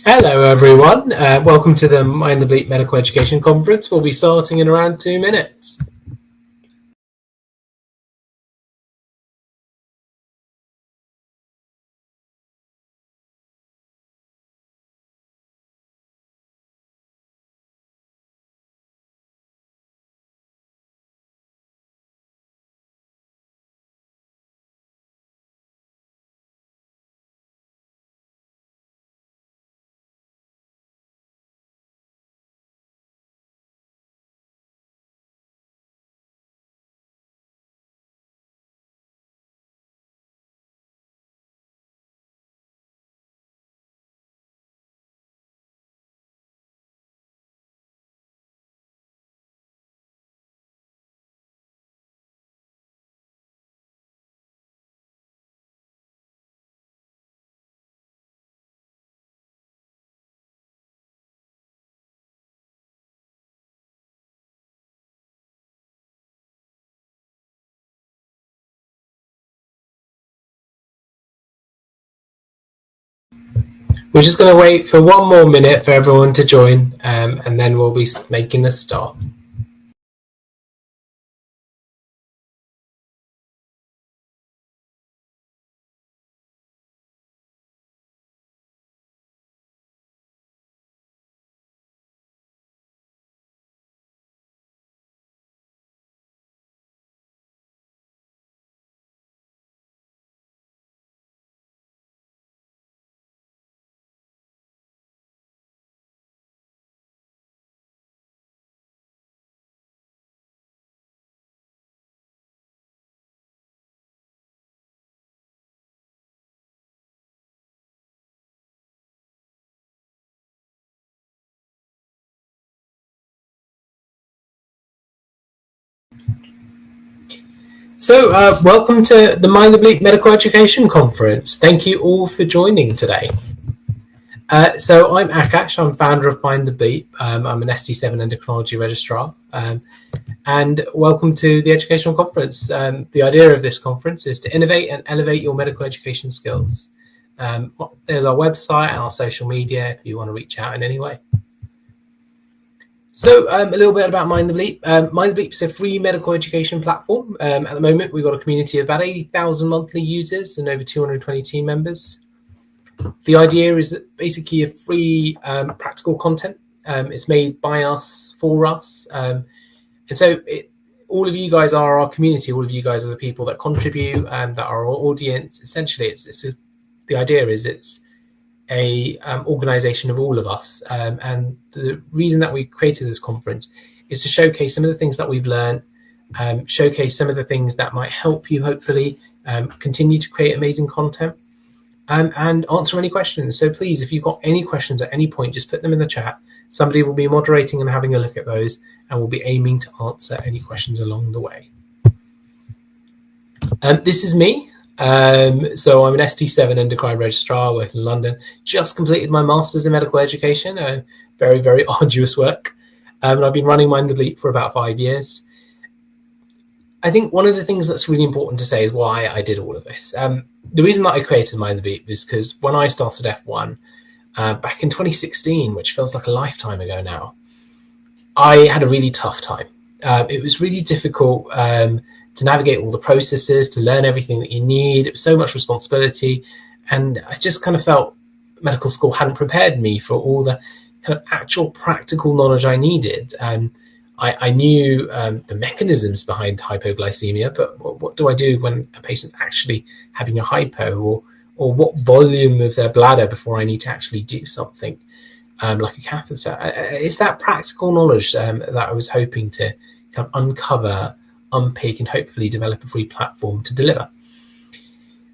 Hello everyone, welcome to the Mind the Bleep Medical Education Conference. We'll be starting in around 2 minutes. We're just going to wait for 1 more minute for everyone to join, and then we'll be making a start. So, welcome to the Mind the Bleep Medical Education Conference. Thank you all for joining today. So I'm Akash, I'm founder of Mind the Bleep. I'm an ST7 endocrinology registrar. And welcome to the educational conference. The idea of this conference is to innovate and elevate your medical education skills. There's our website and our social media if you want to reach out in any way. So a little bit about Mind the Bleep. Mind the Bleep is a free medical education platform. At the moment, we've got a community of about 80,000 monthly users and over 220 team members. The idea is that basically a free practical content. It's made by us, for us. And so all of you guys are our community. All of you guys are the people that contribute and that are our audience. Essentially, the idea is it's a organization of all of us, and the reason that we created this conference is to showcase some of the things that we've learned, showcase some of the things that might help you hopefully continue to create amazing content, and answer any questions. So please, if you've got any questions at any point, just put them in the chat. Somebody will be moderating and having a look at those, and we'll be aiming to answer any questions along the way. This is me. So I'm an ST7 endocrine registrar working in London. Just completed my master's in medical education, very, very arduous work. And I've been running Mind the Bleep for about 5 years. I think one of the things that's really important to say is why I did all of this. The reason that I created Mind the Bleep is because when I started F1 back in 2016, which feels like a lifetime ago now, I had a really tough time. It was really difficult to navigate all the processes, to learn everything that you need. It was so much responsibility. And I just kind of felt medical school hadn't prepared me for all the kind of actual practical knowledge I needed. I knew the mechanisms behind hypoglycemia, but what do I do when a patient's actually having a hypo, or what volume of their bladder before I need to actually do something like a catheter? It's that practical knowledge that I was hoping to kind of uncover, unpick, and hopefully develop a free platform to deliver.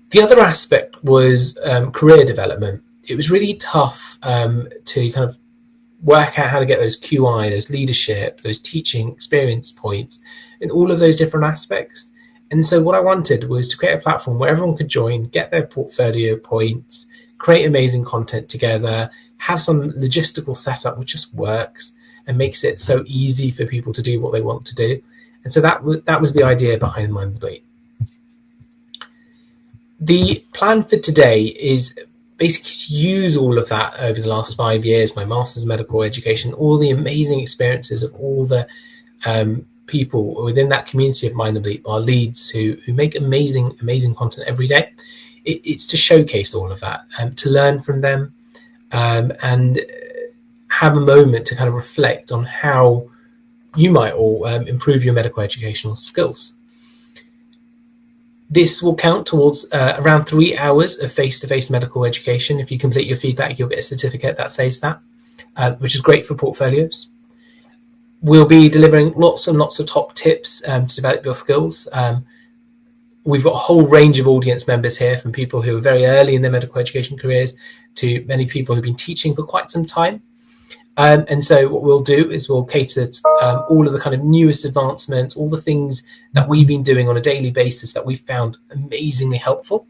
The other aspect was career development. It was really tough to kind of work out how to get those QI, those leadership, those teaching experience points, and all of those different aspects. And so what I wanted was to create a platform where everyone could join, get their portfolio points, create amazing content together, have some logistical setup which just works and makes it so easy for people to do what they want to do. And so that was the idea behind Mind the Bleep. The plan for today is basically use all of that over the last 5 years, my master's in medical education, all the amazing experiences of all the people within that community of Mind the Bleep, our leads who make amazing content every day. It's to showcase all of that, to learn from them, and have a moment to kind of reflect on how you might all improve your medical educational skills. This will count towards around 3 hours of face-to-face medical education. If you complete your feedback, you'll get a certificate that says that, which is great for portfolios. We'll be delivering lots and lots of top tips to develop your skills. We've got a whole range of audience members here, from people who are very early in their medical education careers to many people who've been teaching for quite some time. And so what we'll do is we'll cater to all of the kind of newest advancements, all the things that we've been doing on a daily basis that we've found amazingly helpful.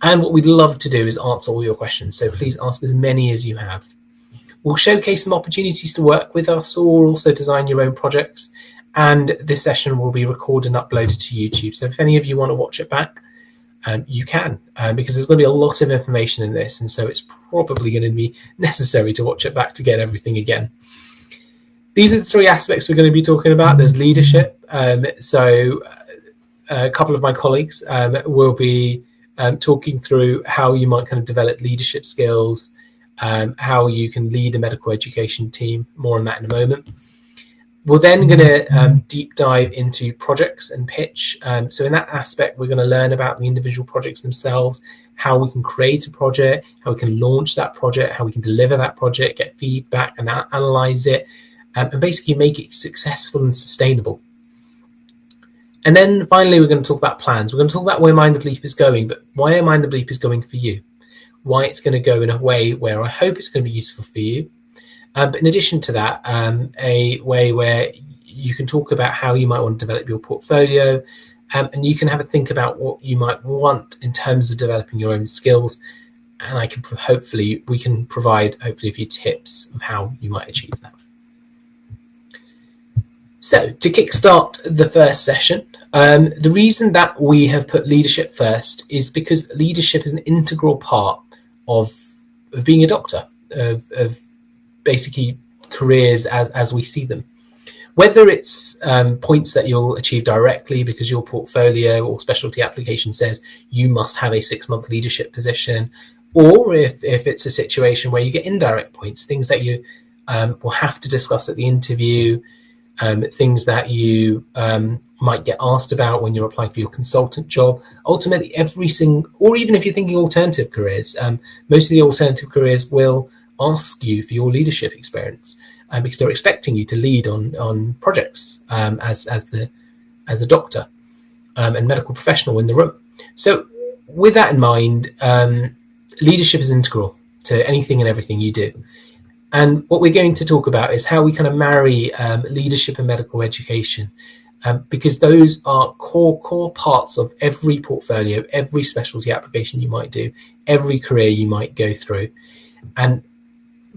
And what we'd love to do is answer all your questions. So please ask as many as you have. We'll showcase some opportunities to work with us, or also design your own projects. And this session will be recorded and uploaded to YouTube. So if any of you want to watch it back, you can, because there's going to be a lot of information in this. And so it's probably going to be necessary to watch it back to get everything again. These are the 3 aspects we're going to be talking about. There's leadership. So a couple of my colleagues will be talking through how you might kind of develop leadership skills, how you can lead a medical education team. More on that in a moment. We're then going to deep dive into projects and pitch. So in that aspect, we're going to learn about the individual projects themselves, how we can create a project, how we can launch that project, how we can deliver that project, get feedback and analyze it, and basically make it successful and sustainable. And then finally, we're going to talk about plans. We're going to talk about where Mind the Bleep is going, but why Mind the Bleep is going for you, why it's going to go in a way where I hope it's going to be useful for you. But in addition to that, a way where you can talk about how you might want to develop your portfolio, and you can have a think about what you might want in terms of developing your own skills. And we can provide a few tips of how you might achieve that. So to kickstart the first session, the reason that we have put leadership first is because leadership is an integral part of being a doctor, of basically careers as we see them. Whether it's points that you'll achieve directly because your portfolio or specialty application says you must have a 6-month leadership position, or if it's a situation where you get indirect points, things that you will have to discuss at the interview, things that you might get asked about when you're applying for your consultant job. Ultimately, or even if you're thinking alternative careers, most of the alternative careers will ask you for your leadership experience, because they're expecting you to lead on projects as a doctor and medical professional in the room. So with that in mind, leadership is integral to anything and everything you do. And what we're going to talk about is how we kind of marry leadership and medical education, because those are core parts of every portfolio, every specialty application you might do, every career you might go through. And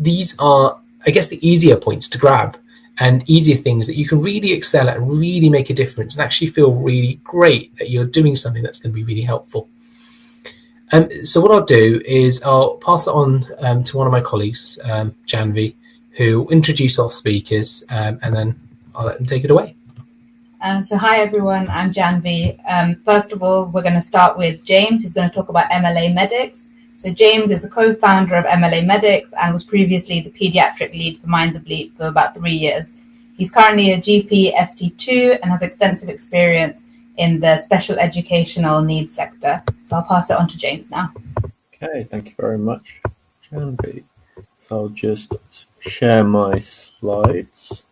these are, I guess, the easier points to grab and easier things that you can really excel at and really make a difference and actually feel really great that you're doing something that's going to be really helpful. So what I'll do is I'll pass it on to one of my colleagues, Janvi, who will introduce our speakers, and then I'll let them take it away. So hi everyone, I'm Janvi. First of all, we're going to start with James, who's going to talk about MLA Medics. So James is the co-founder of MLA Medics and was previously the pediatric lead for Mind the Bleep for about 3 years. He's currently a GP ST2 and has extensive experience in the special educational needs sector. So I'll pass it on to James now. Okay, thank you very much, Janvi. So I'll just share my slides.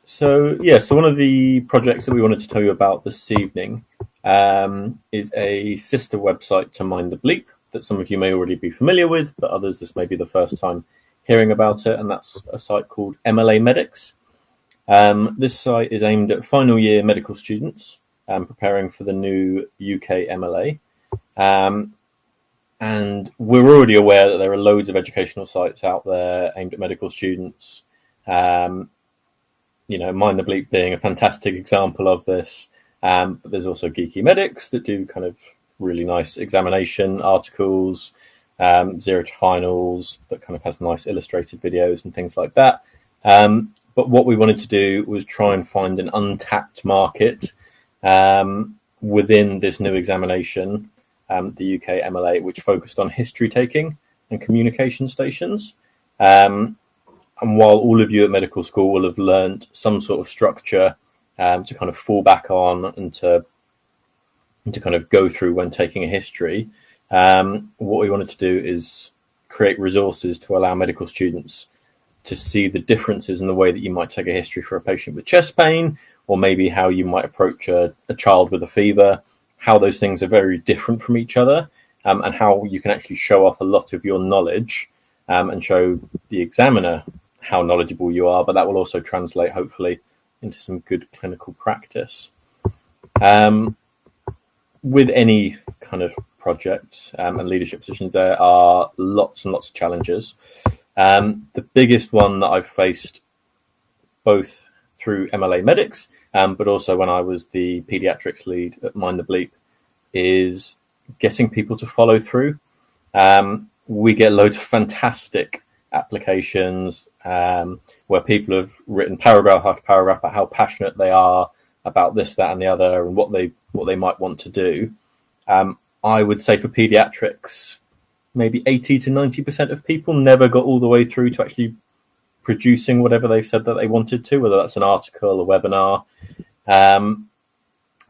So one of the projects that we wanted to tell you about this evening is a sister website to Mind the Bleep that some of you may already be familiar with, but others, this may be the first time hearing about it, and that's a site called MLA Medics. This site is aimed at final year medical students preparing for the new UK MLA. And we're already aware that there are loads of educational sites out there aimed at medical students. Mind the Bleep being a fantastic example of this. But there's also Geeky Medics that do kind of really nice examination articles, zero to finals, that kind of has nice illustrated videos and things like that. But what we wanted to do was try and find an untapped market within this new examination, the UK MLA, which focused on history taking and communication stations. And while all of you at medical school will have learnt some sort of structure to kind of fall back on and to kind of go through when taking a history, what we wanted to do is create resources to allow medical students to see the differences in the way that you might take a history for a patient with chest pain, or maybe how you might approach a child with a fever, how those things are very different from each other, and how you can actually show off a lot of your knowledge and show the examiner how knowledgeable you are, but that will also translate, hopefully, into some good clinical practice. With any kind of projects and leadership positions, there are lots and lots of challenges. The biggest one that I've faced both through MLA Medics, but also when I was the pediatrics lead at Mind the Bleep, is getting people to follow through. We get loads of fantastic applications where people have written paragraph after paragraph about how passionate they are about this, that, and the other, and what they might want to do. I would say for pediatrics, maybe 80 to 90% of people never got all the way through to actually producing whatever they've said that they wanted to, whether that's an article, a webinar, and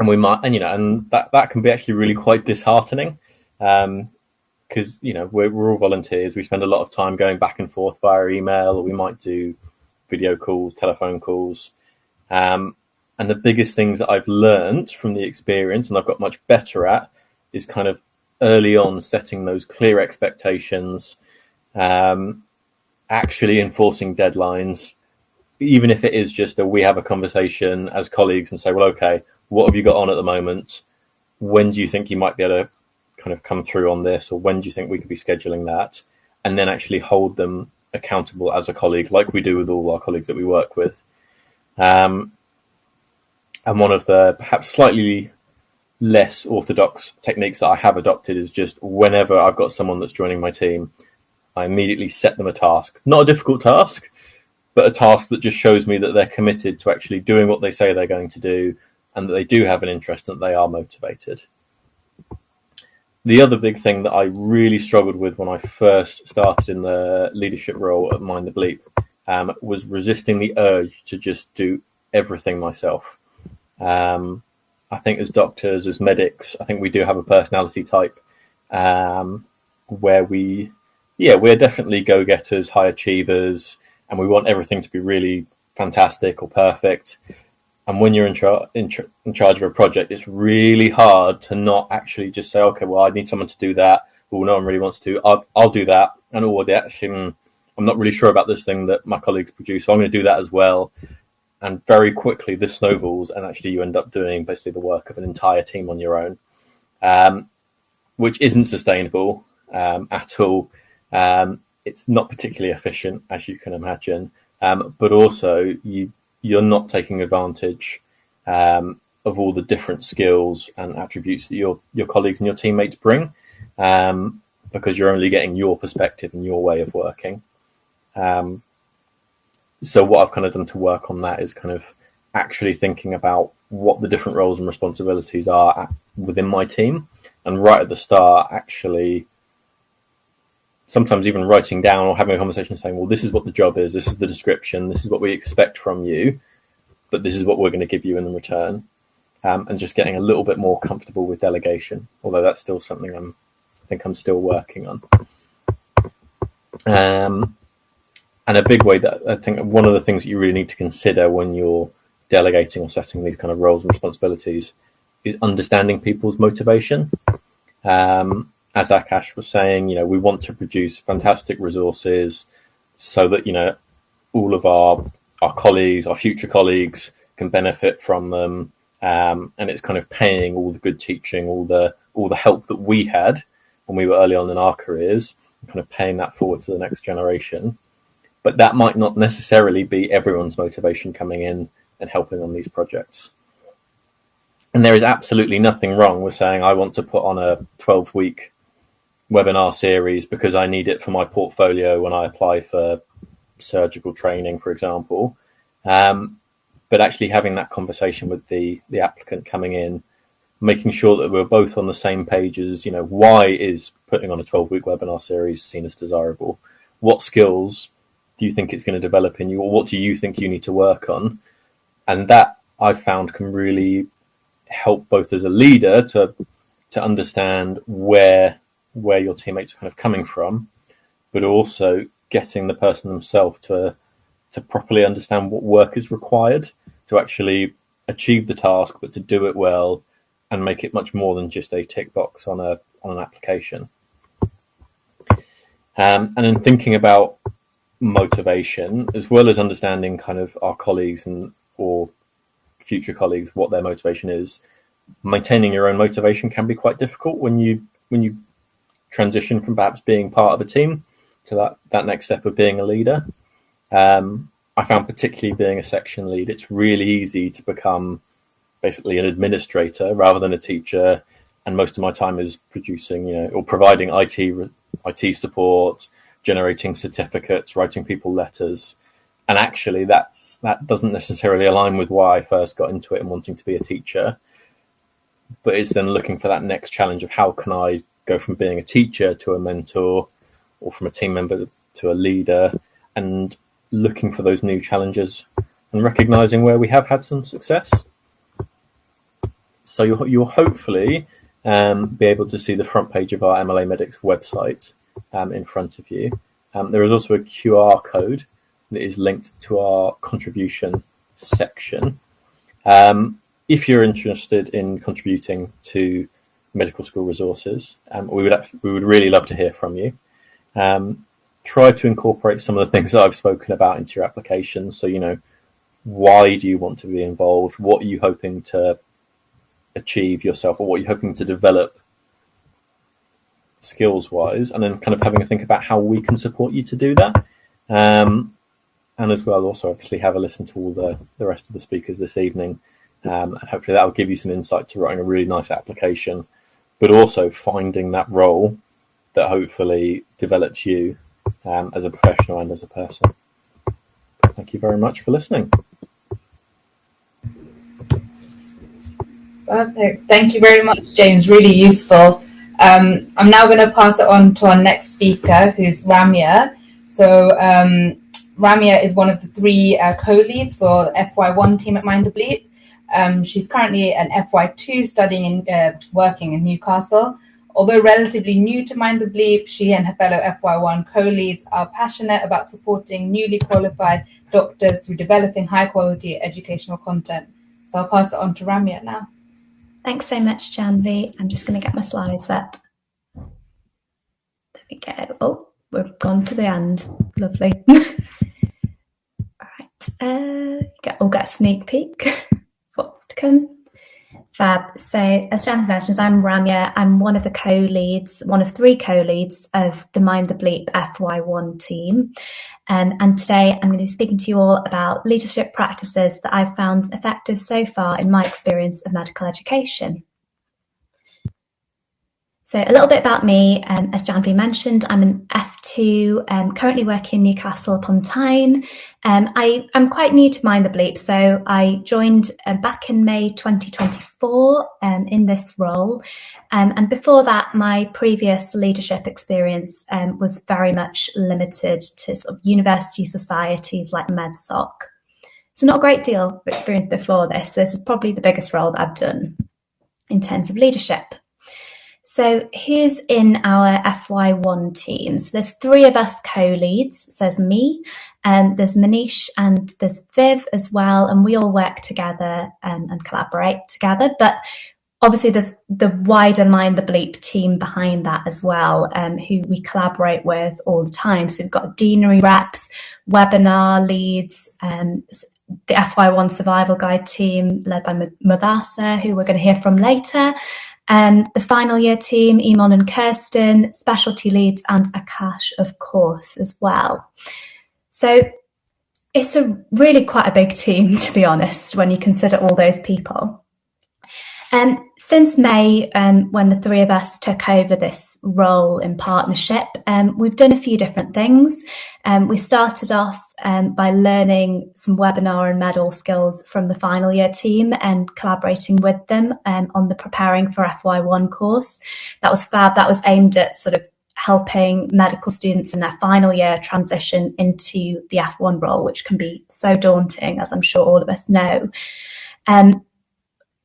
we might, and that can be actually really quite disheartening, because we're all volunteers. We spend a lot of time going back and forth via email, or we might do video calls, telephone calls, and the biggest things that I've learned from the experience, and I've got much better at, is kind of early on setting those clear expectations, actually enforcing deadlines, even if it is just we have a conversation as colleagues and say, well, okay, what have you got on at the moment? When do you think you might be able to kind of come through on this, or when do you think we could be scheduling that? And then actually hold them accountable as a colleague, like we do with all our colleagues that we work with. And one of the perhaps slightly less orthodox techniques that I have adopted is just whenever I've got someone that's joining my team, I immediately set them a task. Not a difficult task, but a task that just shows me that they're committed to actually doing what they say they're going to do, and that they do have an interest and that they are motivated. The other big thing that I really struggled with when I first started in the leadership role at Mind the Bleep was resisting the urge to just do everything myself. I think as doctors, as medics, I think we do have a personality type where we're definitely go-getters, high achievers, and we want everything to be really fantastic or perfect. And when you're in charge of a project, it's really hard to not actually just say, okay, well, I need someone to do that. Well, no one really wants to. I'll do that. And I'm not really sure about this thing that my colleagues produce, so I'm going to do that as well. And very quickly this snowballs, and actually you end up doing basically the work of an entire team on your own, which isn't sustainable at all. It's not particularly efficient, as you can imagine, but also you're not taking advantage of all the different skills and attributes that your colleagues and your teammates bring, because you're only getting your perspective and your way of working. So what I've kind of done to work on that is kind of actually thinking about what the different roles and responsibilities are within my team. And right at the start, actually, sometimes even writing down or having a conversation saying, well, this is what the job is, this is the description, this is what we expect from you, but this is what we're going to give you in return. And just getting a little bit more comfortable with delegation, although that's still something I think I'm still working on. And a big way that I think one of the things that you really need to consider when you're delegating or setting these kind of roles and responsibilities is understanding people's motivation. As Akash was saying, we want to produce fantastic resources so that, all of our colleagues, our future colleagues can benefit from them. And it's kind of paying all the good teaching, all the help that we had when we were early on in our careers, and kind of paying that forward to the next generation. But that might not necessarily be everyone's motivation coming in and helping on these projects. And there is absolutely nothing wrong with saying, I want to put on a 12-week webinar series because I need it for my portfolio when I apply for surgical training, for example. But actually having that conversation with the applicant coming in, making sure that we're both on the same page as, why is putting on a 12-week webinar series seen as desirable? What skills do you think it's going to develop in you, or what do you think you need to work on? And that I've found can really help both as a leader to understand where your teammates are kind of coming from, but also getting the person themselves to properly understand what work is required to actually achieve the task, but to do it well and make it much more than just a tick box on an application. And in thinking about motivation, as well as understanding kind of our colleagues or future colleagues, what their motivation is, maintaining your own motivation can be quite difficult when you transition from perhaps being part of a team to that next step of being a leader. I found particularly being a section lead, it's really easy to become basically an administrator rather than a teacher. And most of my time is producing, or providing IT support, generating certificates, writing people letters. And actually that doesn't necessarily align with why I first got into it and wanting to be a teacher. But it's then looking for that next challenge of how can I go from being a teacher to a mentor, or from a team member to a leader, and looking for those new challenges and recognizing where we have had some success. So you'll hopefully be able to see the front page of our MLA Medics website in front of you. There is also a QR code that is linked to our contribution section. If you're interested in contributing to medical school resources, we would really love to hear from you. Try to incorporate some of the things that I've spoken about into your application. So, why do you want to be involved? What are you hoping to achieve yourself, or what are you hoping to develop skills-wise? And then kind of having a think about how we can support you to do that. And as well, also obviously have a listen to all the rest of the speakers this evening. And hopefully that will give you some insight to writing a really nice application, but also finding that role that hopefully develops you as a professional and as a person. Thank you very much for listening. Perfect. Thank you very much, James. Really useful. I'm now going to pass it on to our next speaker, who's Ramya. So Ramya is one of the 3 co-leads for FY1 team at Mind the Bleep. She's currently an FY2 studying working in Newcastle. Although relatively new to Mind the Bleep, she and her fellow FY1 co-leads are passionate about supporting newly qualified doctors through developing high-quality educational content. So I'll pass it on to Ramya now. Thanks so much, Janvi. I'm just going to get my slides up. There we go. Oh, we've gone to the end. Lovely. All right. We'll get a sneak peek. What's to come. Fab. So as Janvi mentioned, I'm Ramya. I'm one of the co-leads, one of 3 co-leads of the Mind the Bleep FY1 team. And today I'm going to be speaking to you all about leadership practices that I've found effective so far in my experience of medical education. So a little bit about me, as Janvi mentioned, I'm an F2, currently working in Newcastle upon Tyne. I'm quite new to Mind the Bleep, so I joined back in May 2024 in this role. And before that, my previous leadership experience was very much limited to sort of university societies like MedSoc. So not a great deal of experience before this. This is probably the biggest role that I've done in terms of leadership. So who's in our FY1 team? So there's 3 of us co-leads. So there's me, there's Manish, and there's Viv as well. And we all work together and collaborate together. But obviously there's the wider Mind the Bleep team behind that as well, who we collaborate with all the time. So we've got deanery reps, webinar leads, the FY1 Survival Guide team led by Mudasa, who we're going to hear from later. The final year team, Eamon and Kirsten, specialty leads, and Akash, of course, as well. So it's really quite a big team, to be honest, when you consider all those people. Since May, when the three of us took over this role in partnership, we've done a few different things. We started off by learning some webinar and medal skills from the final year team and collaborating with them on the Preparing for FY1 course. That was fab. That was aimed at sort of helping medical students in their final year transition into the F1 role, which can be so daunting, as I'm sure all of us know.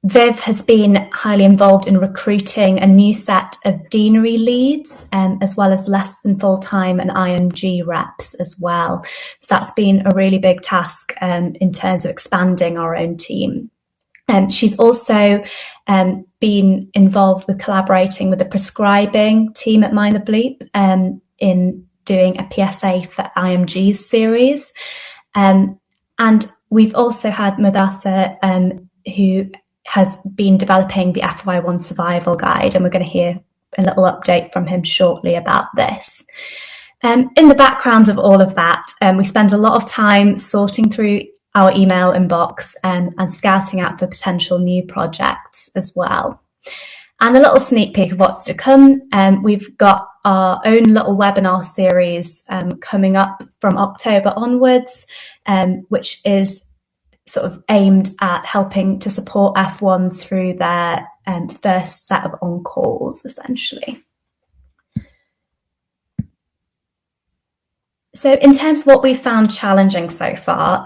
Viv has been highly involved in recruiting a new set of deanery leads, as well as less than full-time and IMG reps as well. So that's been a really big task in terms of expanding our own team. She's also been involved with collaborating with the prescribing team at Mind the Bleep in doing a PSA for IMG's series. And we've also had Madasa, who has been developing the FY1 survival guide, and we're going to hear a little update from him shortly about this. In the background of all of that, we spend a lot of time sorting through our email inbox and scouting out for potential new projects as well. And a little sneak peek of what's to come. We've got our own little webinar series coming up from October onwards, which is sort of aimed at helping to support F1s through their first set of on-calls, essentially. So in terms of what we've found challenging so far,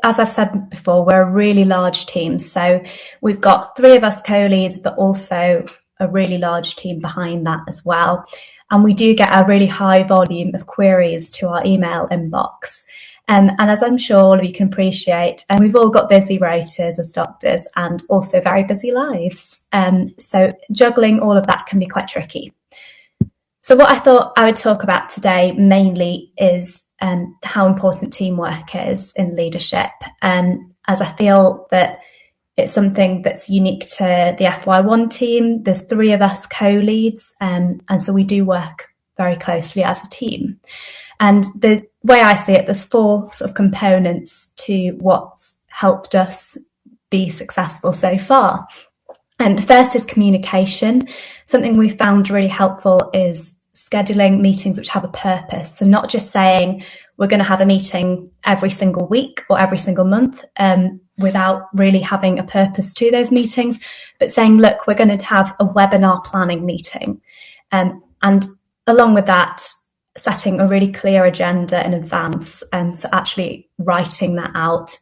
as I've said before, we're a really large team. So we've got three of us co-leads, but also a really large team behind that as well. And we do get a really high volume of queries to our email inbox. And as I'm sure all of you can appreciate, we've all got busy rotas as doctors and also very busy lives. So juggling all of that can be quite tricky. So what I thought I would talk about today mainly is how important teamwork is in leadership, as I feel that it's something that's unique to the FY1 team. There's three of us co-leads, and so we do work very closely as a team. And the way I see it, there's four sort of components to what's helped us be successful so far. And the first is communication. Something we've found really helpful is scheduling meetings which have a purpose. So not just saying we're going to have a meeting every single week or every single month without really having a purpose to those meetings, but saying, look, we're going to have a webinar planning meeting. And along with that, setting a really clear agenda in advance. So actually writing that out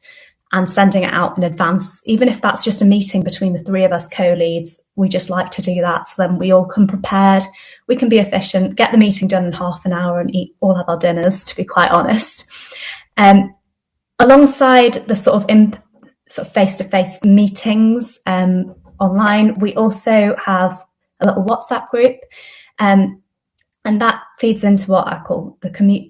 and sending it out in advance, even if that's just a meeting between the three of us co-leads, we just like to do that. So then we all come prepared, we can be efficient, get the meeting done in half an hour and all have our dinners, to be quite honest. Alongside the sort of face-to-face meetings online, we also have a little WhatsApp group. And that feeds into what I call the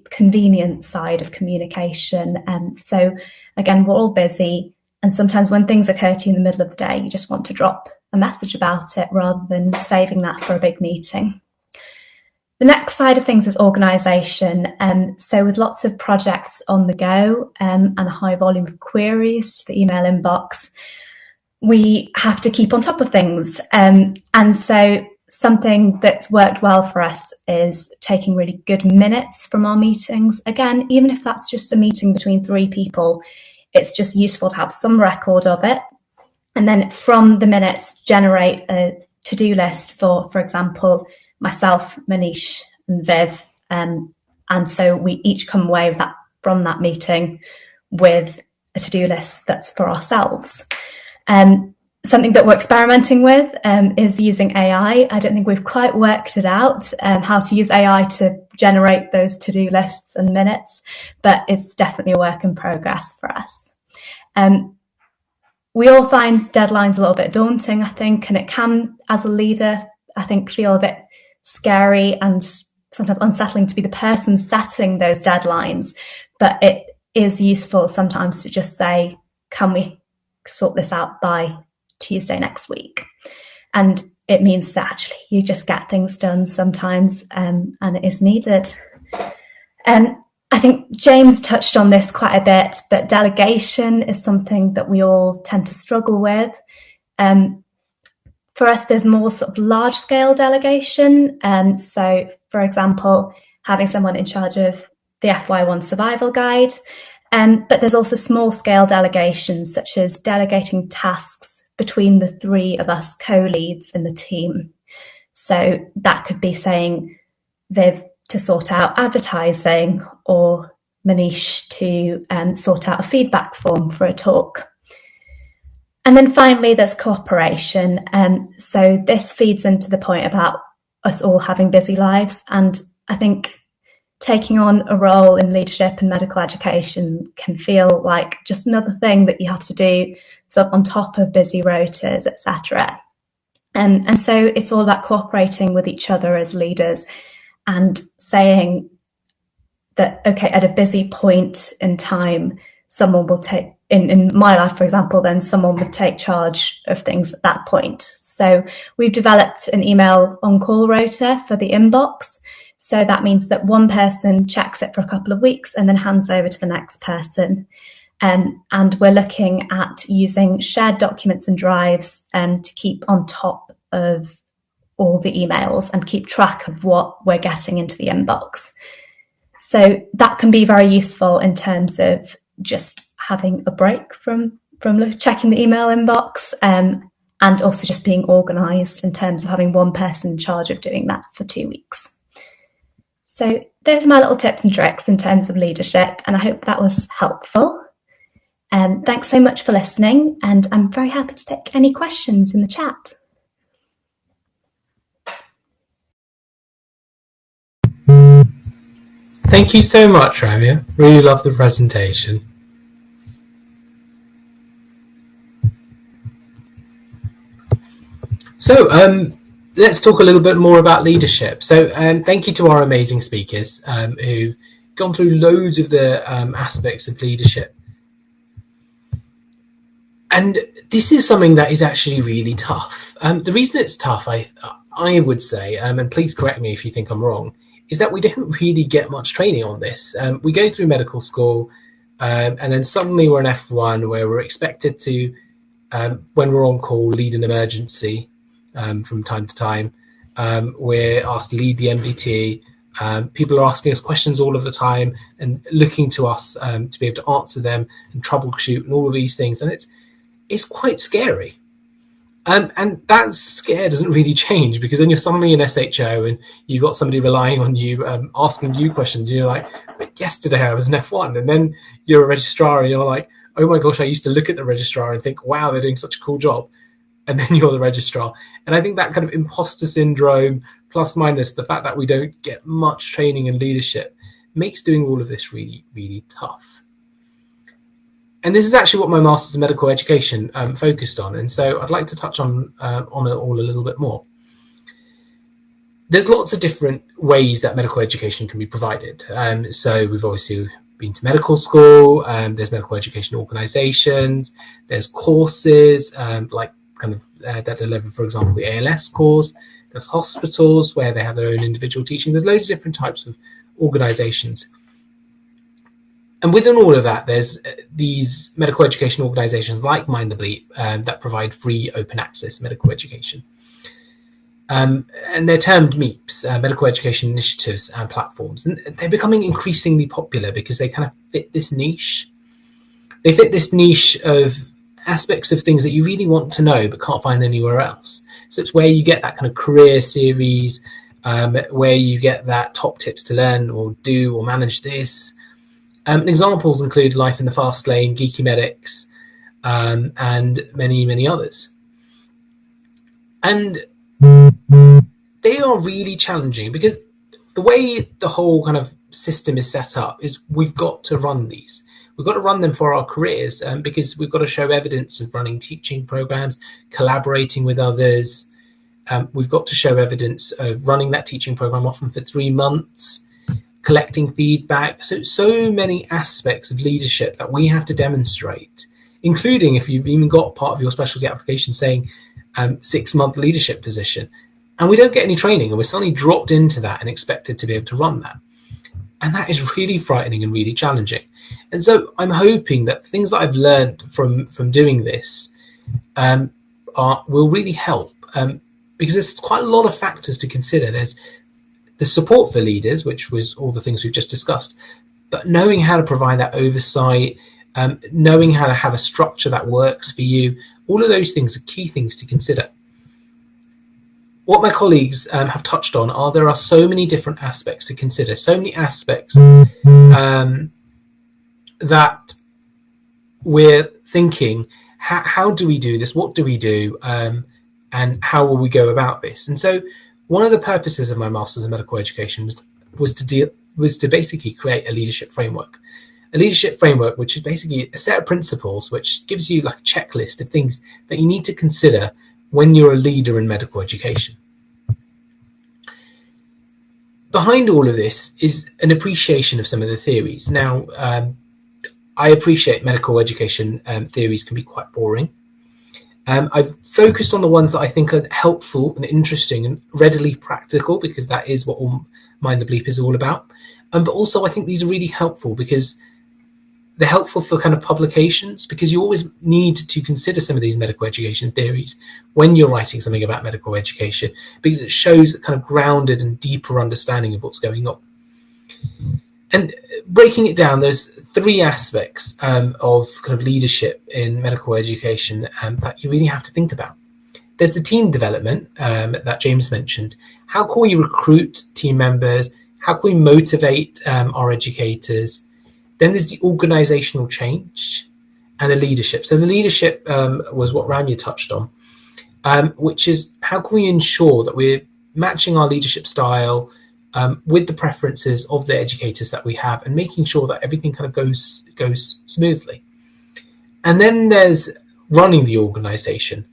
convenient side of communication. So again, we're all busy. And sometimes when things occur to you in the middle of the day, you just want to drop a message about it rather than saving that for a big meeting. The next side of things is organisation. So with lots of projects on the go and a high volume of queries to the email inbox, we have to keep on top of things. And so something that's worked well for us is taking really good minutes from our meetings. Again, even if that's just a meeting between three people, it's just useful to have some record of it. And then from the minutes, generate a to-do list for example, myself, Manish and Viv. And so we each come away with from that meeting with a to-do list that's for ourselves. Something that we're experimenting with is using AI. I don't think we've quite worked it out, how to use AI to generate those to-do lists and minutes, but it's definitely a work in progress for us. We all find deadlines a little bit daunting, I think, and it can, as a leader, I think, feel a bit scary and sometimes unsettling to be the person setting those deadlines, but it is useful sometimes to just say, can we sort this out by Tuesday next week? And it means that actually you just get things done sometimes, and it is needed. I think James touched on this quite a bit, but delegation is something that we all tend to struggle with. For us, there's more sort of large-scale delegation. So, for example, having someone in charge of the FY1 survival guide. But there's also small-scale delegations, such as delegating tasks between the three of us co-leads in the team. So that could be saying Viv to sort out advertising, or Manish to sort out a feedback form for a talk. And then finally, there's cooperation. So this feeds into the point about us all having busy lives. And I think taking on a role in leadership and medical education can feel like just another thing that you have to do sort of on top of busy rotas, etc. And so it's all about cooperating with each other as leaders and saying that, okay, at a busy point in time, someone will take, in my life, for example, then someone would take charge of things at that point. So we've developed an email on-call rota for the inbox. So that means that one person checks it for a couple of weeks and then hands over to the next person. And we're looking at using shared documents and drives to keep on top of all the emails and keep track of what we're getting into the inbox. So that can be very useful in terms of just having a break from checking the email inbox, and also just being organised in terms of having one person in charge of doing that for 2 weeks. So those are my little tips and tricks in terms of leadership, and I hope that was helpful. Thanks so much for listening, and I'm very happy to take any questions in the chat. Thank you so much, Ramya. Really love the presentation. So let's talk a little bit more about leadership. So thank you to our amazing speakers who've gone through loads of the aspects of leadership. And this is something that is actually really tough. The reason it's tough, I would say, and please correct me if you think I'm wrong, is that we don't really get much training on this. We go through medical school and then suddenly we're in F1 where we're expected to, when we're on call, lead an emergency from time to time. We're asked to lead the MDT. People are asking us questions all of the time and looking to us to be able to answer them and troubleshoot and all of these things. And it's quite scary. And that scare doesn't really change, because then you're suddenly in SHO and you've got somebody relying on you, asking you questions. You're like, but yesterday I was an F1. And then you're a registrar and you're like, oh my gosh, I used to look at the registrar and think, wow, they're doing such a cool job. And then you're the registrar. And I think that kind of imposter syndrome, plus minus the fact that we don't get much training in leadership, makes doing all of this really, really tough. And this is actually what my Master's in Medical Education focused on. And so I'd like to touch on it all a little bit more. There's lots of different ways that medical education can be provided. So we've obviously been to medical school. There's medical education organizations. There's courses like kind of that deliver, for example, the ALS course. There's hospitals where they have their own individual teaching. There's loads of different types of organizations. And within all of that, there's these medical education organizations like Mind the Bleep that provide free open access medical education. And they're termed MEEPs, medical education initiatives and platforms. And they're becoming increasingly popular because they kind of fit this niche. They fit this niche of aspects of things that you really want to know but can't find anywhere else. So it's where you get that kind of career series, where you get that top tips to learn or do or manage this. Examples include Life in the Fast Lane, Geeky Medics, and many, many others. And they are really challenging because the way the whole kind of system is set up is we've got to run these. We've got to run them for our careers because we've got to show evidence of running teaching programs, collaborating with others. We've got to show evidence of running that teaching program often for 3 months, collecting feedback. So many aspects of leadership that we have to demonstrate, including if you've even got part of your specialty application saying 6-month leadership position, and we don't get any training and we're suddenly dropped into that and expected to be able to run that. And that is really frightening and really challenging. And so I'm hoping that things that I've learned from doing this will really help because there's quite a lot of factors to consider. There's the support for leaders, which was all the things we've just discussed, but knowing how to provide that oversight, knowing how to have a structure that works for you, all of those things are key things to consider. What my colleagues have touched on are there are so many different aspects to consider, so many aspects that we're thinking, how do we do this? What do we do? And how will we go about this? And so one of the purposes of my Masters in Medical Education was to basically create a leadership framework. A leadership framework, which is basically a set of principles, which gives you like a checklist of things that you need to consider when you're a leader in medical education. Behind all of this is an appreciation of some of the theories. Now, I appreciate medical education theories can be quite boring. I've focused on the ones that I think are helpful and interesting and readily practical, because that is what Mind the Bleep is all about. But also I think these are really helpful because they're helpful for kind of publications, because you always need to consider some of these medical education theories when you're writing something about medical education, because it shows a kind of grounded and deeper understanding of what's going on. And breaking it down, there's three aspects of kind of leadership in medical education that you really have to think about. There's the team development that James mentioned. How can we recruit team members? How can we motivate our educators? Then there's the organizational change and the leadership. So the leadership was what Ramya touched on, which is how can we ensure that we're matching our leadership style with the preferences of the educators that we have, and making sure that everything kind of goes smoothly. And then there's running the organization.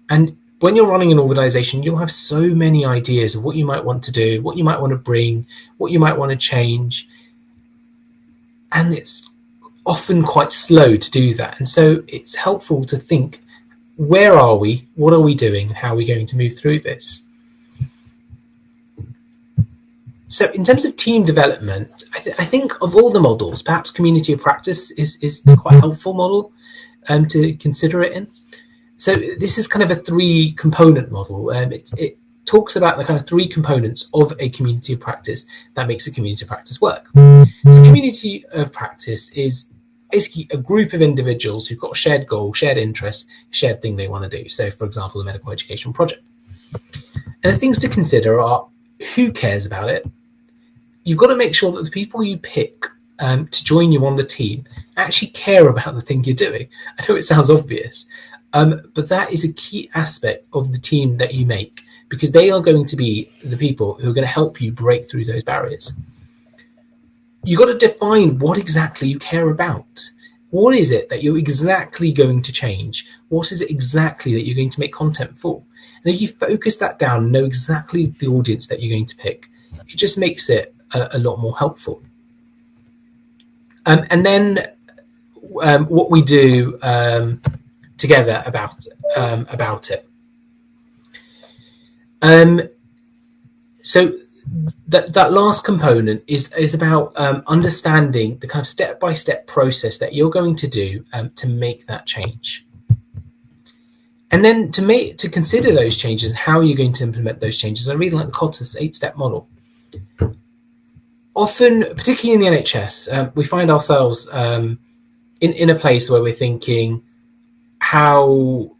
And when you're running an organization, you'll have so many ideas of what you might want to do, what you might want to bring, what you might want to change. And it's often quite slow to do that. And so it's helpful to think, where are we? What are we doing? How are we going to move through this? So in terms of team development, I think of all the models, perhaps community of practice is quite a helpful model to consider it in. So this is kind of a three-component model. It talks about the kind of three components of a community of practice that makes a community of practice work. So community of practice is basically a group of individuals who've got a shared goal, shared interest, shared thing they want to do. So, for example, a medical education project. And the things to consider are, who cares about it? You've got to make sure that the people you pick to join you on the team actually care about the thing you're doing. I know it sounds obvious, but that is a key aspect of the team that you make, because they are going to be the people who are going to help you break through those barriers. You've got to define what exactly you care about. What is it that you're exactly going to change? What is it exactly that you're going to make content for? And if you focus that down, know exactly the audience that you're going to pick, it just makes it a lot more helpful. And then what we do together about it. So that last component is about understanding the kind of step-by-step process that you're going to do to make that change. And then to consider those changes and how you're going to implement those changes. I really like the Kotter's 8-step model. Often, particularly in the NHS, we find ourselves in a place where we're thinking, how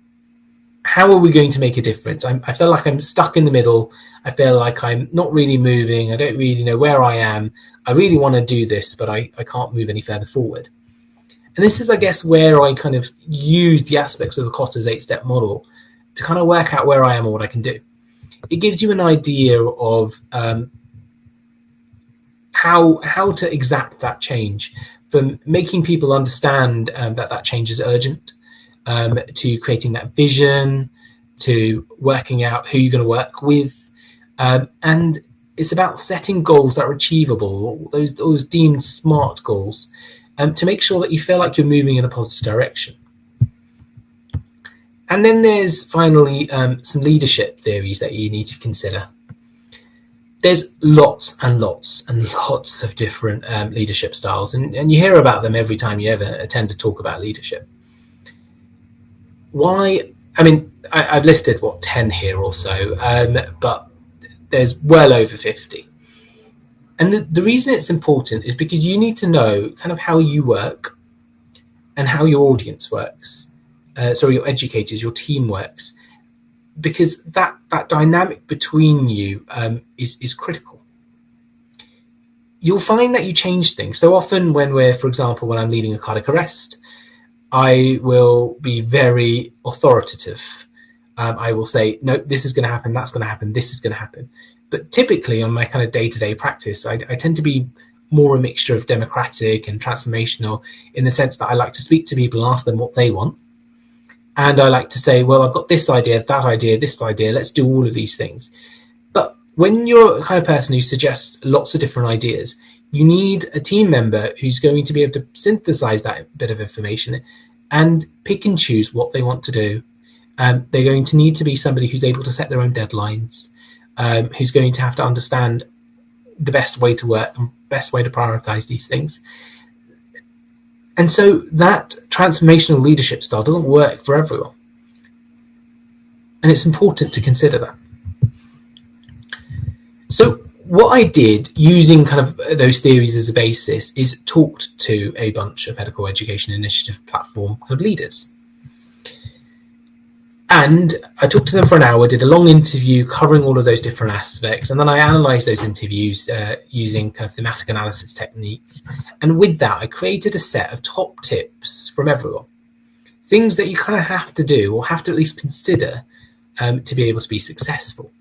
are we going to make a difference? I feel like I'm stuck in the middle. I feel like I'm not really moving. I don't really know where I am. I really want to do this, but I can't move any further forward. And this is, I guess, where I kind of use the aspects of the Kotter's 8-step model to kind of work out where I am or what I can do. It gives you an idea of how to exact that change, from making people understand that change is urgent, to creating that vision, to working out who you're going to work with. And it's about setting goals that are achievable, those deemed SMART goals, to make sure that you feel like you're moving in a positive direction. And then there's finally some leadership theories that you need to consider. There's lots and lots and lots of different leadership styles, and you hear about them every time you ever attend a talk about leadership. Why I mean, I've listed, 10 here or so, but there's well over 50. And the reason it's important is because you need to know kind of how you work and how your audience works. Your educators, your team works, because that dynamic between you is critical. You'll find that you change things. So often for example, when I'm leading a cardiac arrest, I will be very authoritative. I will say, no, this is going to happen, that's going to happen, this is going to happen. But typically on my kind of day-to-day practice, I tend to be more a mixture of democratic and transformational, in the sense that I like to speak to people and ask them what they want. And I like to say, well, I've got this idea, that idea, this idea, let's do all of these things. But when you're a kind of person who suggests lots of different ideas, you need a team member who's going to be able to synthesize that bit of information and pick and choose what they want to do. They're going to need to be somebody who's able to set their own deadlines, who's going to have to understand the best way to work and best way to prioritize these things. And so that transformational leadership style doesn't work for everyone. And it's important to consider that. So what I did, using kind of those theories as a basis, is talked to a bunch of medical education initiative platform kind of leaders. And I talked to them for an hour, did a long interview covering all of those different aspects, and then I analysed those interviews using kind of thematic analysis techniques. And with that, I created a set of top tips from everyone. Things that you kind of have to do, or have to at least consider, to be able to be successful.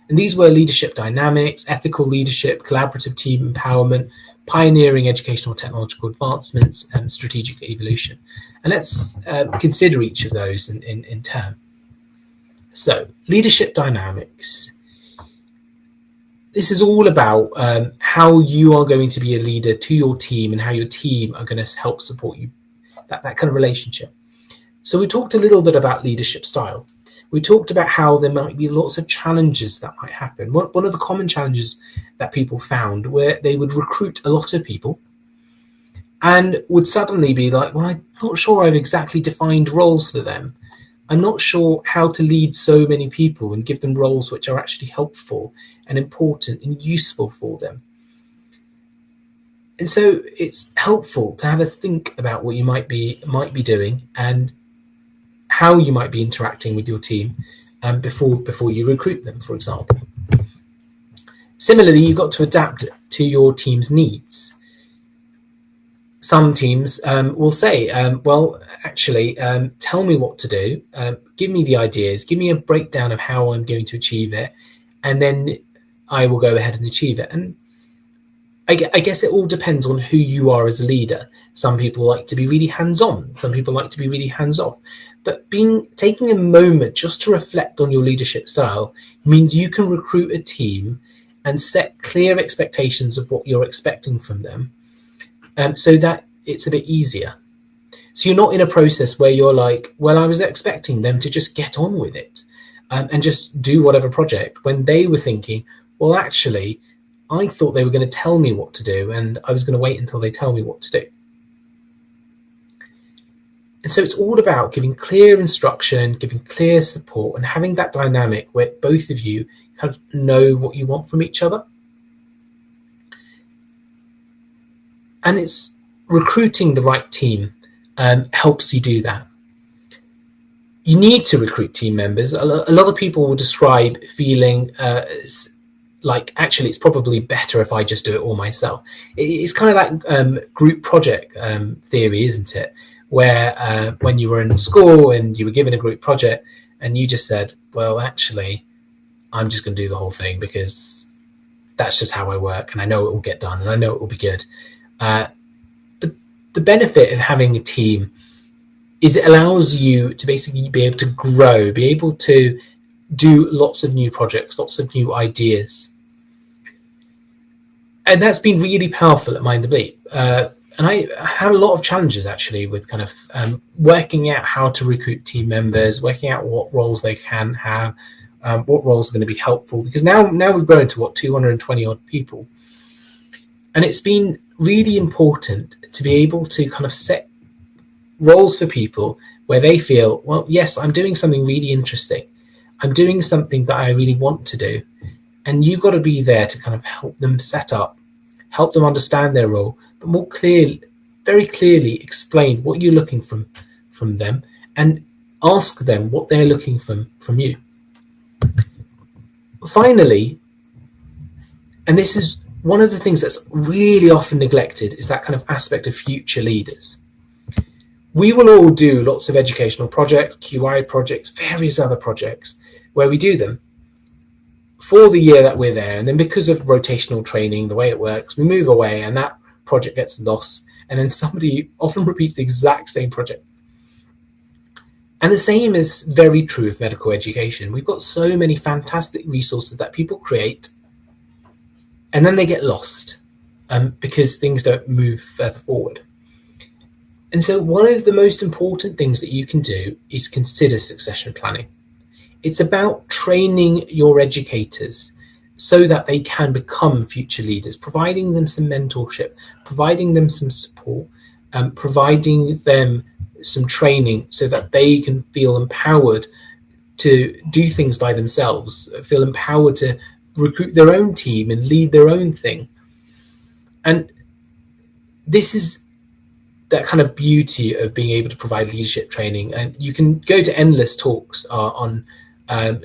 And these were leadership dynamics, ethical leadership, collaborative team empowerment, pioneering educational technological advancements, and strategic evolution. And let's consider each of those in turn. So, leadership dynamics. This is all about how you are going to be a leader to your team and how your team are going to help support you, that kind of relationship. So we talked a little bit about leadership style. We talked about how there might be lots of challenges that might happen. One of the common challenges that people found, where they would recruit a lot of people and would suddenly be like, well, I'm not sure I've exactly defined roles for them. I'm not sure how to lead so many people and give them roles which are actually helpful and important and useful for them. And so it's helpful to have a think about what you might be doing and how you might be interacting with your team before you recruit them, for example. Similarly, you've got to adapt to your team's needs. Some teams will say, well, actually, tell me what to do, give me the ideas, give me a breakdown of how I'm going to achieve it, and then I will go ahead and achieve it. And I guess it all depends on who you are as a leader. Some people like to be really hands-on, some people like to be really hands-off. But taking a moment just to reflect on your leadership style means you can recruit a team and set clear expectations of what you're expecting from them, so that it's a bit easier. So you're not in a process where you're like, well, I was expecting them to just get on with it and just do whatever project, when they were thinking, well, actually, I thought they were going to tell me what to do and I was going to wait until they tell me what to do. And so it's all about giving clear instruction, giving clear support, and having that dynamic where both of you kind of know what you want from each other. And it's recruiting the right team helps you do that. You need to recruit team members. A lot of people will describe feeling like, actually, it's probably better if I just do it all myself. It's kind of that group project theory, isn't it? Where when you were in school and you were given a group project and you just said, well, actually, I'm just going to do the whole thing because that's just how I work and I know it will get done and I know it will be good. But the benefit of having a team is it allows you to basically be able to grow, be able to do lots of new projects, lots of new ideas. And that's been really powerful at Mind the Bleep. And I had a lot of challenges actually with kind of working out how to recruit team members, working out what roles they can have, what roles are going to be helpful. Because now we've grown to 220 odd people. And it's been really important to be able to kind of set roles for people where they feel, well, yes, I'm doing something really interesting. I'm doing something that I really want to do. And you've got to be there to kind of help them set up, help them understand their role, but more clearly, very clearly explain what you're looking from them, and ask them what they're looking from you. Finally, and this is one of the things that's really often neglected, is that kind of aspect of future leaders. We will all do lots of educational projects, QI projects, various other projects, where we do them for the year that we're there, and then because of rotational training, the way it works, we move away and that project gets lost, and then somebody often repeats the exact same project. And the same is very true of medical education. We've got so many fantastic resources that people create, and then they get lost because things don't move further forward. And so one of the most important things that you can do is consider succession planning. It's about training your educators so that they can become future leaders, providing them some mentorship, providing them some support, providing them some training so that they can feel empowered to do things by themselves, feel empowered to recruit their own team and lead their own thing. And this is that kind of beauty of being able to provide leadership training. And you can go to endless talks on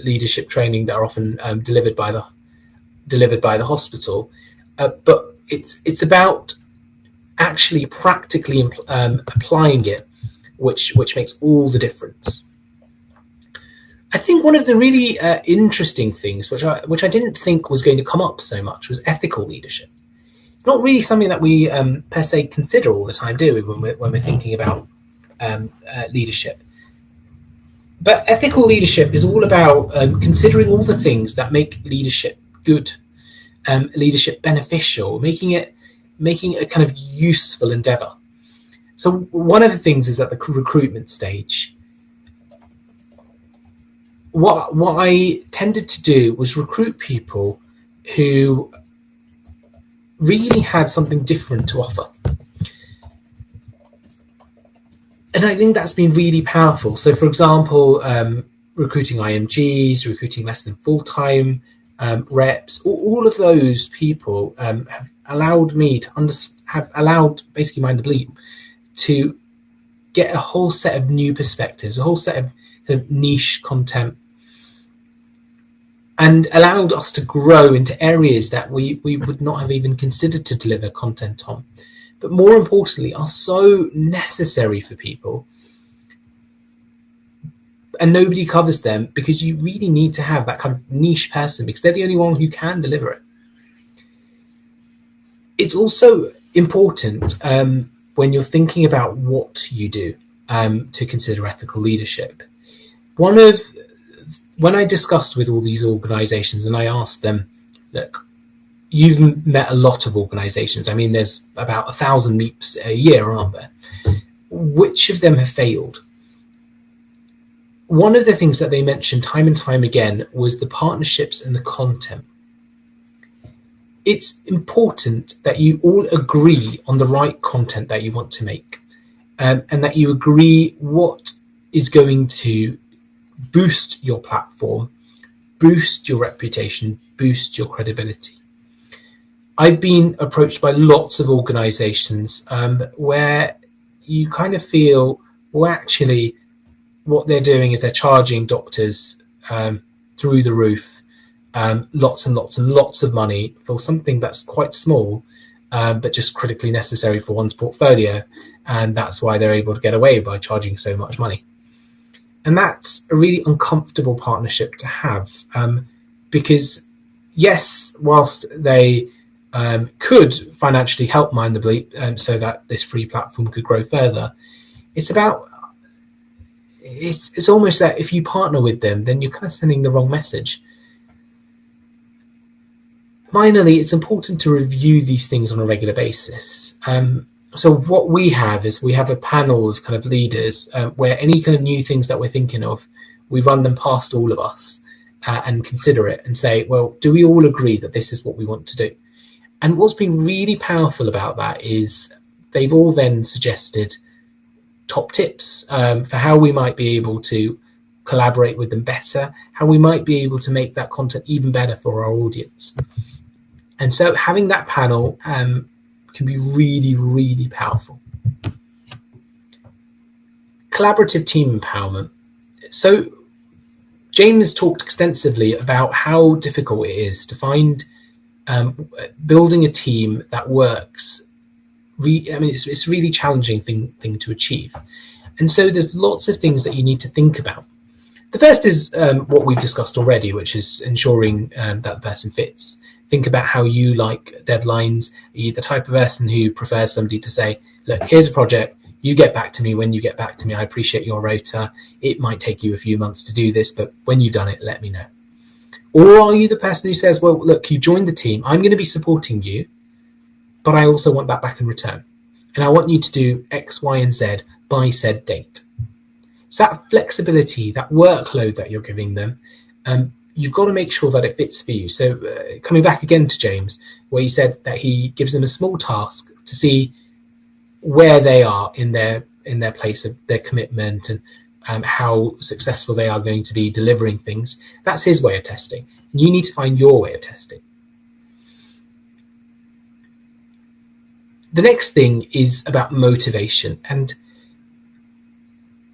leadership training that are often delivered by the hospital, but it's about actually practically applying it, which makes all the difference. I think one of the really interesting things, which I didn't think was going to come up so much, was ethical leadership. It's not really something that we per se consider all the time, do we, when we're thinking about leadership. But ethical leadership is all about considering all the things that make leadership good, leadership beneficial, making it a kind of useful endeavor. So one of the things is at the recruitment stage. What I tended to do was recruit people who really had something different to offer. And I think that's been really powerful. So, for example, recruiting IMGs, recruiting less than full-time reps, all of those people have allowed me to have allowed basically Mind the Bleep to get a whole set of new perspectives, a whole set of kind of niche content, and allowed us to grow into areas that we would not have even considered to deliver content on. But more importantly, are so necessary for people, and nobody covers them, because you really need to have that kind of niche person, because they're the only one who can deliver it. It's also important when you're thinking about what you do to consider ethical leadership. When I discussed with all these organizations and I asked them, look, you've met a lot of organizations. I mean, there's about 1,000 meeps a year, aren't there? Which of them have failed? One of the things that they mentioned time and time again was the partnerships and the content. It's important that you all agree on the right content that you want to make, and that you agree what is going to boost your platform, boost your reputation, boost your credibility. I've been approached by lots of organizations where you kind of feel, well, actually, what they're doing is they're charging doctors through the roof, lots and lots and lots of money for something that's quite small, but just critically necessary for one's portfolio. And that's why they're able to get away by charging so much money. And that's a really uncomfortable partnership to have, because yes, whilst they could financially help Mind the Bleep so that this free platform could grow further, it's almost that if you partner with them, then you're kind of sending the wrong message. Finally, it's important to review these things on a regular basis. So what we have is we have a panel of kind of leaders where any kind of new things that we're thinking of, we run them past all of us and consider it and say, well, do we all agree that this is what we want to do? And what's been really powerful about that is they've all then suggested top tips for how we might be able to collaborate with them better, how we might be able to make that content even better for our audience. And so having that panel can be really, really powerful. Collaborative team empowerment. So James talked extensively about how difficult it is to find building a team that works. It's a really challenging thing to achieve. And so there's lots of things that you need to think about. The first is what we've discussed already, which is ensuring that the person fits. Think about how you like deadlines. Are you the type of person who prefers somebody to say, look, here's a project, you get back to me when you get back to me. I appreciate your rota. It might take you a few months to do this, but when you've done it, let me know. Or are you the person who says, well, look, you joined the team. I'm going to be supporting you, but I also want that back in return. And I want you to do X, Y, and Z by said date. So that flexibility, that workload that you're giving them, you've got to make sure that it fits for you. So coming back again to James, where he said that he gives them a small task to see where they are in their place of their commitment and how successful they are going to be delivering things. That's his way of testing. And you need to find your way of testing. The next thing is about motivation. And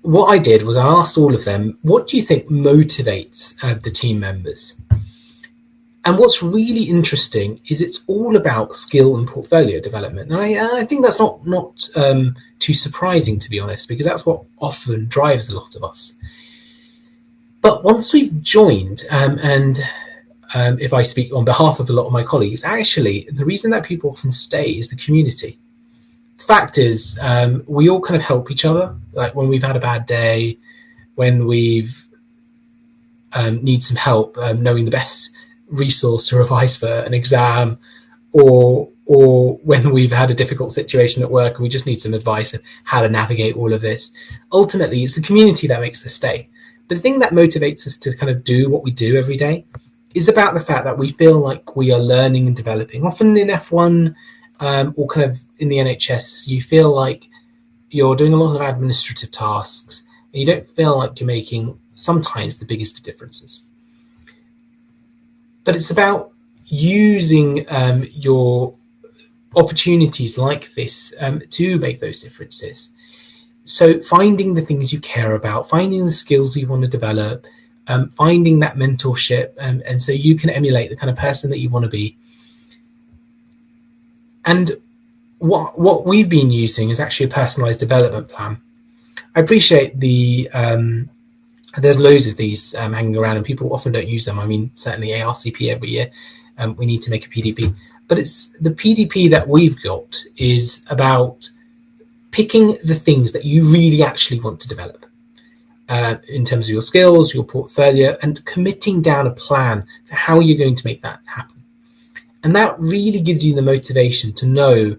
what I did was I asked all of them, what do you think motivates the team members? And what's really interesting is it's all about skill and portfolio development. And I think that's not too surprising, to be honest, because that's what often drives a lot of us. But once we've joined, if I speak on behalf of a lot of my colleagues, actually, the reason that people often stay is the community. The fact is, we all kind of help each other. Like when we've had a bad day, when we've need some help knowing the best resource to revise for an exam, or when we've had a difficult situation at work and we just need some advice on how to navigate all of this. Ultimately, it's the community that makes us stay. But the thing that motivates us to kind of do what we do every day is about the fact that we feel like we are learning and developing. Often in F1 or kind of in the NHS, you feel like you're doing a lot of administrative tasks and you don't feel like you're making sometimes the biggest of differences. But it's about using your opportunities like this to make those differences. So finding the things you care about, finding the skills you want to develop, finding that mentorship, and so you can emulate the kind of person that you want to be. And what we've been using is actually a personalized development plan. I appreciate there's loads of these hanging around and people often don't use them. I mean, certainly ARCP every year, we need to make a PDP. But it's the PDP that we've got is about picking the things that you really actually want to develop in terms of your skills, your portfolio, and committing down a plan for how you're going to make that happen. And that really gives you the motivation to know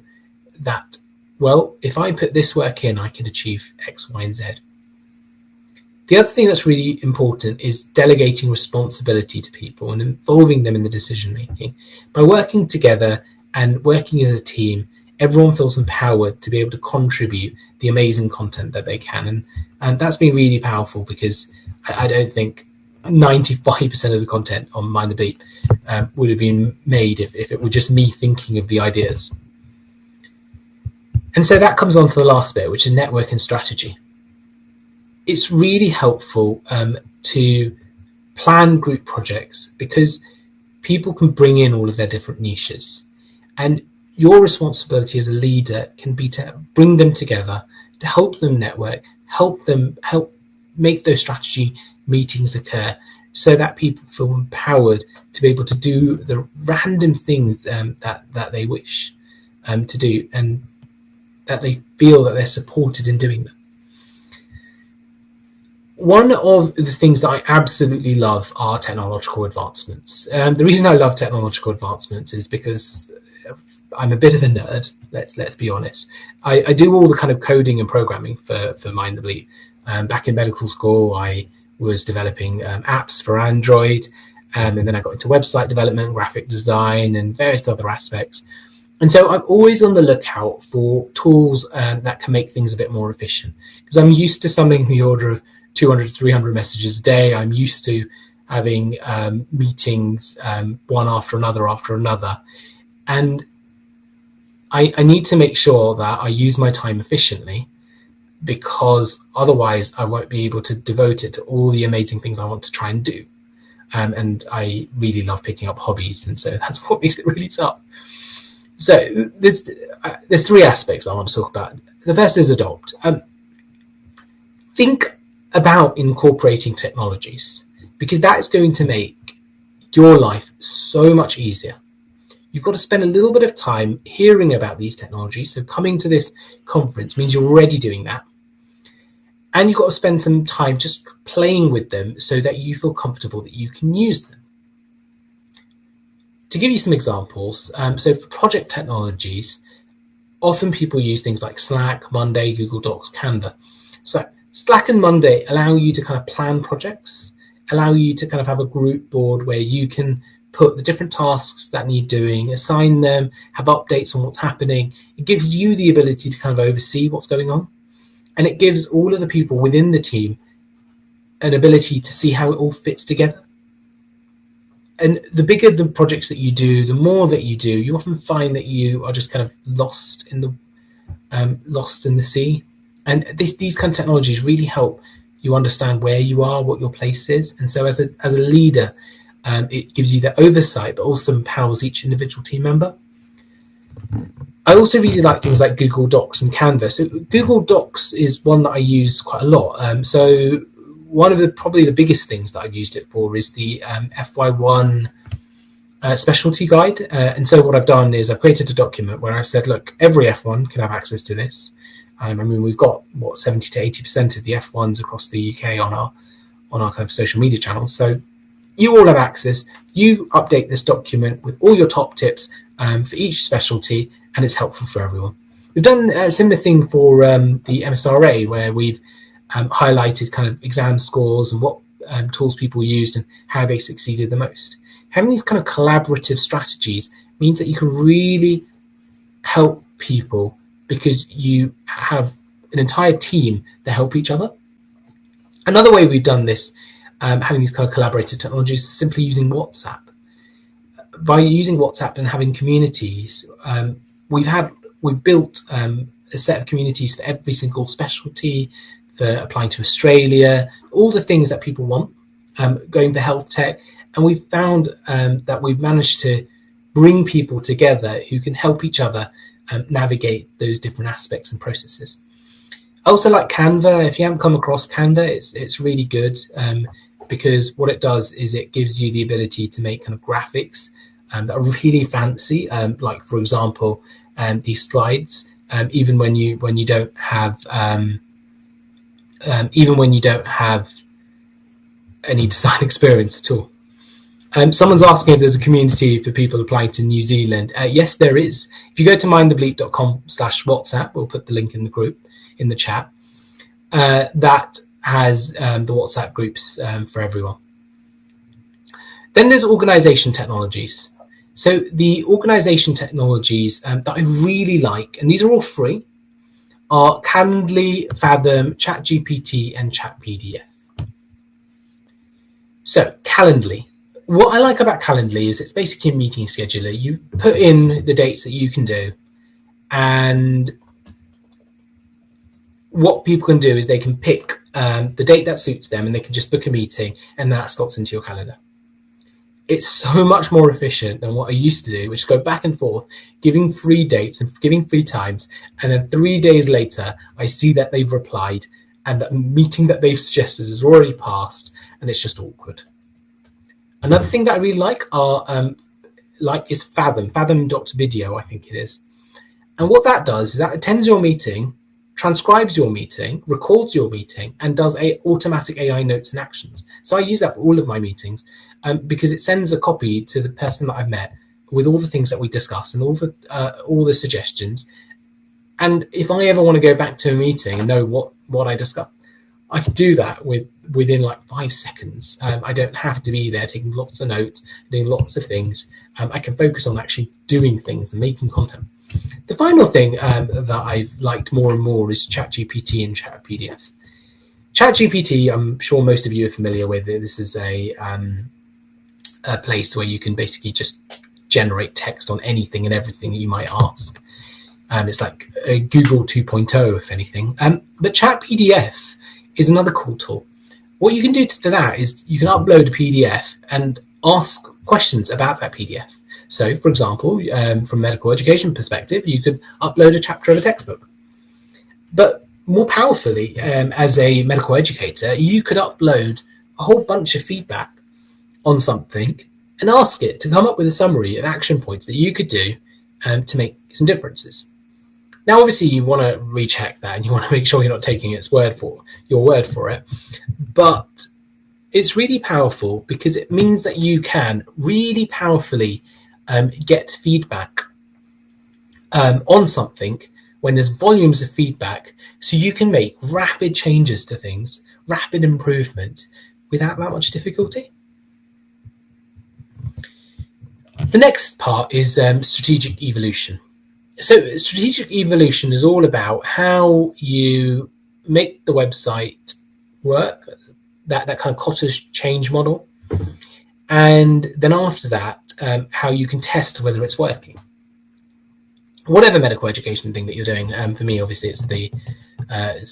that, well, if I put this work in, I can achieve X, Y, and Z. The other thing that's really important is delegating responsibility to people and involving them in the decision making. By working together and working as a team, everyone feels empowered to be able to contribute the amazing content that they can. And that's been really powerful because I don't think 95% of the content on Mind the Bleep would have been made if it were just me thinking of the ideas. And so that comes on to the last bit, which is network and strategy. It's really helpful to plan group projects because people can bring in all of their different niches. And your responsibility as a leader can be to bring them together, to help them network, help make those strategy meetings occur so that people feel empowered to be able to do the random things that they wish to do, and that they feel that they're supported in doing them. One of the things that I absolutely love are technological advancements. The reason I love technological advancements is because I'm a bit of a nerd, let's be honest. I do all the kind of coding and programming for Mind the Bleep. Back in medical school, I was developing apps for Android, and then I got into website development, graphic design, and various other aspects. And so I'm always on the lookout for tools that can make things a bit more efficient, because I'm used to something in the order of 200 to 300 messages a day. I'm used to having meetings one after another. And I need to make sure that I use my time efficiently, because otherwise I won't be able to devote it to all the amazing things I want to try and do. And I really love picking up hobbies, and so that's what makes it really tough. So there's three aspects I want to talk about. The first is adopt. Think about incorporating technologies, because that is going to make your life so much easier. You've got to spend a little bit of time hearing about these technologies. So coming to this conference means you're already doing that. And you've got to spend some time just playing with them so that you feel comfortable that you can use them. To give you some examples, so for project technologies, often people use things like Slack, Monday, Google Docs, Canva. So Slack and Monday allow you to kind of plan projects, allow you to kind of have a group board where you can put the different tasks that need doing, assign them, have updates on what's happening. It gives you the ability to kind of oversee what's going on. And it gives all of the people within the team an ability to see how it all fits together. And the bigger the projects that you do, the more that you do, you often find that you are just kind of lost in the sea. And these kind of technologies really help you understand where you are, what your place is. And so as a leader, it gives you that oversight, but also empowers each individual team member. I also really like things like Google Docs and Canva. So Google Docs is one that I use quite a lot. So one of probably the biggest things that I've used it for is the FY1 specialty guide. And so what I've done is I've created a document where I've said, look, every F1 can have access to this. I mean, we've got 70 to 80% of the F1s across the UK on our kind of social media channels. So you all have access. You update this document with all your top tips for each specialty, and it's helpful for everyone. We've done a similar thing for the MSRA, where we've highlighted kind of exam scores and what tools people used and how they succeeded the most. Having these kind of collaborative strategies means that you can really help people, because you have an entire team that help each other. Another way we've done this, having these kind of collaborative technologies, is simply using WhatsApp. By using WhatsApp and having communities, we've built a set of communities for every single specialty, for applying to Australia, all the things that people want, going for health tech. And we've found that we've managed to bring people together who can help each other navigate those different aspects and processes. I also like Canva. If you haven't come across Canva, it's really good, because what it does is it gives you the ability to make kind of graphics that are really fancy, like for example these slides, even when you don't have any design experience at all. Someone's asking if there's a community for people applying to New Zealand. Yes, there is. If you go to mindthebleep.com/WhatsApp, we'll put the link in the group, in the chat. That has the WhatsApp groups for everyone. Then there's organization technologies. So the organization technologies that I really like, and these are all free, are Calendly, Fathom, ChatGPT, and ChatPDF. So Calendly. What I like about Calendly is it's basically a meeting scheduler. You put in the dates that you can do, and what people can do is they can pick the date that suits them, and they can just book a meeting, and that slots into your calendar. It's so much more efficient than what I used to do, which is go back and forth, giving free dates and giving free times, and then 3 days later, I see that they've replied, and that meeting that they've suggested has already passed, and it's just awkward. Another thing that I really like is Fathom, Fathom.video, I think it is. And what that does is that attends your meeting, transcribes your meeting, records your meeting, and does automatic AI notes and actions. So I use that for all of my meetings, because it sends a copy to the person that I've met with all the things that we discuss and all the suggestions. And if I ever want to go back to a meeting and know what I discussed, I can do that within like 5 seconds. I don't have to be there taking lots of notes, doing lots of things. I can focus on actually doing things and making content. The final thing that I've liked more and more is ChatGPT and ChatPDF. ChatGPT, I'm sure most of you are familiar with it. This is a place where you can basically just generate text on anything and everything you might ask. It's like a Google 2.0, if anything. But ChatPDF is another cool tool. What you can do for that is you can upload a PDF and ask questions about that PDF. So, for example, from a medical education perspective, you could upload a chapter of a textbook. But more powerfully, as a medical educator, you could upload a whole bunch of feedback on something and ask it to come up with a summary of action points that you could do to make some differences. Now, obviously, you want to recheck that and you want to make sure you're not taking your word for it. But it's really powerful because it means that you can really powerfully get feedback on something when there's volumes of feedback, so you can make rapid changes to things, rapid improvements without that much difficulty. The next part is strategic evolution. So strategic evolution is all about how you make the website work, that kind of cottage change model. And then after that, how you can test whether it's working. Whatever medical education thing that you're doing, for me, obviously, it's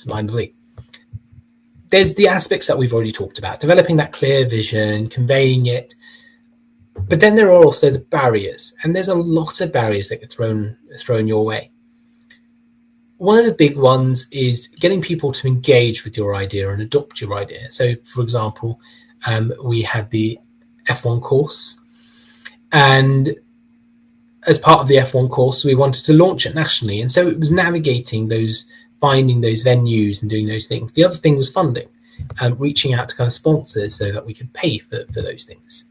Mind the Bleep. There's the aspects that we've already talked about, developing that clear vision, conveying it. But then there are also the barriers, and there's a lot of barriers that get thrown your way. One of the big ones is getting people to engage with your idea and adopt your idea. So, for example, we had the F1 course, and as part of the F1 course, we wanted to launch it nationally. And so it was navigating finding those venues and doing those things. The other thing was funding, reaching out to kind of sponsors so that we could pay for those things.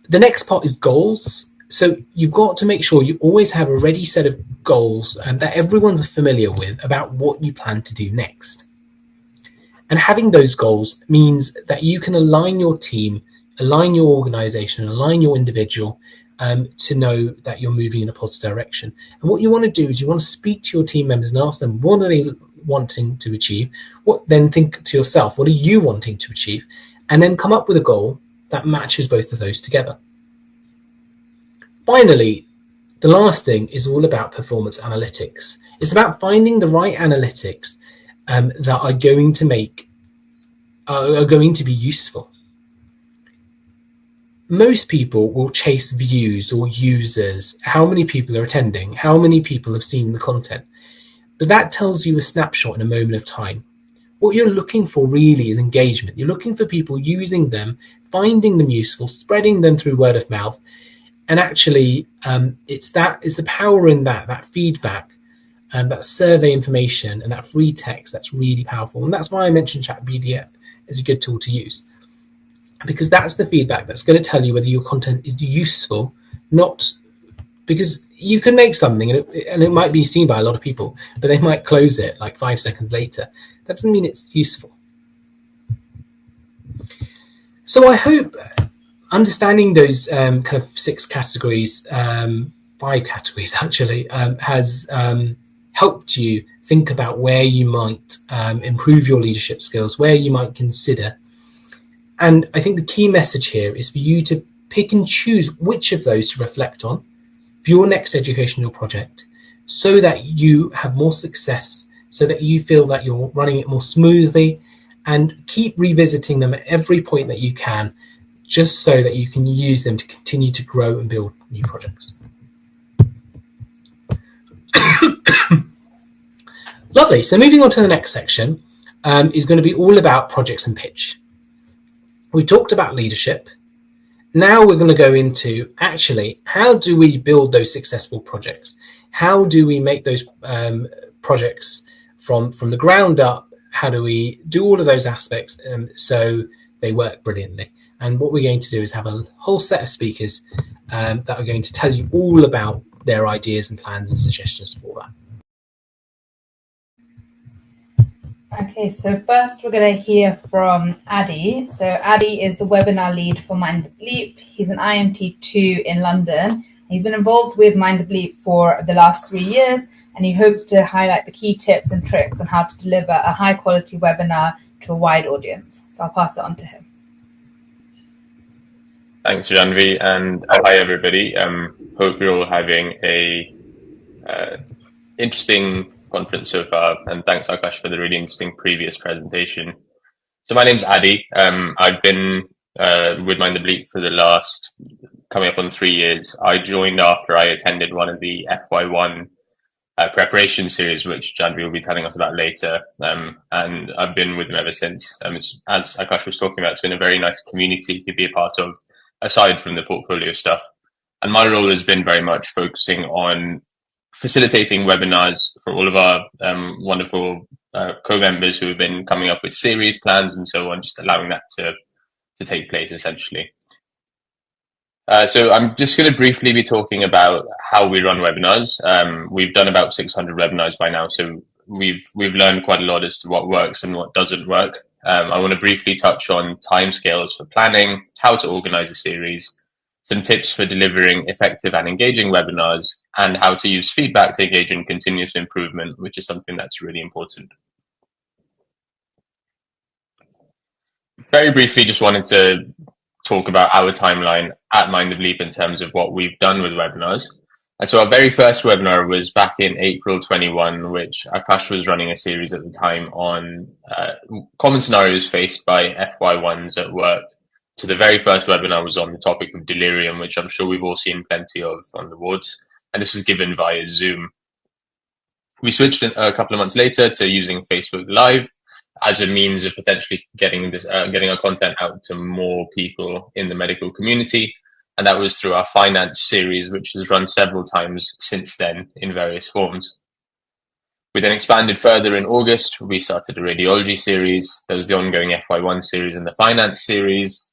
The next part is goals. So you've got to make sure you always have a ready set of goals that everyone's familiar with about what you plan to do next. And having those goals means that you can align your team, align your organization, align your individual to know that you're moving in a positive direction. And what you want to do is you want to speak to your team members and ask them, what are they wanting to achieve? Then think to yourself, what are you wanting to achieve? And then come up with a goal that matches both of those together. Finally, the last thing is all about performance analytics. It's about finding the right analytics that are going to be useful. Most people will chase views or users, how many people are attending, how many people have seen the content. But that tells you a snapshot in a moment of time. What you're looking for really is engagement. You're looking for people using them, finding them useful, spreading them through word of mouth. And actually, it's the power in that feedback, that survey information and that free text that's really powerful. And that's why I mentioned ChatPDF as a good tool to use. Because that's the feedback that's going to tell you whether your content is useful, not because you can make something and it might be seen by a lot of people, but they might close it like 5 seconds later. That doesn't mean it's useful. So I hope understanding those kind of 6 categories, 5 categories actually, has helped you think about where you might improve your leadership skills, where you might consider. And I think the key message here is for you to pick and choose which of those to reflect on for your next educational project so that you have more success, so that you feel that you're running it more smoothly, and keep revisiting them at every point that you can, just so that you can use them to continue to grow and build new projects. Lovely. So moving on to the next section is going to be all about projects and pitch. We talked about leadership. Now we're going to go into actually how do we build those successful projects? How do we make those projects from the ground up? How do we do all of those aspects so they work brilliantly? And what we're going to do is have a whole set of speakers that are going to tell you all about their ideas and plans and suggestions for that. Okay, so first we're going to hear from Addy. So Addy is the webinar lead for Mind the Bleep. He's an IMT2 in London. He's been involved with Mind the Bleep for the last 3 years, and he hopes to highlight the key tips and tricks on how to deliver a high quality webinar to a wide audience. So I'll pass it on to him. Thanks, Janvi, and hi everybody. Hope you're all having a interesting conference so far, and thanks Akash for the really interesting previous presentation. So my name's Addy. I've been with Mind the Bleep for the last coming up on 3 years. I joined after I attended one of the FY1 preparation series, which Janvi will be telling us about later, and I've been with them ever since. As Akash was talking about, it's been a very nice community to be a part of, aside from the portfolio stuff. And my role has been very much focusing on facilitating webinars for all of our wonderful co-members who have been coming up with series plans and so on, just allowing that to take place essentially. So I'm just going to briefly be talking about how we run webinars. We've done about 600 webinars by now, so we've learned quite a lot as to what works and what doesn't work. I want to briefly touch on timescales for planning, how to organize a series, some tips for delivering effective and engaging webinars, and how to use feedback to engage in continuous improvement, which is something that's really important. Very briefly, just wanted to talk about our timeline at Mind the Bleep in terms of what we've done with webinars. And so our very first webinar was back in April 21, which Akash was running a series at the time on common scenarios faced by FY1s at work. So the very first webinar was on the topic of delirium, which I'm sure we've all seen plenty of on the wards. And this was given via Zoom. We switched a couple of months later to using Facebook Live as a means of potentially getting our content out to more people in the medical community. And that was through our finance series, which has run several times since then in various forms. We then expanded further in August. We started a radiology series. There was the ongoing FY1 series and the finance series.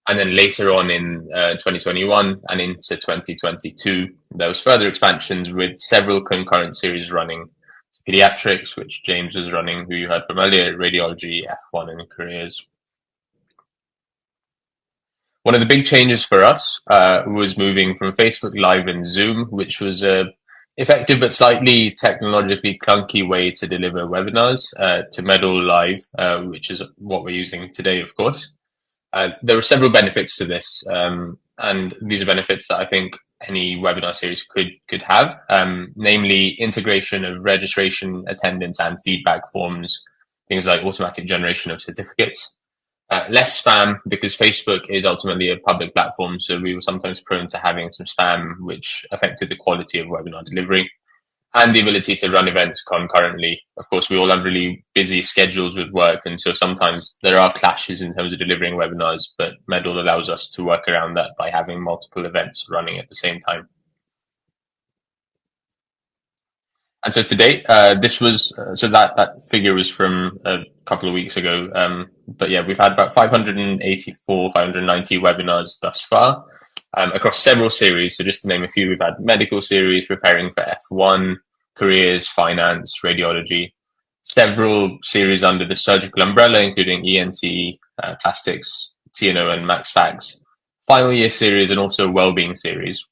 And then later on in 2021 and into 2022, there was further expansions with several concurrent series running. Pediatrics, which James was running, who you heard from earlier, radiology, F1 and careers. One of the big changes for us was moving from Facebook Live and Zoom, which was a effective but slightly technologically clunky way to deliver webinars, to Medal Live, which is what we're using today, of course. There were several benefits to this, and these are benefits that I think any webinar series could have, namely integration of registration, attendance, and feedback forms, things like automatic generation of certificates. Less spam, because Facebook is ultimately a public platform, so we were sometimes prone to having some spam, which affected the quality of webinar delivery, and the ability to run events concurrently. Of course, we all have really busy schedules with work, and so sometimes there are clashes in terms of delivering webinars, but Medal allows us to work around that by having multiple events running at the same time. And so today, that figure was from a couple of weeks ago. But yeah, we've had about 584, 590 webinars thus far across several series. So just to name a few, we've had medical series, preparing for F1, careers, finance, radiology, several series under the surgical umbrella, including ENT, plastics, TNO and Max Fax, final year series, and also wellbeing series.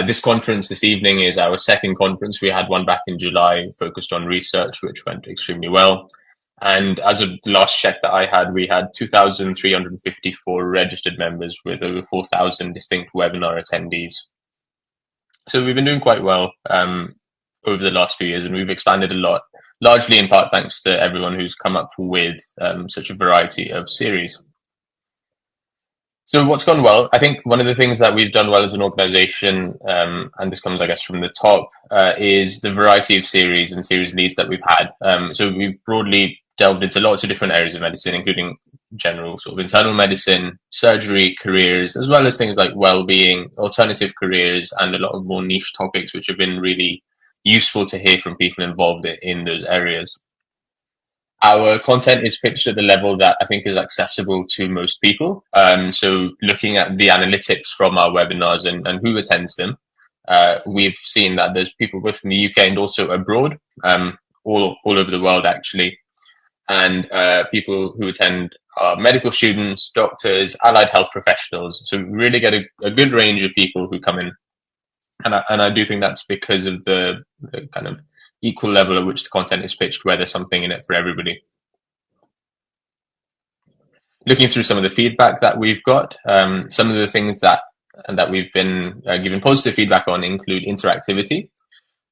This conference this evening is our second conference. We had one back in July focused on research, which went extremely well. And as of the last check that I had, we had 2,354 registered members with over 4,000 distinct webinar attendees. So we've been doing quite well over the last few years, and we've expanded a lot, largely in part thanks to everyone who's come up with such a variety of series. So what's gone well? I think one of the things that we've done well as an organization, and this comes, I guess, from the top, is the variety of series and series leads that we've had. So we've broadly delved into lots of different areas of medicine, including general sort of internal medicine, surgery, careers, as well as things like well-being, alternative careers, and a lot of more niche topics, which have been really useful to hear from people involved in those areas. Our content is pitched at the level that I think is accessible to most people. So looking at the analytics from our webinars and who attends them, we've seen that there's people both in the UK and also abroad, all over the world actually. and people who attend are medical students, doctors, allied health professionals. So we really get a good range of people who come in. And I do think that's because of the kind of equal level at which the content is pitched, where there's something in it for everybody. Looking through some of the feedback that we've got, some of the things that we've been given positive feedback on include interactivity.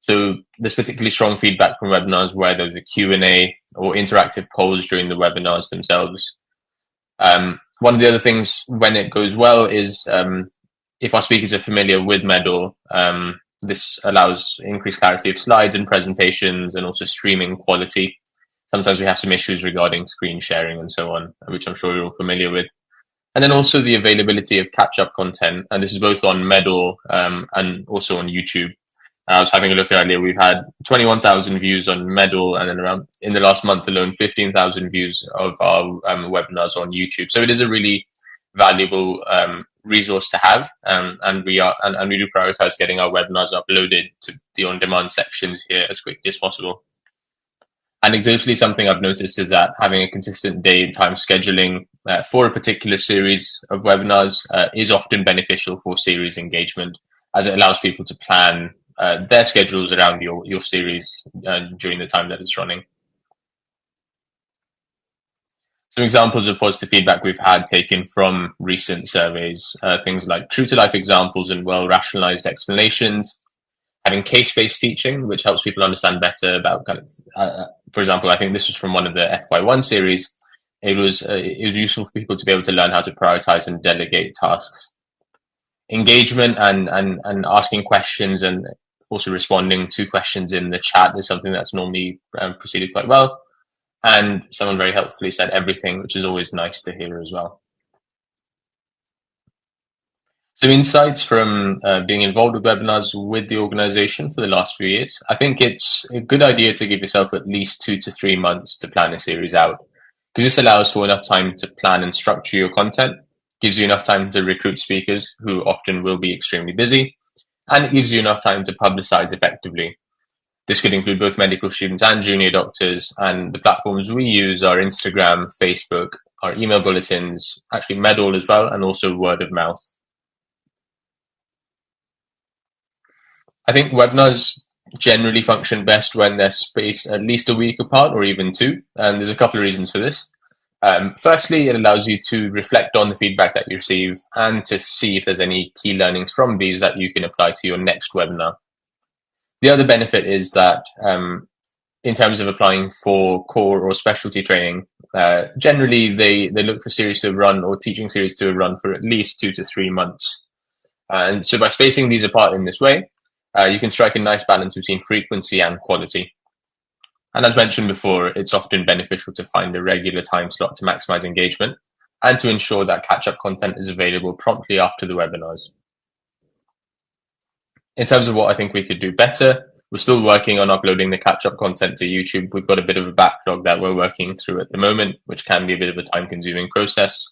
So there's particularly strong feedback from webinars where there's a Q&A or interactive polls during the webinars themselves. One of the other things when it goes well is if our speakers are familiar with Medal, this allows increased clarity of slides and presentations, and also streaming quality. Sometimes we have some issues regarding screen sharing and so on, which I'm sure you're all familiar with. And then also the availability of catch-up content, and this is both on Medal and also on YouTube. I was having a look earlier, we've had 21,000 views on Medal, and then around in the last month alone, 15,000 views of our webinars on YouTube. So it is a really valuable resource to have, and we do prioritize getting our webinars uploaded to the on-demand sections here as quickly as possible. Anecdotally, something I've noticed is that having a consistent day and time scheduling for a particular series of webinars is often beneficial for series engagement, as it allows people to plan their schedules around your series during the time that it's running. Some examples of positive feedback we've had taken from recent surveys, things like true-to-life examples and well-rationalized explanations, having case-based teaching, which helps people understand better about kind of, for example, I think this was from one of the FY1 series. It was useful for people to be able to learn how to prioritize and delegate tasks. Engagement and asking questions and also responding to questions in the chat is something that's normally proceeded quite well. And someone very helpfully said everything, which is always nice to hear as well. Some insights from being involved with webinars with the organization for the last few years. I think it's a good idea to give yourself at least 2 to 3 months to plan a series out, because this allows for enough time to plan and structure your content, gives you enough time to recruit speakers who often will be extremely busy, and it gives you enough time to publicize effectively. This could include both medical students and junior doctors, and the platforms we use are Instagram, Facebook, our email bulletins, actually Medal as well, and also word of mouth. I think webinars generally function best when they're spaced at least a week apart or even 2, and there's a couple of reasons for this. Firstly, it allows you to reflect on the feedback that you receive and to see if there's any key learnings from these that you can apply to your next webinar. The other benefit is that in terms of applying for core or specialty training, generally they look for series to run or teaching series to run for at least 2 to 3 months. And so by spacing these apart in this way, you can strike a nice balance between frequency and quality. And as mentioned before, it's often beneficial to find a regular time slot to maximize engagement and to ensure that catch-up content is available promptly after the webinars. In terms of what I think we could do better, we're still working on uploading the catch-up content to YouTube. We've got a bit of a backlog that we're working through at the moment, which can be a bit of a time-consuming process.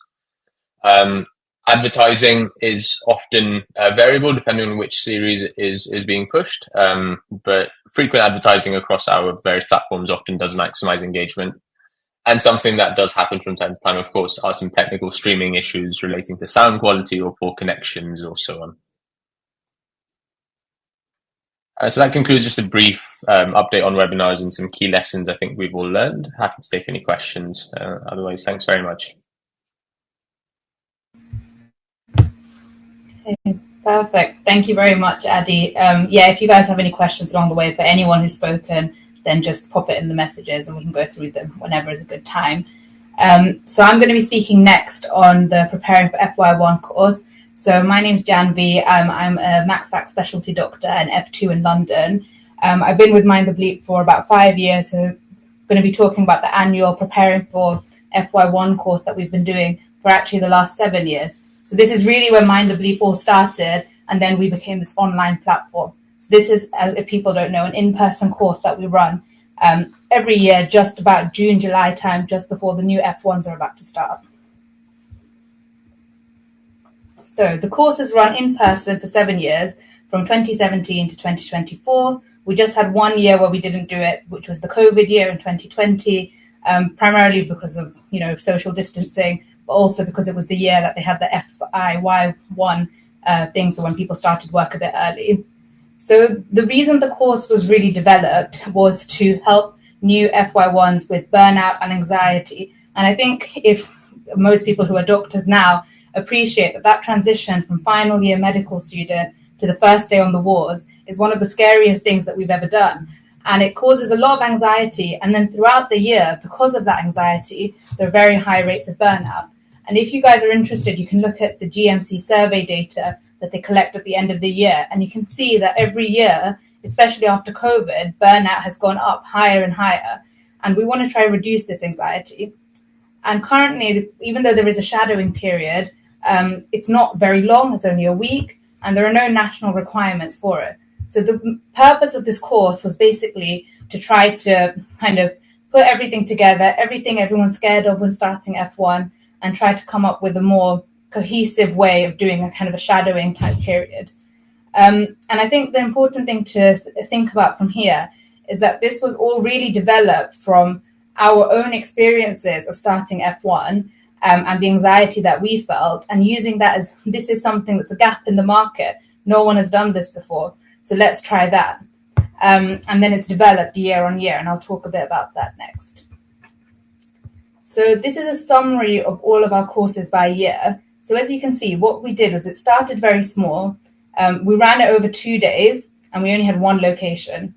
Advertising is often variable depending on which series is being pushed, but frequent advertising across our various platforms often does maximize engagement. And something that does happen from time to time, of course, are some technical streaming issues relating to sound quality or poor connections or so on. So that concludes just a brief update on webinars and some key lessons I think we've all learned. Happy to take any questions. Otherwise, thanks very much. Perfect. Thank you very much, Adi. Yeah, if you guys have any questions along the way for anyone who's spoken, then just pop it in the messages and we can go through them whenever is a good time. So I'm going to be speaking next on the Preparing for FY1 course. So my name's Janvi. I'm a MaxFac specialty doctor and F2 in London. I've been with Mind the Bleep for about 5 years. So I'm going to be talking about the annual Preparing for FY1 course that we've been doing for actually the last 7 years. So this is really where Mind the Bleep all started, and then we became this online platform. So this is, as if people don't know, an in-person course that we run every year, just about June, July time, just before the new F1s are about to start. So the course is run in person for 7 years, from 2017 to 2024. We just had 1 year where we didn't do it, which was the COVID year in 2020. primarily because of, social distancing, but also because it was the year that they had the FIY1 thing, so when people started work a bit early. So the reason the course was really developed was to help new FY1s with burnout and anxiety. And I think if most people who are doctors now appreciate that transition from final year medical student to the first day on the wards is one of the scariest things that we've ever done. And it causes a lot of anxiety. And then throughout the year, because of that anxiety, there are very high rates of burnout. And if you guys are interested, you can look at the GMC survey data that they collect at the end of the year. And you can see that every year, especially after COVID, burnout has gone up higher and higher. And we want to try to reduce this anxiety. And currently, even though there is a shadowing period, it's not very long, it's only a week, and there are no national requirements for it. So the purpose of this course was basically to try to kind of put everything together, everything everyone's scared of when starting F1, and try to come up with a more cohesive way of doing a kind of a shadowing type period. And I think the important thing to think about from here is that this was all really developed from our own experiences of starting F1 and the anxiety that we felt, and using that as this is something that's a gap in the market. No one has done this before, so let's try that. And then it's developed year on year, and I'll talk a bit about that next. So this is a summary of all of our courses by year. So as you can see, what we did was it started very small. We ran it over 2 days, and we only had one location.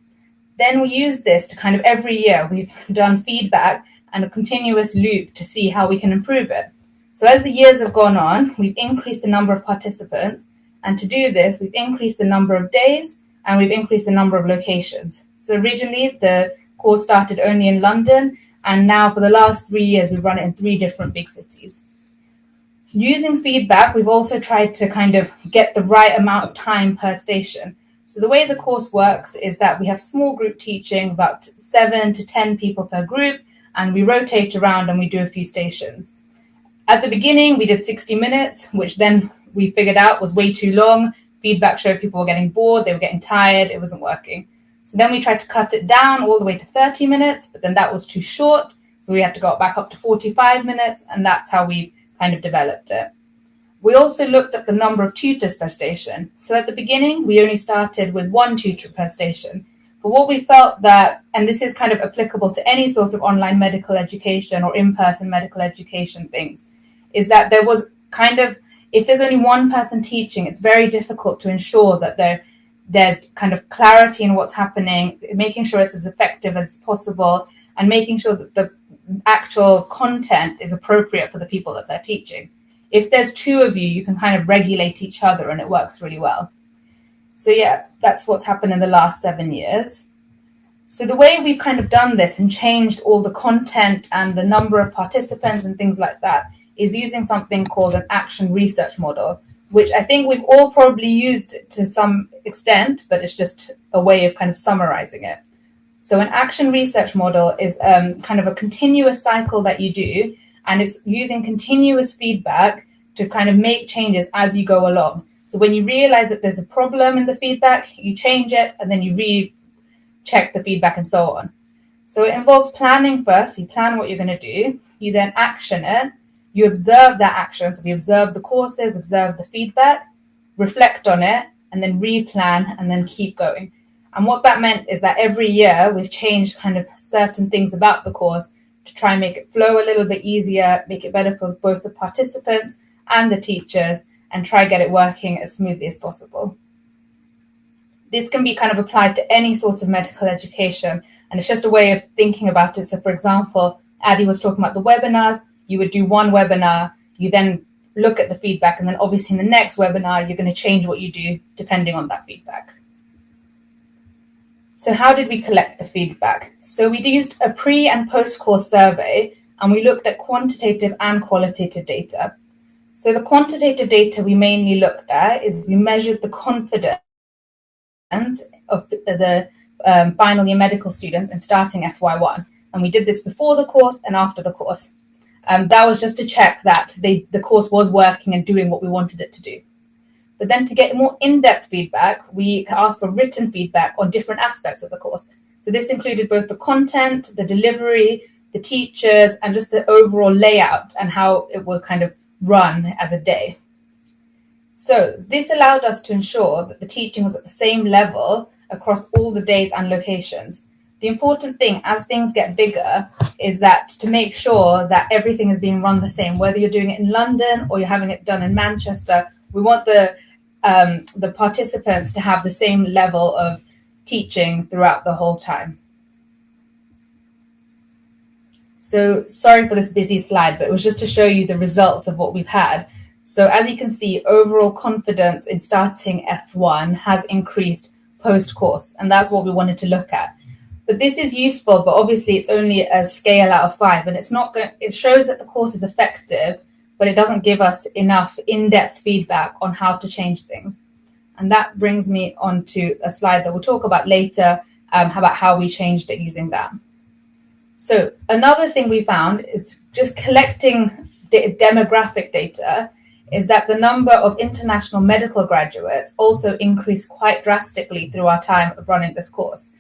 Then we used this to kind of every year, we've done feedback and a continuous loop to see how we can improve it. So as the years have gone on, we've increased the number of participants. And to do this, we've increased the number of days and we've increased the number of locations. So originally the course started only in London, and now for the last 3 years, we've run it in 3 different big cities. Using feedback, we've also tried to kind of get the right amount of time per station. So the way the course works is that we have small group teaching, about 7 to 10 people per group, and we rotate around and we do a few stations. At the beginning, we did 60 minutes, which then we figured out was way too long. Feedback showed people were getting bored, they were getting tired, it wasn't working. So then we tried to cut it down all the way to 30 minutes, but then that was too short. So we had to go back up to 45 minutes, and that's how we kind of developed it. We also looked at the number of tutors per station. So at the beginning, we only started with 1 tutor per station. But what we felt that, and this is kind of applicable to any sort of online medical education or in-person medical education things, is that there was kind of, if there's only one person teaching, it's very difficult to ensure that there's kind of clarity in what's happening, making sure it's as effective as possible, and making sure that the actual content is appropriate for the people that they're teaching. If there's 2 of you, you can kind of regulate each other and it works really well. So yeah, that's what's happened in the last 7 years. So the way we've kind of done this and changed all the content and the number of participants and things like that is using something called an action research model, which I think we've all probably used to some extent, but it's just a way of kind of summarizing it. So an action research model is kind of a continuous cycle that you do, and it's using continuous feedback to kind of make changes as you go along. So when you realize that there's a problem in the feedback, you change it, and then you recheck the feedback and so on. So it involves planning first. You plan what you're going to do. You then action it. You observe that action. So we observe the courses, observe the feedback, reflect on it, and then replan, and then keep going. And what that meant is that every year we've changed kind of certain things about the course to try and make it flow a little bit easier, make it better for both the participants and the teachers, and try get it working as smoothly as possible. This can be kind of applied to any sort of medical education, and it's just a way of thinking about it. So for example, Addy was talking about the webinars. You would do one webinar, you then look at the feedback, and then obviously in the next webinar, you're going to change what you do depending on that feedback. So how did we collect the feedback? So we used a pre- and post-course survey, and we looked at quantitative and qualitative data. So the quantitative data we mainly looked at is we measured the confidence of the final year medical students in starting FY1. And we did this before the course and after the course. That was just to check that the course was working and doing what we wanted it to do. But then to get more in-depth feedback, we asked for written feedback on different aspects of the course. So this included both the content, the delivery, the teachers, and just the overall layout and how it was kind of run as a day. So this allowed us to ensure that the teaching was at the same level across all the days and locations. The important thing as things get bigger is that to make sure that everything is being run the same, whether you're doing it in London or you're having it done in Manchester, we want the participants to have the same level of teaching throughout the whole time. So sorry for this busy slide, but it was just to show you the results of what we've had. So as you can see, overall confidence in starting F1 has increased post-course, and that's what we wanted to look at. But this is useful, but obviously it's only a scale out of 5, and it shows that the course is effective, but it doesn't give us enough in-depth feedback on how to change things. And that brings me on to a slide that we'll talk about later, about how we changed it using that. So another thing we found is just collecting demographic data is that the number of international medical graduates also increased quite drastically through our time of running this course.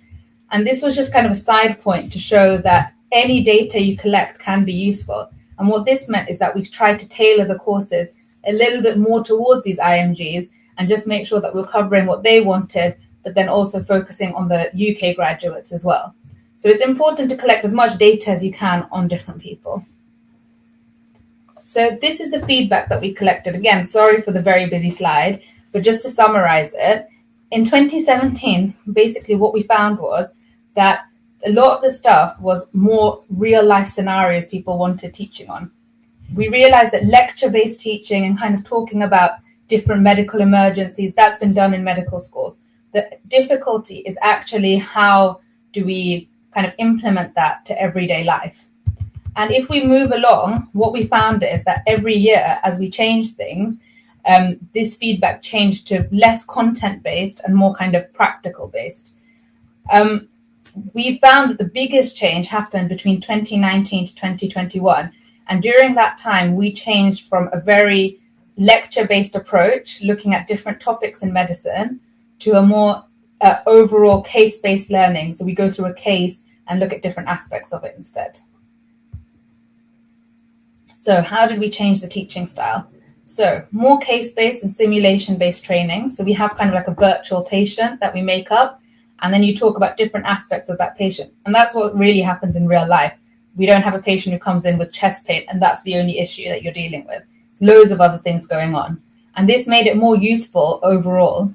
And this was just kind of a side point to show that any data you collect can be useful. And what this meant is that we tried to tailor the courses a little bit more towards these IMGs and just make sure that we're covering what they wanted, but then also focusing on the UK graduates as well. So it's important to collect as much data as you can on different people. So this is the feedback that we collected. Again, sorry for the very busy slide, but just to summarize it, in 2017, basically what we found was that a lot of the stuff was more real life scenarios people wanted teaching on. We realized that lecture-based teaching and kind of talking about different medical emergencies, that's been done in medical school. The difficulty is actually how do we kind of implement that to everyday life. And if we move along, what we found is that every year as we change things, this feedback changed to less content-based and more kind of practical-based. We found that the biggest change happened between 2019 to 2021. And during that time, we changed from a very lecture-based approach, looking at different topics in medicine, to a more overall case-based learning. So we go through a case and look at different aspects of it instead. So how did we change the teaching style? So more case-based and simulation-based training. So we have kind of like a virtual patient that we make up, and then you talk about different aspects of that patient. And that's what really happens in real life. We don't have a patient who comes in with chest pain, and that's the only issue that you're dealing with. There's loads of other things going on. And this made it more useful overall.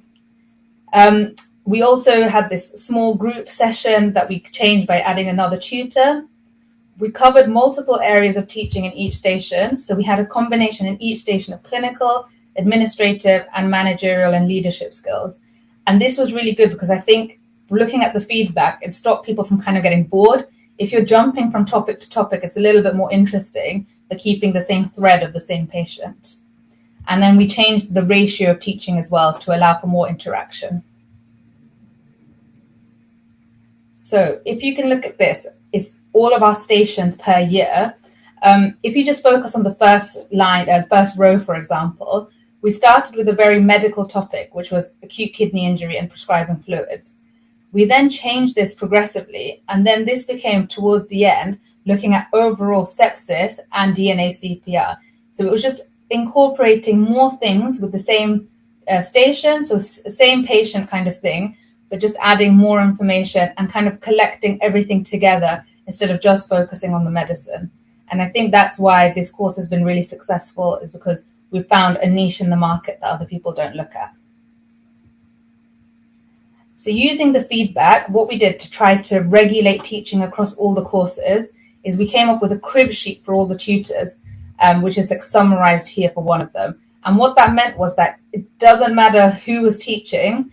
We also had this small group session that we changed by adding another tutor. We covered multiple areas of teaching in each station. So we had a combination in each station of clinical, administrative, and managerial and leadership skills. And this was really good because I think looking at the feedback, it stopped people from kind of getting bored. If you're jumping from topic to topic, it's a little bit more interesting, but keeping the same thread of the same patient. And then we changed the ratio of teaching as well to allow for more interaction. So if you can look at this, it's all of our stations per year. If you just focus on the first line, first row, for example, we started with a very medical topic, which was acute kidney injury and prescribing fluids. We then changed this progressively, and then this became towards the end, looking at overall sepsis and DNA CPR. So it was just incorporating more things with the same station, so same patient kind of thing, but just adding more information and kind of collecting everything together instead of just focusing on the medicine. And I think that's why this course has been really successful, is because we found a niche in the market that other people don't look at. So using the feedback, what we did to try to regulate teaching across all the courses is we came up with a crib sheet for all the tutors, which is like summarized here for one of them. And what that meant was that it doesn't matter who was teaching,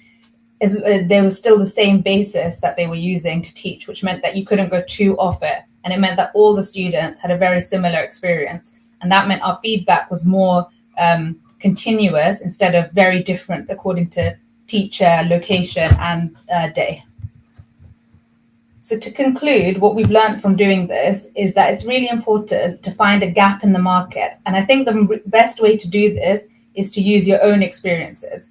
there was still the same basis that they were using to teach, which meant that you couldn't go too off it. And it meant that all the students had a very similar experience. And that meant our feedback was more continuous instead of very different according to teacher, location, and day. So to conclude, what we've learned from doing this is that it's really important to find a gap in the market. And I think the best way to do this is to use your own experiences.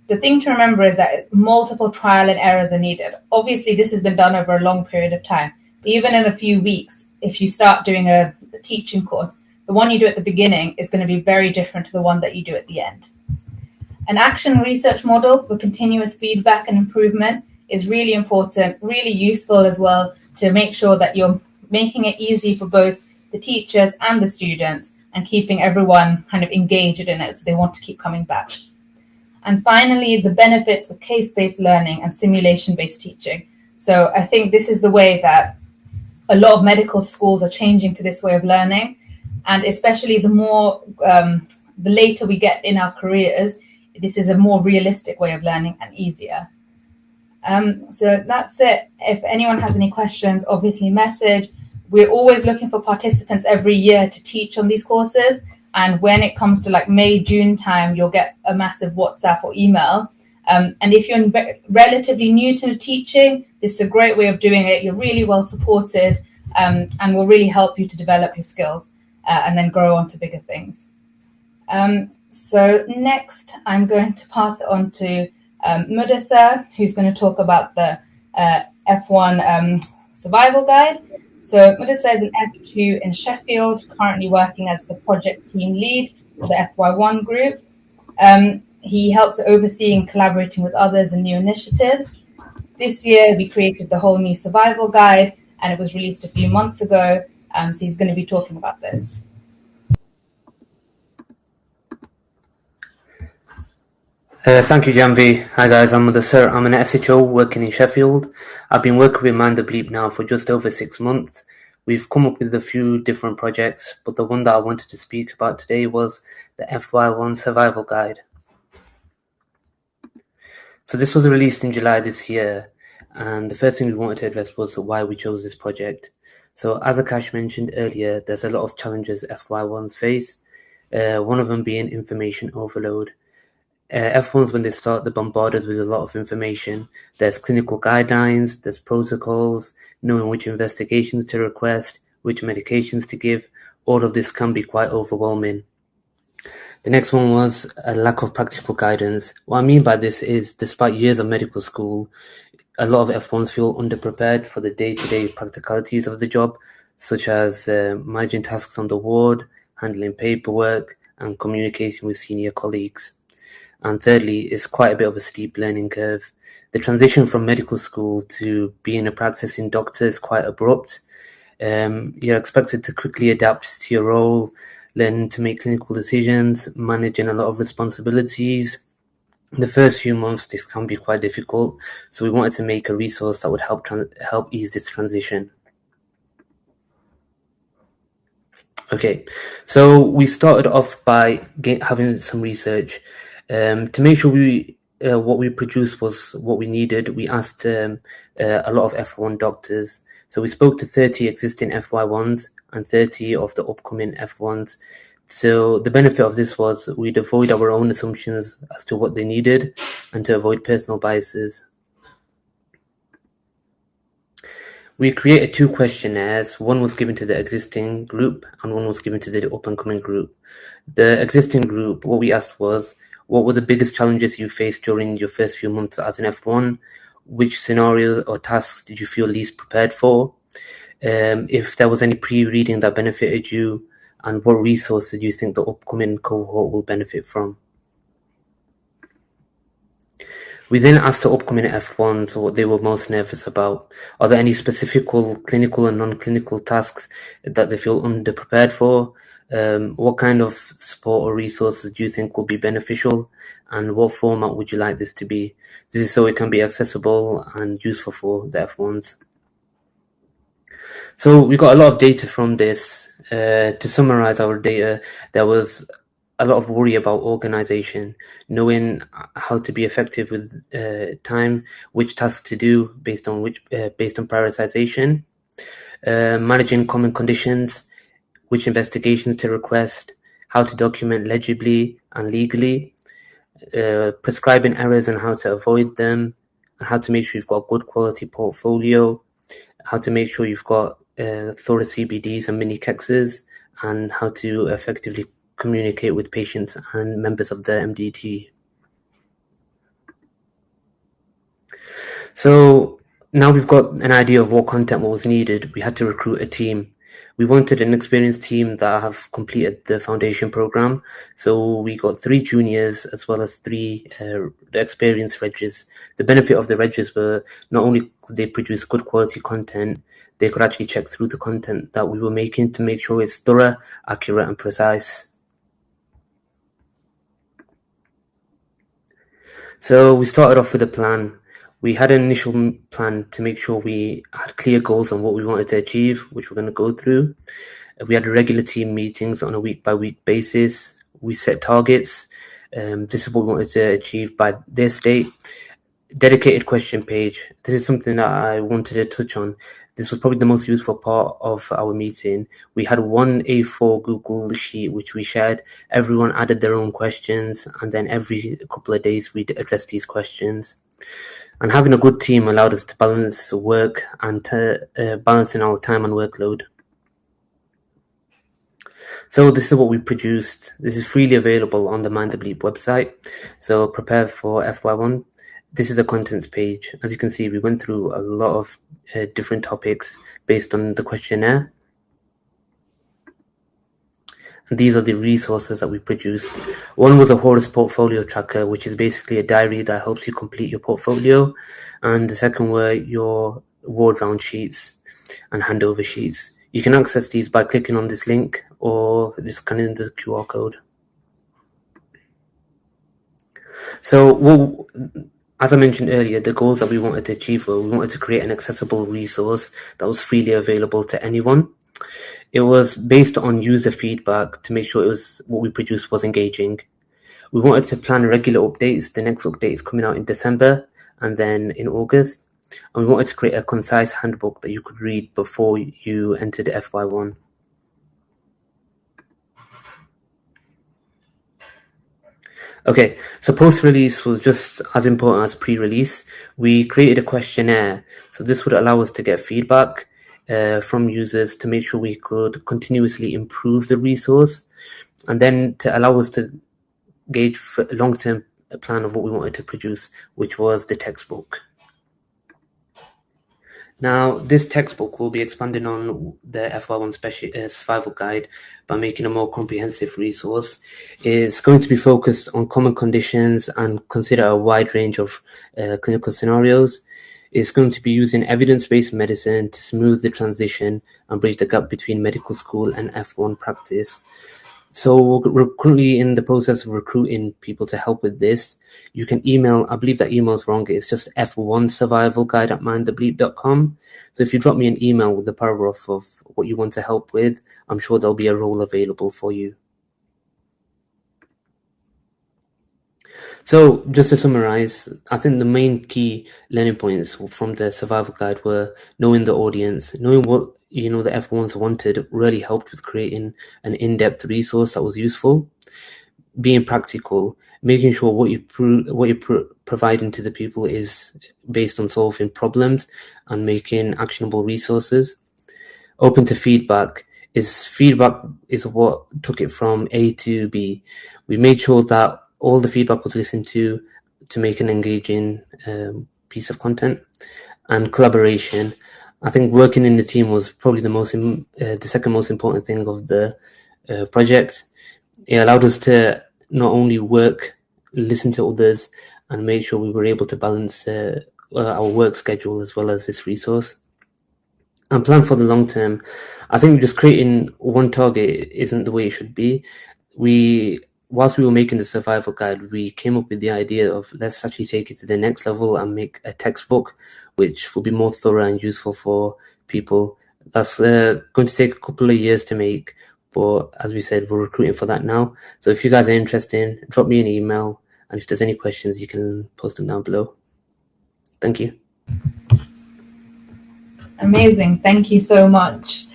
The thing to remember is that multiple trial and errors are needed. Obviously, this has been done over a long period of time. But even in a few weeks, if you start doing a teaching course, the one you do at the beginning is going to be very different to the one that you do at the end. An action research model for continuous feedback and improvement is really important, really useful as well, to make sure that you're making it easy for both the teachers and the students and keeping everyone kind of engaged in it so they want to keep coming back. And finally, the benefits of case-based learning and simulation-based teaching. So I think this is the way that a lot of medical schools are changing to this way of learning, and especially the later we get in our careers, this is a more realistic way of learning and easier. So that's it. If anyone has any questions, obviously message. We're always looking for participants every year to teach on these courses. And when it comes to like May, June time, you'll get a massive WhatsApp or email. And if you're relatively new to teaching, this is a great way of doing it. You're really well supported, and will really help you to develop your skills and then grow on to bigger things. So next, I'm going to pass it on to Mudasar, who's going to talk about the F1 survival guide. So Mudasar is an F2 in Sheffield, currently working as the project team lead for the FY1 group. He helps overseeing, collaborating with others in new initiatives. This year, we created the whole new survival guide, and it was released a few months ago. So he's going to be talking about this. Thank you, Janvi. Hi guys, I'm Mudasar. I'm an SHO working in Sheffield. I've been working with Mind the Bleep now for just over 6 months. We've come up with a few different projects, but the one that I wanted to speak about today was the FY1 Survival Guide. So this was released in July this year, and the first thing we wanted to address was why we chose this project. So as Akash mentioned earlier, there's a lot of challenges FY1s face, one of them being information overload. F1s, when they start, they're bombarded with a lot of information. There's clinical guidelines, there's protocols, knowing which investigations to request, which medications to give. All of this can be quite overwhelming. The next one was a lack of practical guidance. What I mean by this is, despite years of medical school, a lot of F1s feel underprepared for the day-to-day practicalities of the job, such as managing tasks on the ward, handling paperwork, and communicating with senior colleagues. And thirdly, it's quite a bit of a steep learning curve. The transition from medical school to being a practicing doctor is quite abrupt. You're expected to quickly adapt to your role, learning to make clinical decisions, managing a lot of responsibilities. In the first few months, this can be quite difficult, so we wanted to make a resource that would help ease this transition. Okay, so we started off by having some research. To make sure what we produced was what we needed, we asked a lot of F1 doctors. So we spoke to 30 existing FY1s and 30 of the upcoming F1s. So the benefit of this was we'd avoid our own assumptions as to what they needed and to avoid personal biases. We created 2 questionnaires. One was given to the existing group and one was given to the up-and-coming group. The existing group, what we asked was, what were the biggest challenges you faced during your first few months as an F1? Which scenarios or tasks did you feel least prepared for? If there was any pre-reading that benefited you, and what resources do you think the upcoming cohort will benefit from? We then asked the upcoming F1s what they were most nervous about. Are there any specific clinical and non-clinical tasks that they feel underprepared for? What kind of support or resources do you think will be beneficial, and what format would you like this to be? This is so it can be accessible and useful for the F1s. So we got a lot of data from this. To summarize our data, there was a lot of worry about organization, knowing how to be effective with time, which tasks to do based on prioritization, managing common conditions, which investigations to request, how to document legibly and legally, prescribing errors and how to avoid them, and how to make sure you've got a good quality portfolio, how to make sure you've got thorough CBDs and mini kexes, and how to effectively communicate with patients and members of the MDT. So now we've got an idea of what content was needed. We had to recruit a team. We wanted an experienced team that have completed the foundation program. So we got 3 juniors as well as 3 experienced Regis. The benefit of the Regis were not only could they produce good quality content, they could actually check through the content that we were making to make sure it's thorough, accurate, and precise. So we started off with a plan. We had an initial plan to make sure we had clear goals on what we wanted to achieve, which we're going to go through. We had regular team meetings on a week-by-week basis. We set targets. This is what we wanted to achieve by this date. Dedicated question page. This is something that I wanted to touch on. This was probably the most useful part of our meeting. We had one A4 Google sheet which we shared. Everyone added their own questions, and then every couple of days we'd address these questions. And having a good team allowed us to balance work and balancing our time and workload. So this is what we produced. This is freely available on the Mind the Bleep website. So prepare for FY1. This is the contents page. As you can see, we went through a lot of different topics based on the questionnaire. And these are the resources that we produced. One was a Horus portfolio tracker, which is basically a diary that helps you complete your portfolio. And the second were your ward round sheets and handover sheets. You can access these by clicking on this link or just scanning the QR code. So, as I mentioned earlier, the goals that we wanted to achieve were we wanted to create an accessible resource that was freely available to anyone. It was based on user feedback to make sure what we produced was engaging. We wanted to plan regular updates. The next update is coming out in December and then in August. And we wanted to create a concise handbook that you could read before you entered FY1. Okay, so post-release was just as important as pre-release. We created a questionnaire. So this would allow us to get feedback from users to make sure we could continuously improve the resource, and then to allow us to gauge a long-term plan of what we wanted to produce, which was the textbook. Now, this textbook will be expanding on the FY1 survival guide by making a more comprehensive resource. It's going to be focused on common conditions and consider a wide range of clinical scenarios. It's going to be using evidence-based medicine to smooth the transition and bridge the gap between medical school and F1 practice. So we're currently in the process of recruiting people to help with this. You can email, I believe that email's wrong, it's just f1survivalguide@mindthebleep.com. So if you drop me an email with the paragraph of what you want to help with, I'm sure there'll be a role available for you. So just to summarize, I think the main key learning points from the survival guide were knowing the audience, knowing what the F1s wanted really helped with creating an in-depth resource that was useful, being practical, making sure what you're providing to the people is based on solving problems and making actionable resources. Open to feedback is what took it from A to B. We made sure that all the feedback was listened to make an engaging piece of content. And collaboration. I think working in the team was probably the second most important thing of the project. It allowed us to not only work, listen to others, and make sure we were able to balance our work schedule as well as this resource. And plan for the long term. I think just creating one target isn't the way it should be. Whilst we were making the survival guide, we came up with the idea of let's actually take it to the next level and make a textbook which will be more thorough and useful for people. That's going to take a couple of years to make, but as we said, we're recruiting for that now. So if you guys are interested, drop me an email, and if there's any questions, you can post them down below. Thank you. Amazing. Thank you so much.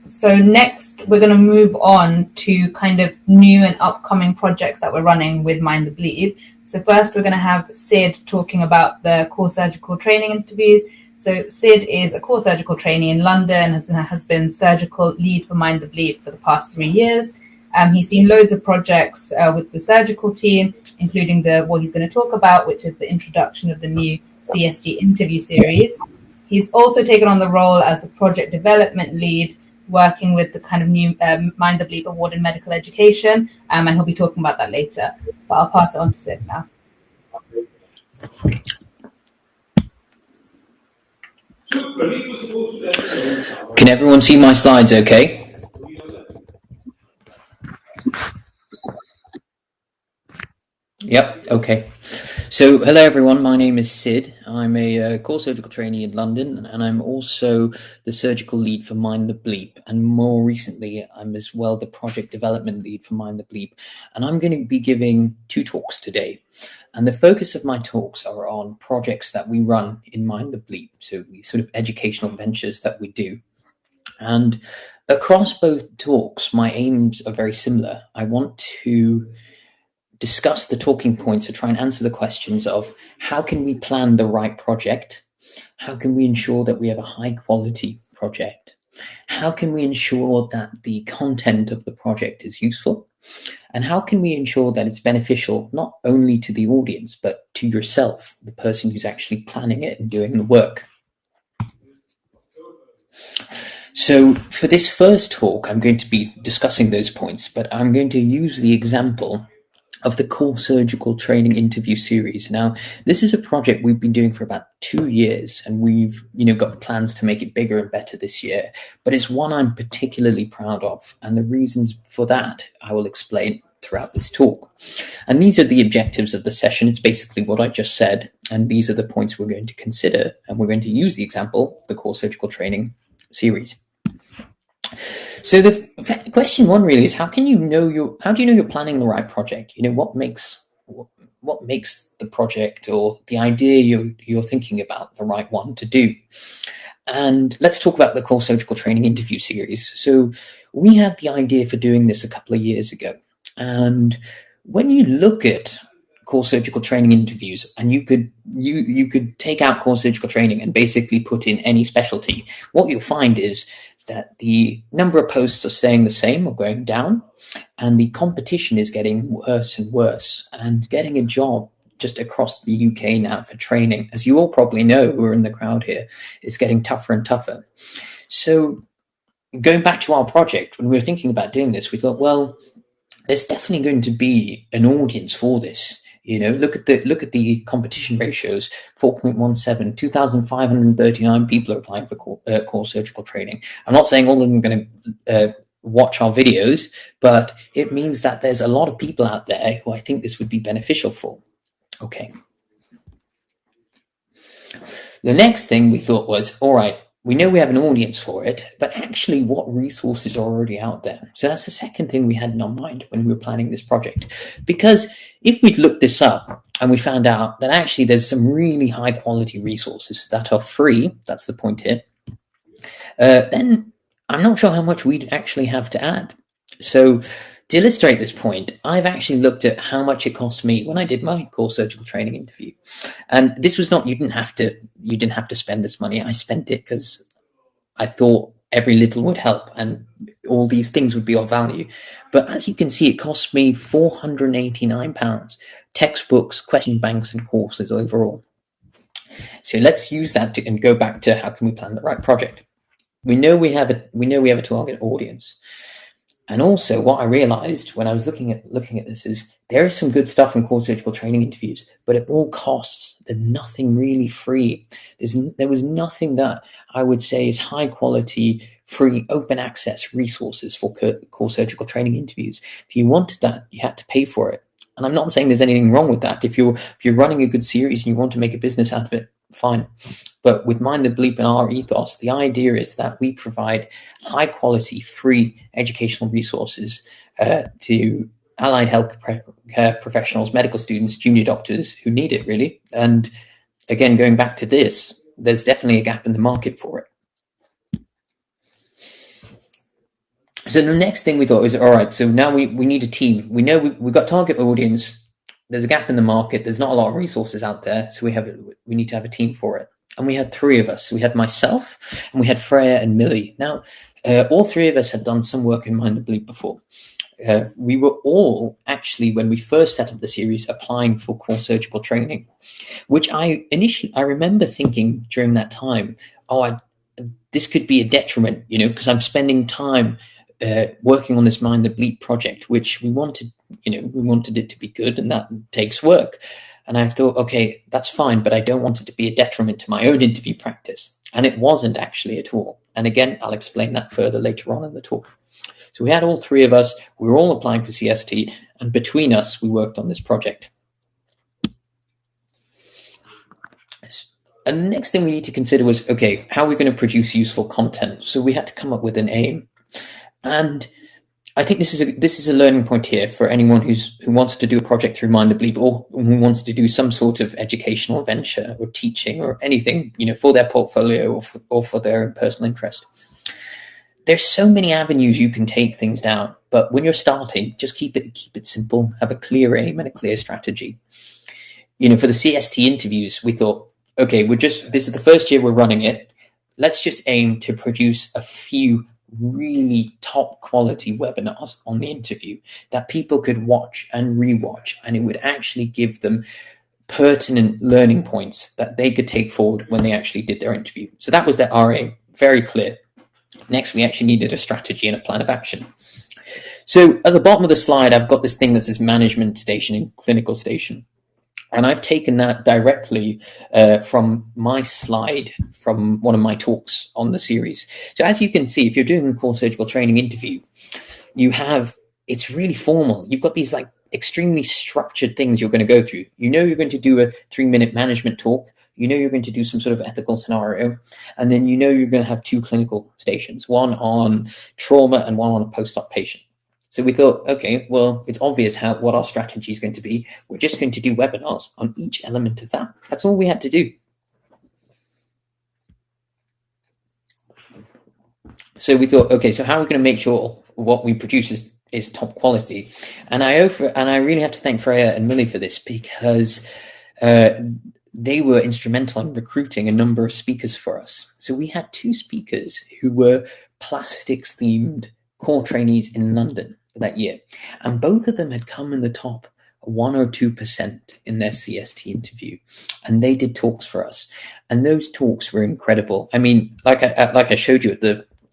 So next, we're going to move on to kind of new and upcoming projects that we're running with Mind the Bleep. So first, we're going to have Sid talking about the core surgical training interviews. So Sid is a core surgical trainee in London, has been surgical lead for Mind the Bleep for the past 3 years. He's seen loads of projects with the surgical team, including what he's going to talk about, which is the introduction of the new CST interview series. He's also taken on the role as the project development lead working with the kind of new Mind the Bleep award in medical education, and he'll be talking about that later. But I'll pass it on to Sid now. Can everyone see my slides okay? Yep, okay. So, hello everyone, my name is Sid. I'm a core surgical trainee in London, and I'm also the surgical lead for Mind the Bleep. And more recently, I'm as well the project development lead for Mind the Bleep. And I'm going to be giving 2 talks today. And the focus of my talks are on projects that we run in Mind the Bleep, so these sort of educational ventures that we do. And across both talks, my aims are very similar. I want to discuss the talking points to try and answer the questions of how can we plan the right project? How can we ensure that we have a high quality project? How can we ensure that the content of the project is useful? And how can we ensure that it's beneficial not only to the audience, but to yourself, the person who's actually planning it and doing the work? So for this first talk, I'm going to be discussing those points, but I'm going to use the example of the core surgical training interview series. Now, this is a project we've been doing for about 2 years, and we've got plans to make it bigger and better this year, but it's one I'm particularly proud of. And the reasons for that, I will explain throughout this talk. And these are the objectives of the session. It's basically what I just said. And these are the points we're going to consider. And we're going to use the example of the core surgical training series. So the question 1 really is, how do you know you're planning the right project? What makes the project or the idea you're thinking about the right one to do? And let's talk about the core surgical training interview series. So we had the idea for doing this a couple of years ago. And when you look at core surgical training interviews, and you could take out core surgical training and basically put in any specialty, what you'll find is that the number of posts are staying the same or going down, and the competition is getting worse and worse. And getting a job just across the UK now for training, as you all probably know who are in the crowd here, is getting tougher and tougher. So going back to our project, when we were thinking about doing this, we thought, well, there's definitely going to be an audience for this. Look at the competition ratios, 4.17, 2,539 people are applying for core surgical training. I'm not saying all of them are going to watch our videos, but it means that there's a lot of people out there who I think this would be beneficial for. Okay. The next thing we thought was, all right, we know we have an audience for it, but actually what resources are already out there? So that's the second thing we had in our mind when we were planning this project. Because if we'd looked this up and we found out that actually there's some really high quality resources that are free, that's the point here, then I'm not sure how much we'd actually have to add. So to illustrate this point, I've actually looked at how much it cost me when I did my core surgical training interview. And this was not, you didn't have to spend this money. I spent it because I thought every little would help and all these things would be of value. But as you can see, it cost me £489, textbooks, question banks, and courses overall. So let's use that and go back to how can we plan the right project. We know we have a target audience. And also what I realized when I was looking at this is there is some good stuff in core surgical training interviews, but at all costs, there's nothing really free. There was nothing that I would say is high quality, free, open access resources for core surgical training interviews. If you wanted that, you had to pay for it. And I'm not saying there's anything wrong with that. If you're running a good series and you want to make a business out of it, fine. But with Mind the Bleep and our ethos, the idea is that we provide high quality, free educational resources to allied health professionals, medical students, junior doctors who need it, really. And again, going back to this, there's definitely a gap in the market for it. So the next thing we thought was, all right, so now we need a team. We know we've got target audience. There's a gap in the market. There's not a lot of resources out there. So we need to have a team for it. And we had 3 of us. We had myself and we had Freya and Millie. Now, all 3 of us had done some work in Mind the Bleep before. We were all actually, when we first set up the series, applying for core surgical training, which I remember thinking during that time, this could be a detriment, because I'm spending time working on this Mind the Bleep project, which we wanted it to be good, and that takes work. And I thought, okay, that's fine, but I don't want it to be a detriment to my own interview practice. And it wasn't actually at all. And again, I'll explain that further later on in the talk. So we had all three of us, we were all applying for CST, and between us, we worked on this project. And the next thing we need to consider was, okay, how are we going to produce useful content? So we had to come up with an aim. And I think this is a learning point here for anyone who wants to do a project through Mind the Bleep, or who wants to do some sort of educational venture or teaching or anything, for their portfolio or for their own personal interest. There's so many avenues you can take things down, but when you're starting, just keep it simple, have a clear aim and a clear strategy. For the CST interviews, we thought, okay, this is the first year we're running it. Let's just aim to produce a few really top quality webinars on the interview that people could watch and rewatch, and it would actually give them pertinent learning points that they could take forward when they actually did their interview. So that was our aim, very clear. Next, we actually needed a strategy and a plan of action. So at the bottom of the slide, I've got this thing that says management station and clinical station. And I've taken that directly from my slide from one of my talks on the series. So as you can see, if you're doing a core surgical training interview, it's really formal. You've got these like extremely structured things you're going to go through. You're going to do a 3-minute management talk. You're going to do some sort of ethical scenario. And then you're going to have 2 clinical stations, one on trauma and one on a post-op patient. So we thought, okay, well, it's obvious what our strategy is going to be. We're just going to do webinars on each element of that. That's all we had to do. So we thought, okay, so how are we going to make sure what we produce is top quality? And I really have to thank Freya and Millie for this, because they were instrumental in recruiting a number of speakers for us. So we had 2 speakers who were plastics themed core trainees in London that year, and both of them had come in the top 1 or 2% in their CST interview, and they did talks for us, and those talks were incredible. I mean, like I showed you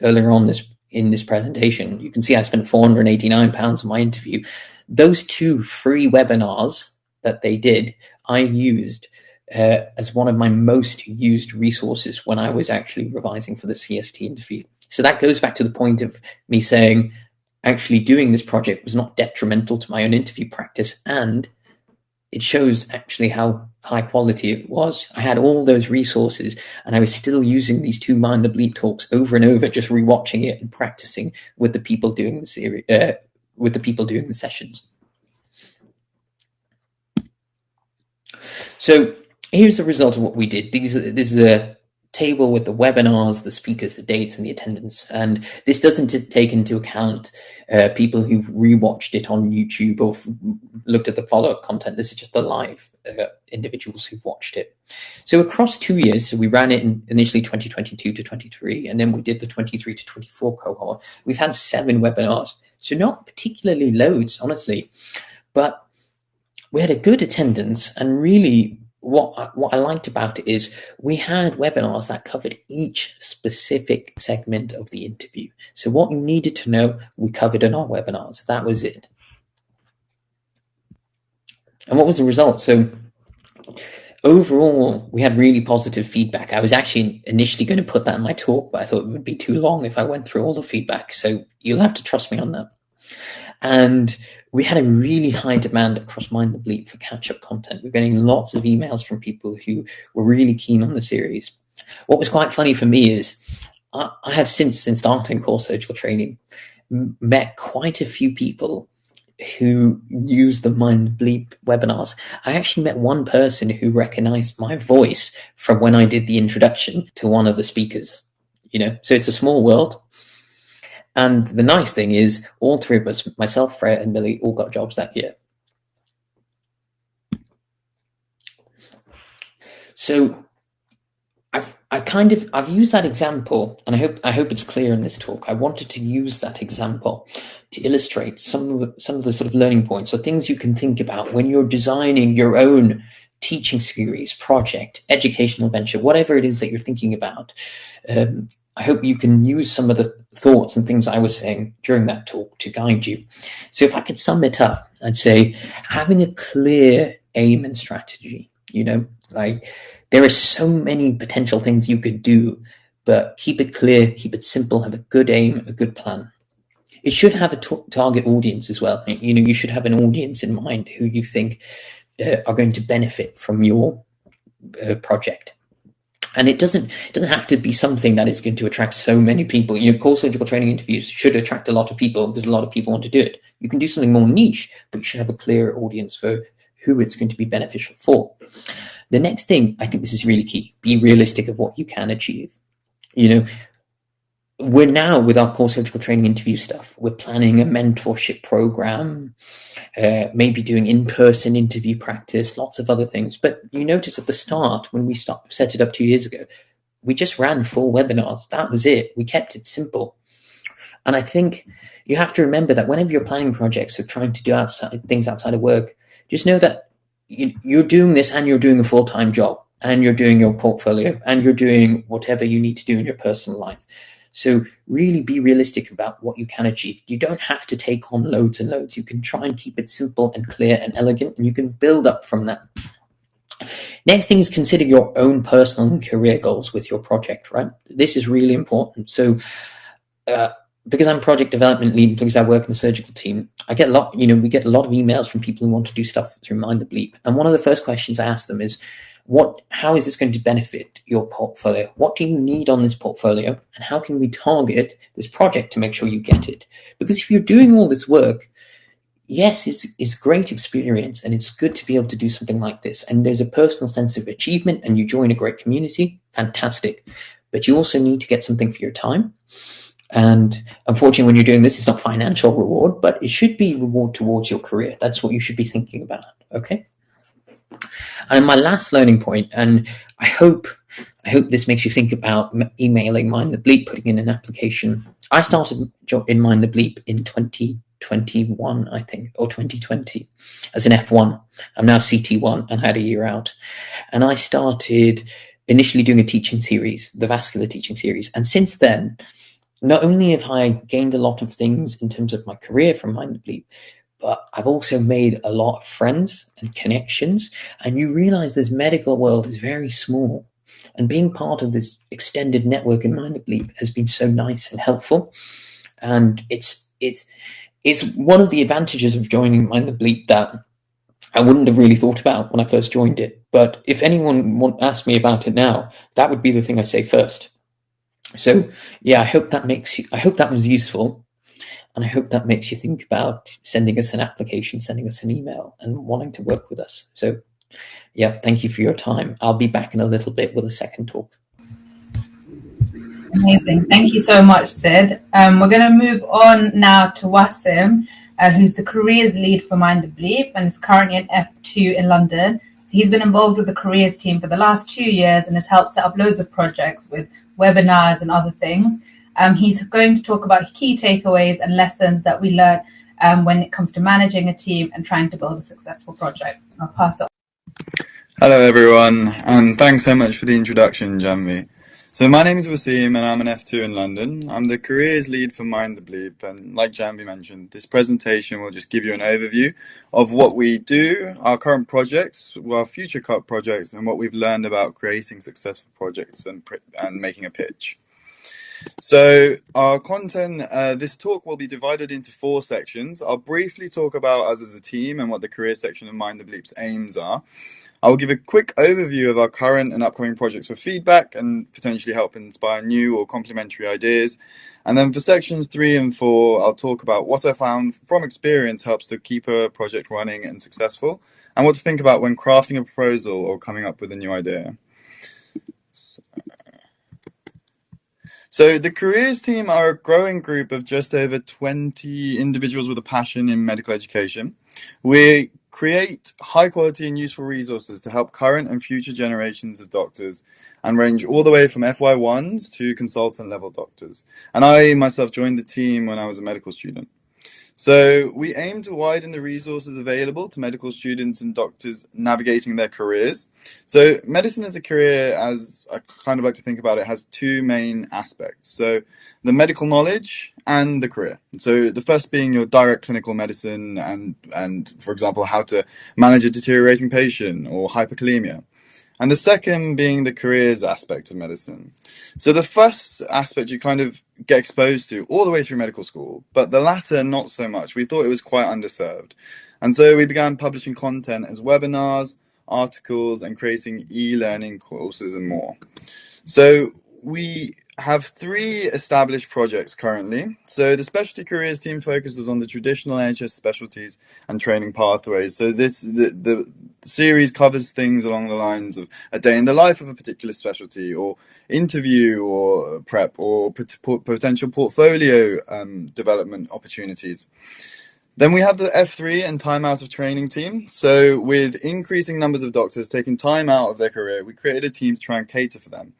earlier on in this presentation, you can see I spent £489 on my interview. Those 2 free webinars that they did, I used as one of my most used resources when I was actually revising for the CST interview. So that goes back to the point of me saying, actually doing this project was not detrimental to my own interview practice, and it shows actually how high quality it was. I had all those resources, and I was still using these 2 Mind the Bleep talks over and over, just rewatching it and practicing with the people doing the series, with the people doing the sessions. So here's the result of what we did. This is a table with the webinars, the speakers, the dates, and the attendance. And this doesn't take into account people who've rewatched it on YouTube or looked at the follow-up content. This is just the live individuals who've watched it. So across 2 years, so we ran it in initially 2022 to 23, and then we did the 23 to 24 cohort. We've had 7 webinars, so not particularly loads, honestly, but we had a good attendance, and really what I liked about it is we had webinars that covered each specific segment of the interview. So what you needed to know, we covered in our webinars. That was it. And what was the result? So overall, we had really positive feedback. I was actually initially going to put that in my talk, but I thought it would be too long if I went through all the feedback. So you'll have to trust me on that. And we had a really high demand across Mind the Bleep for catch-up content. We're getting lots of emails from people who were really keen on the series. What was quite funny for me is I have since starting core surgical training, met quite a few people who use the Mind Bleep webinars. I actually met one person who recognized my voice from when I did the introduction to one of the speakers. So it's a small world. And the nice thing is, all 3 of us, myself, Freya, and Millie, all got jobs that year. So I've used that example, and I hope it's clear in this talk. I wanted to use that example to illustrate some of the sort of learning points, or things you can think about when you're designing your own teaching series, project, educational venture, whatever it is that you're thinking about. I hope you can use some of the thoughts and things I was saying during that talk to guide you. So if I could sum it up, I'd say having a clear aim and strategy, like there are so many potential things you could do, but keep it clear, keep it simple, have a good aim, a good plan. It should have a target audience as well. You should have an audience in mind who you think are going to benefit from your project. And it doesn't have to be something that is going to attract so many people. Core surgical training interviews should attract a lot of people because a lot of people want to do it. You can do something more niche, but you should have a clear audience for who it's going to be beneficial for. The next thing, I think this is really key, be realistic of what you can achieve. We're now, with our core surgical training interview stuff, we're planning a mentorship program, maybe doing in-person interview practice, lots of other things. But you notice at the start, when we set it up 2 years ago, we just ran 4 webinars. That was it. We kept it simple. And I think you have to remember that whenever you're planning projects or trying to do things outside of work, just know that you're doing this and you're doing a full-time job and you're doing your portfolio and you're doing whatever you need to do in your personal life. So really be realistic about what you can achieve. You don't have to take on loads and loads. You can try and keep it simple and clear and elegant, and you can build up from that. Next thing is consider your own personal and career goals with your project, right? This is really important. So because I'm project development lead, because I work in the surgical team, I get a lot, we get a lot of emails from people who want to do stuff through Mind the Bleep. And one of the first questions I ask them is, how is this going to benefit your portfolio? What do you need on this portfolio? And how can we target this project to make sure you get it? Because if you're doing all this work, yes, it's great experience and it's good to be able to do something like this. And there's a personal sense of achievement and you join a great community, fantastic. But you also need to get something for your time. And unfortunately, when you're doing this, it's not financial reward, but it should be reward towards your career. That's what you should be thinking about, okay? And my last learning point, and I hope this makes you think about emailing Mind the Bleep, putting in an application. I started in Mind the Bleep in 2021, I think, or 2020 as an F1. I'm now CT1 and had a year out. And I started initially doing a teaching series, the vascular teaching series. And since then, not only have I gained a lot of things in terms of my career from Mind the Bleep, but I've also made a lot of friends and connections. And you realize this medical world is very small. And being part of this extended network in Mind the Bleep has been so nice and helpful. And it's one of the advantages of joining Mind the Bleep that I wouldn't have really thought about when I first joined it. But if anyone asked me about it now, that would be the thing I say first. So yeah, I hope that was useful. And I hope that makes you think about sending us an application, sending us an email, and wanting to work with us. So, yeah, thank you for your time. I'll be back in a little bit with a second talk. Amazing. Thank you so much, Sid. We're going to move on now to Wasim, who's the careers lead for Mind the Bleep and is currently an F2 in London. So he's been involved with the careers team for the last 2 years and has helped set up loads of projects with webinars and other things. He's going to talk about key takeaways and lessons that we learned when it comes to managing a team and trying to build a successful project. So I'll pass it on. Hello, everyone, and thanks so much for the introduction, Janvi. So my name is Wasim, and I'm an F2 in London. I'm the careers lead for Mind the Bleep, and like Janvi mentioned, this presentation will just give you an overview of what we do, our current projects, our future projects, and what we've learned about creating successful projects and making a pitch. So our content, this talk will be divided into 4 sections. I'll briefly talk about us as a team and what the career section of Mind the Bleep's aims are. I will give a quick overview of our current and upcoming projects for feedback and potentially help inspire new or complementary ideas. And then for sections 3 and 4, I'll talk about what I found from experience helps to keep a project running and successful, and what to think about when crafting a proposal or coming up with a new idea. So the careers team are a growing group of just over 20 individuals with a passion in medical education. We create high quality and useful resources to help current and future generations of doctors, and range all the way from FY1s to consultant level doctors. And I myself joined the team when I was a medical student. So we aim to widen the resources available to medical students and doctors navigating their careers. So medicine as a career, as I kind of like to think about it, has two main aspects. So the medical knowledge and the career. So the first being your direct clinical medicine and for example, how to manage a deteriorating patient or hyperkalemia. And the second being the careers aspect of medicine. So the first aspect you kind of get exposed to all the way through medical school, but the latter not so much. We thought it was quite underserved. And so we began publishing content as webinars, articles, and creating e-learning courses and more. So we have 3 established projects currently. So the specialty careers team focuses on the traditional NHS specialties and training pathways. So the series covers things along the lines of a day in the life of a particular specialty, or interview or prep, or potential portfolio development opportunities. Then we have the F3 and time out of training team. So with increasing numbers of doctors taking time out of their career, we created a team to try and cater for them.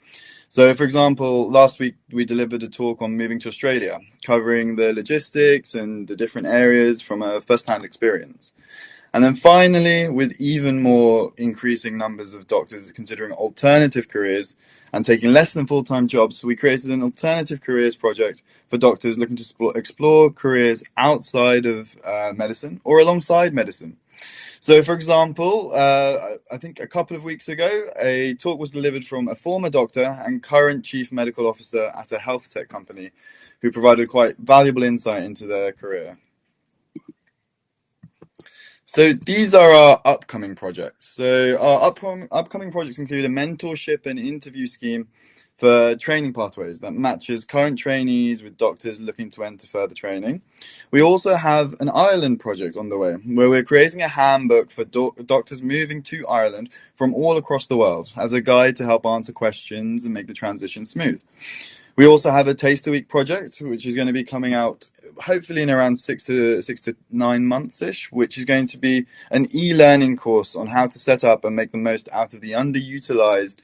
So, for example, last week we delivered a talk on moving to Australia, covering the logistics and the different areas from a first-hand experience. And then finally, with even more increasing numbers of doctors considering alternative careers and taking less than full-time jobs, we created an alternative careers project for doctors looking to explore careers outside of medicine or alongside medicine. So, for example, I think a couple of weeks ago, a talk was delivered from a former doctor and current chief medical officer at a health tech company who provided quite valuable insight into their career. So these are our upcoming projects. So our upcoming projects include a mentorship and interview scheme for training pathways that matches current trainees with doctors looking to enter further training. We also have an Ireland project on the way, where we're creating a handbook for doctors moving to Ireland from all across the world as a guide to help answer questions and make the transition smooth. We also have a Taster Week project, which is going to be coming out hopefully in around 6 to 9 months-ish, which is going to be an e-learning course on how to set up and make the most out of the underutilized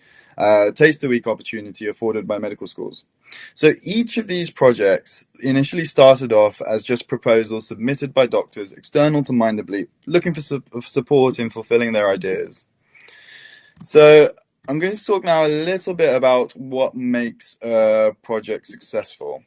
Taster Week opportunity afforded by medical schools. So each of these projects initially started off as just proposals submitted by doctors external to Mind the Bleep, looking for support in fulfilling their ideas. So I'm going to talk now a little bit about what makes a project successful.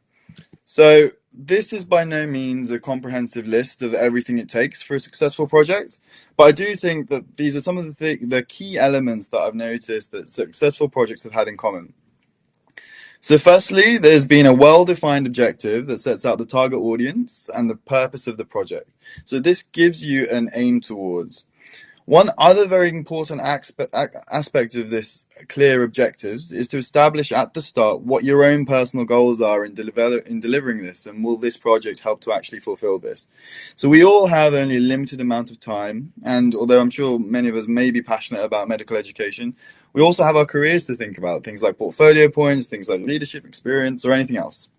So this is by no means a comprehensive list of everything it takes for a successful project, but I do think that these are some of the key elements that I've noticed that successful projects have had in common. So firstly, there's been a well-defined objective that sets out the target audience and the purpose of the project. So this gives you an aim towards. One other very important aspect of this clear objectives is to establish at the start what your own personal goals are in delivering this, and will this project help to actually fulfill this. So we all have only a limited amount of time, and although I'm sure many of us may be passionate about medical education, we also have our careers to think about, things like portfolio points, things like leadership experience, or anything else.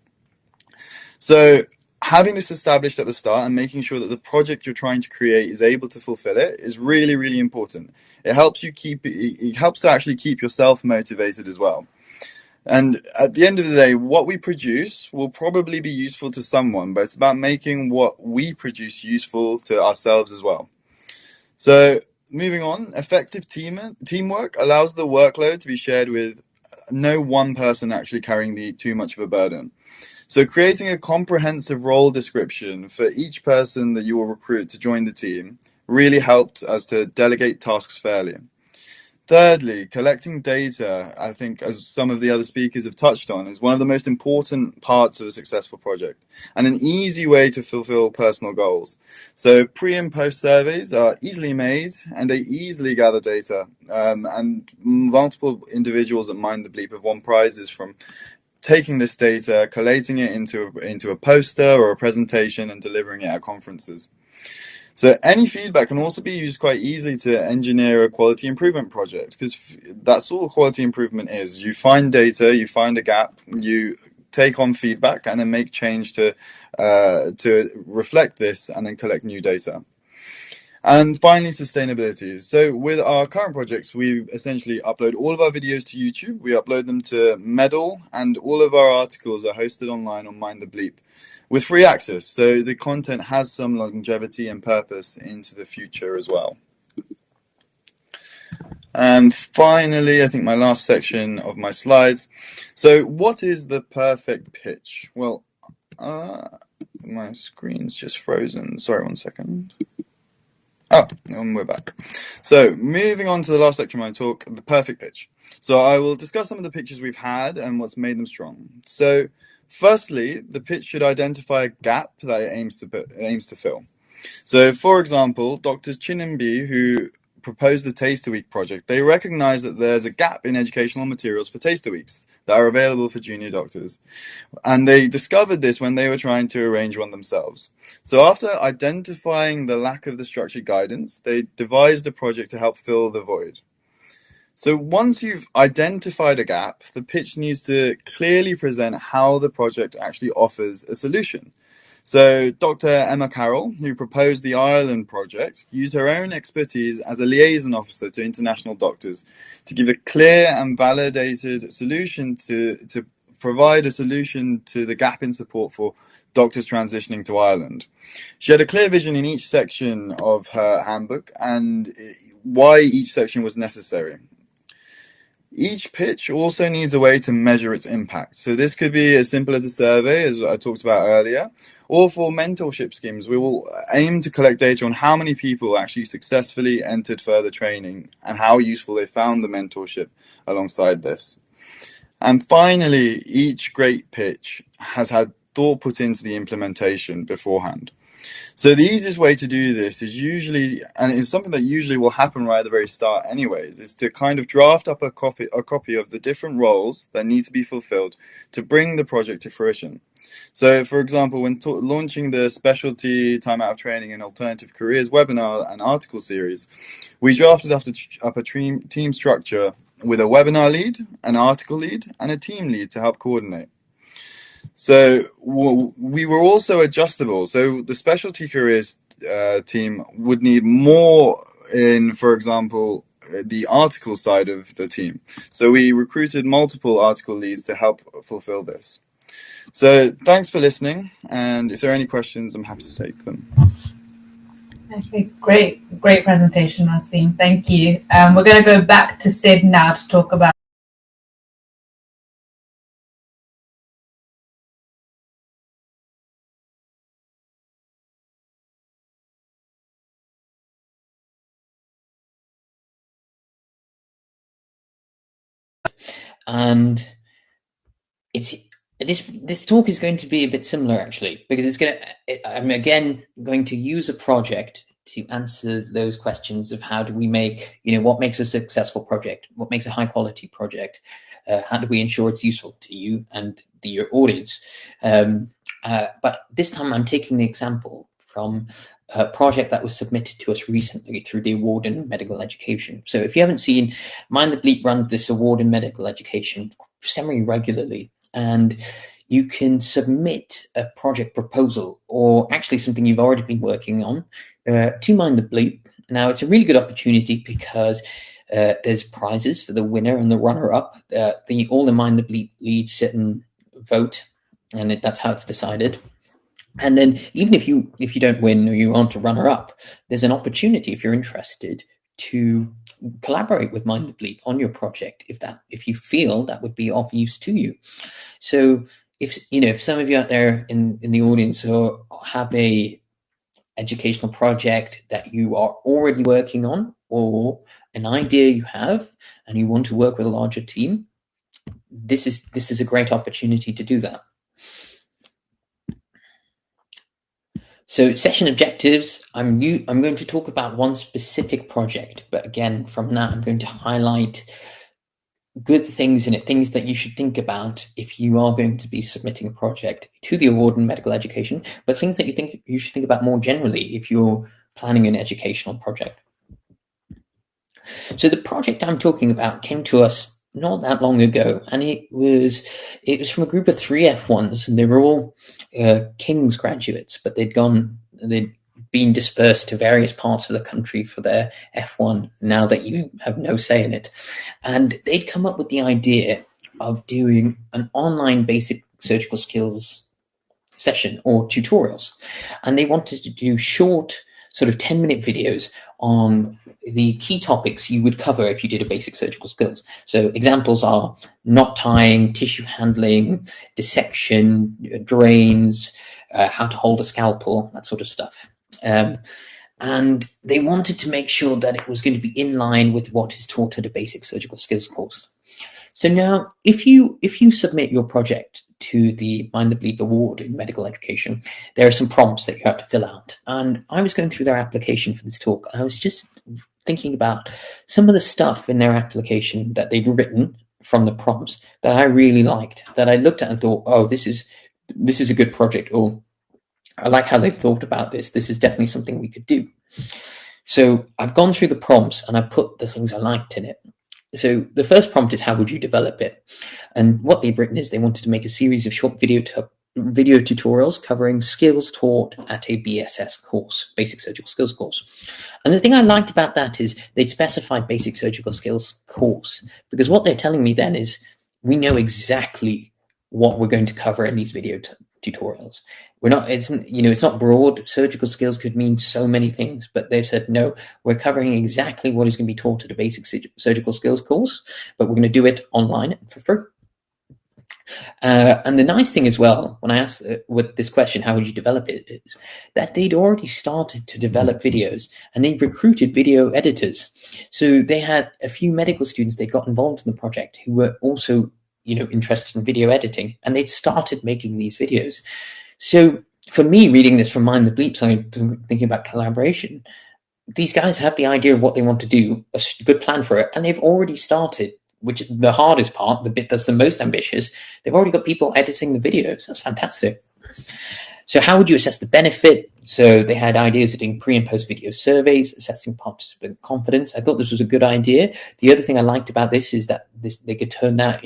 So having this established at the start and making sure that the project you're trying to create is able to fulfill it is really, really important. It helps to actually keep yourself motivated as well. And at the end of the day, what we produce will probably be useful to someone, but it's about making what we produce useful to ourselves as well. So moving on, effective teamwork allows the workload to be shared with no one person actually carrying too much of a burden. So creating a comprehensive role description for each person that you will recruit to join the team really helped us to delegate tasks fairly. Thirdly, collecting data, I think, as some of the other speakers have touched on, is one of the most important parts of a successful project and an easy way to fulfill personal goals. So pre and post surveys are easily made and they easily gather data. And multiple individuals at Mind the Bleep have won prizes from taking this data, collating it into a poster or a presentation and delivering it at conferences. So any feedback can also be used quite easily to engineer a quality improvement project, because that's all quality improvement is. You find data, you find a gap, you take on feedback and then make change to reflect this and then collect new data. And finally, sustainability. So with our current projects, we essentially upload all of our videos to YouTube. We upload them to Medal, and all of our articles are hosted online on Mind the Bleep with free access. So the content has some longevity and purpose into the future as well. And finally, I think my last section of my slides. So what is the perfect pitch? Well, my screen's just frozen. Sorry, one second. Oh, and we're back. So moving on to the last section of my talk, the perfect pitch. So I will discuss some of the pitches we've had and what's made them strong. So firstly, the pitch should identify a gap that it aims to fill. So for example, Doctors Chin and B, who proposed the Taster Week project, they recognize that there's a gap in educational materials for Taster Weeks that are available for junior doctors. And they discovered this when they were trying to arrange one themselves. So after identifying the lack of the structured guidance, they devised a project to help fill the void. So once you've identified a gap, the pitch needs to clearly present how the project actually offers a solution. So Dr. Emma Carroll, who proposed the Ireland project, used her own expertise as a liaison officer to international doctors to give a clear and validated solution to provide a solution to the gap in support for doctors transitioning to Ireland. She had a clear vision in each section of her handbook and why each section was necessary. Each pitch also needs a way to measure its impact. So this could be as simple as a survey, as I talked about earlier, or for mentorship schemes, we will aim to collect data on how many people actually successfully entered further training and how useful they found the mentorship alongside this. And finally, each great pitch has had thought put into the implementation beforehand. So the easiest way to do this is usually, and it's something that usually will happen right at the very start anyways, is to kind of draft up a copy of the different roles that need to be fulfilled to bring the project to fruition. So for example, when launching the Specialty Time Out of Training and Alternative Careers webinar and article series, we drafted up a team structure with a webinar lead, an article lead, and a team lead to help coordinate. So we were also adjustable. So the specialty careers team would need more in, for example, the article side of the team. So we recruited multiple article leads to help fulfill this. So thanks for listening. And if there are any questions, I'm happy to take them. Okay, great presentation, Wasim. Thank you. We're going to go back to Sid now to talk about And this talk is going to be a bit similar actually, because I'm again going to use a project to answer those questions of how do we make, what makes a successful project, what makes a high quality project, how do we ensure it's useful to you and your audience. But this time I'm taking the example from a project that was submitted to us recently through the award in medical education. So if you haven't seen, Mind the Bleep runs this award in medical education semi-regularly, and you can submit a project proposal or actually something you've already been working on to Mind the Bleep. Now, it's a really good opportunity because there's prizes for the winner and the runner-up. All the Mind the Bleep leads sit and vote, and that's how it's decided. And then even if you don't win or you aren't a runner-up, there's an opportunity, if you're interested, to collaborate with Mind the Bleep on your project if you feel that would be of use to you. So if some of you out there in the audience have a educational project that you are already working on, or an idea you have and you want to work with a larger team, this is a great opportunity to do that. So session objectives, I'm going to talk about one specific project, but again, from that, I'm going to highlight good things in it, things that you should think about if you are going to be submitting a project to the award in medical education, but things that you should think about more generally if you're planning an educational project. So the project I'm talking about came to us not that long ago, and it was from a group of 3 F1s, and they were all King's graduates, but they'd been dispersed to various parts of the country for their F1 now that you have no say in it. And they'd come up with the idea of doing an online basic surgical skills session or tutorials. And they wanted to do short, sort of 10-minute videos on the key topics you would cover if you did a basic surgical skills. So examples are knot tying, tissue handling, dissection, drains, how to hold a scalpel, that sort of stuff. And they wanted to make sure that it was going to be in line with what is taught at a basic surgical skills course. So now, if you submit your project to the Mind the Bleep award in medical education, there are some prompts that you have to fill out. And I was going through their application for this talk, and I was just thinking about some of the stuff in their application that they'd written from the prompts that I really liked, that I looked at and thought, oh, this is a good project, or I like how they've thought about this. This is definitely something we could do. So I've gone through the prompts and I put the things I liked in it. So the first prompt is, how would you develop it? And what they've written is they wanted to make a series of short video tutorials covering skills taught at a BSS course, basic surgical skills course. And the thing I liked about that is they'd specified basic surgical skills course, because what they're telling me then is we know exactly what we're going to cover in these video tutorials. It's not broad. Surgical skills could mean so many things, but they've said, no, we're covering exactly what is going to be taught at a basic surgical skills course, but we're going to do it online for free. And the nice thing as well, when I asked with this question, how would you develop it, is that they'd already started to develop videos and they'd recruited video editors. So they had a few medical students they got involved in the project who were also interested in video editing, and they'd started making these videos. So for me, reading this from Mind the Bleep, so I'm thinking about collaboration, these guys have the idea of what they want to do, a good plan for it, and they've already started, which is the hardest part, the bit that's the most ambitious. They've already got people editing the videos. That's fantastic. So how would you assess the benefit? So they had ideas of doing pre and post video surveys, assessing participant confidence. I thought this was a good idea. The other thing I liked about this is that they could turn that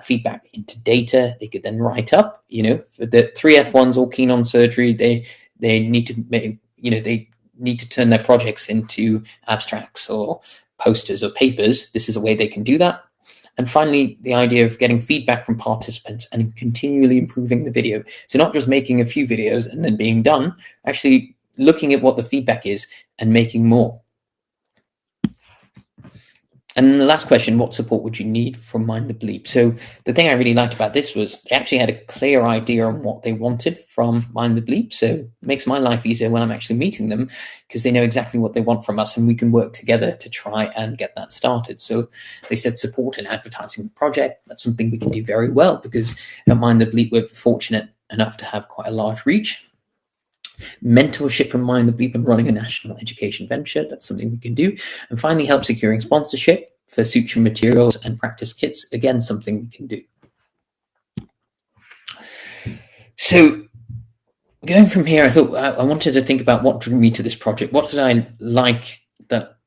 feedback into data. They could then write up, for the 3 F1s all keen on surgery, they need to turn their projects into abstracts or posters or papers. This is a way they can do that. And finally, the idea of getting feedback from participants and continually improving the video. So not just making a few videos and then being done, actually looking at what the feedback is and making more. And then the last question, what support would you need from Mind the Bleep? So the thing I really liked about this was they actually had a clear idea on what they wanted from Mind the Bleep. So it makes my life easier when I'm actually meeting them, because they know exactly what they want from us and we can work together to try and get that started. So they said support and advertising the project. That's something we can do very well, because at Mind the Bleep, we're fortunate enough to have quite a large reach. Mentorship from Mind the Bleep and running a national education venture, that's something we can do. And finally, help securing sponsorship for suture materials and practice kits, again, something we can do. So going from here, I thought I wanted to think about what drew me to this project. What did I like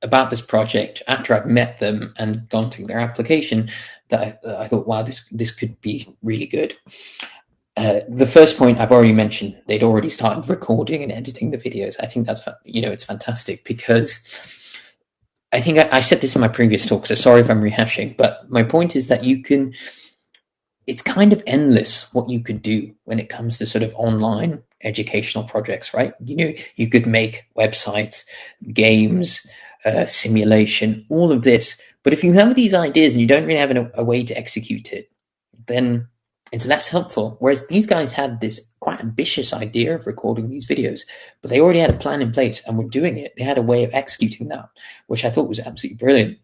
about this project after I'd met them and gone through their application, that I thought, wow, this could be really good. The first point I've already mentioned, they'd already started recording and editing the videos. I think that's, it's fantastic, because I think I said this in my previous talk, so sorry if I'm rehashing, but my point is that it's kind of endless what you could do when it comes to sort of online educational projects, right? You could make websites, games, simulation, all of this. But if you have these ideas and you don't really have a way to execute it, then it's less helpful. Whereas these guys had this quite ambitious idea of recording these videos, but they already had a plan in place and were doing it. They had a way of executing that, which I thought was absolutely brilliant.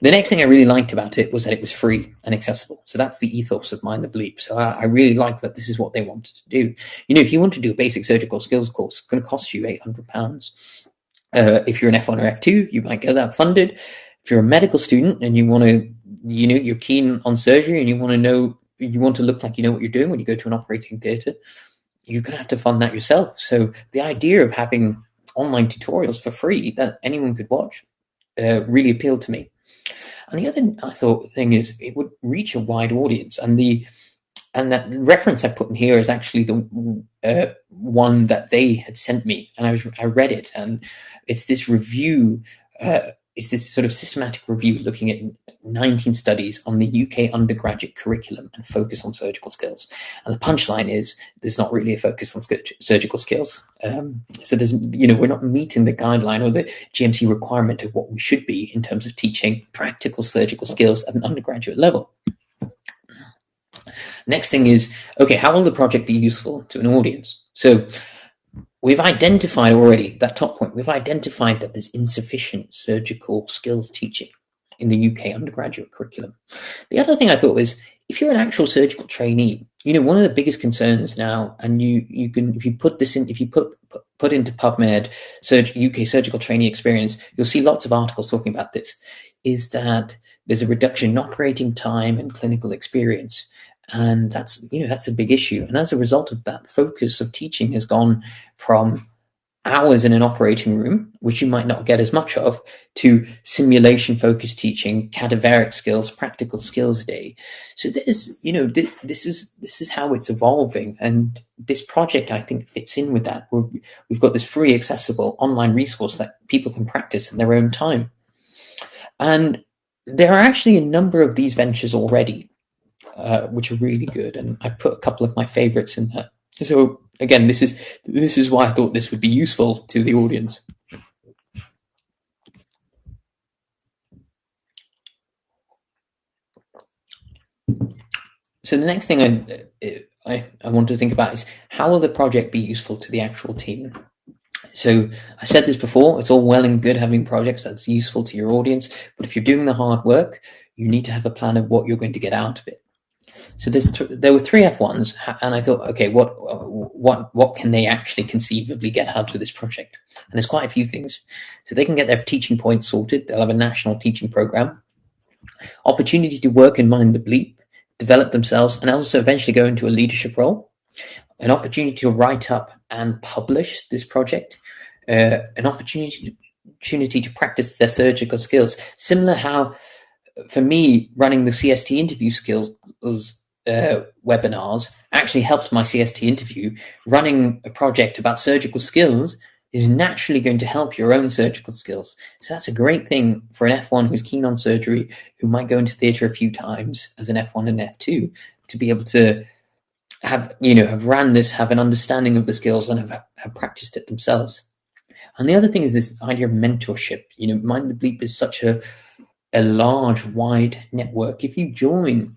The next thing I really liked about it was that it was free and accessible. So that's the ethos of Mind the Bleep. So I really liked that this is what they wanted to do. If you want to do a basic surgical skills course, it's going to cost you £800. If you're an F1 or F2, you might get that funded. If you're a medical student and you want to, you're keen on surgery and you want to look like you know what you're doing when you go to an operating theatre, you're going to have to fund that yourself. So the idea of having online tutorials for free that anyone could watch really appealed to me. And the other thing is it would reach a wide audience. And the And that reference I put in here is actually the one that they had sent me, and I read it, and it's this review. It's this sort of systematic review looking at 19 studies on the UK undergraduate curriculum and focus on surgical skills. And the punchline is there's not really a focus on surgical skills. So there's, we're not meeting the guideline or the GMC requirement of what we should be in terms of teaching practical surgical skills at an undergraduate level. Next thing is, okay, how will the project be useful to an audience? So we've identified already, that top point, we've identified that there's insufficient surgical skills teaching in the UK undergraduate curriculum. The other thing I thought was, if you're an actual surgical trainee, one of the biggest concerns now, and you can, if you put this in, if you put into PubMed UK surgical trainee experience, you'll see lots of articles talking about this, is that there's a reduction in operating time and clinical experience. And that's a big issue. And as a result of that, focus of teaching has gone from hours in an operating room, which you might not get as much of, to simulation-focused teaching, cadaveric skills, practical skills day. So this is how it's evolving. And this project, I think, fits in with that. We've got this free, accessible online resource that people can practice in their own time. And there are actually a number of these ventures already, which are really good, and I put a couple of my favorites in there. So again, this is why I thought this would be useful to the audience. So the next thing I want to think about is, how will the project be useful to the actual team? So I said this before, it's all well and good having projects that's useful to your audience, but if you're doing the hard work, you need to have a plan of what you're going to get out of it. So there were 3 F1s, and I thought, okay, what can they actually conceivably get out of this project? And there's quite a few things. So they can get their teaching points sorted. They'll have a national teaching program, opportunity to work in Mind the Bleep, develop themselves, and also eventually go into a leadership role, an opportunity to write up and publish this project, an opportunity to practice their surgical skills. Similar how, for me, running the CST interview skills webinars actually helped my CST interview. Running a project about surgical skills is naturally going to help your own surgical skills. So that's a great thing for an F1 who's keen on surgery, who might go into theatre a few times as an F1 and F2, to be able to have ran this, have an understanding of the skills, and have practiced it themselves. And the other thing is this idea of mentorship. Mind the Bleep is such a large, wide network. If you join,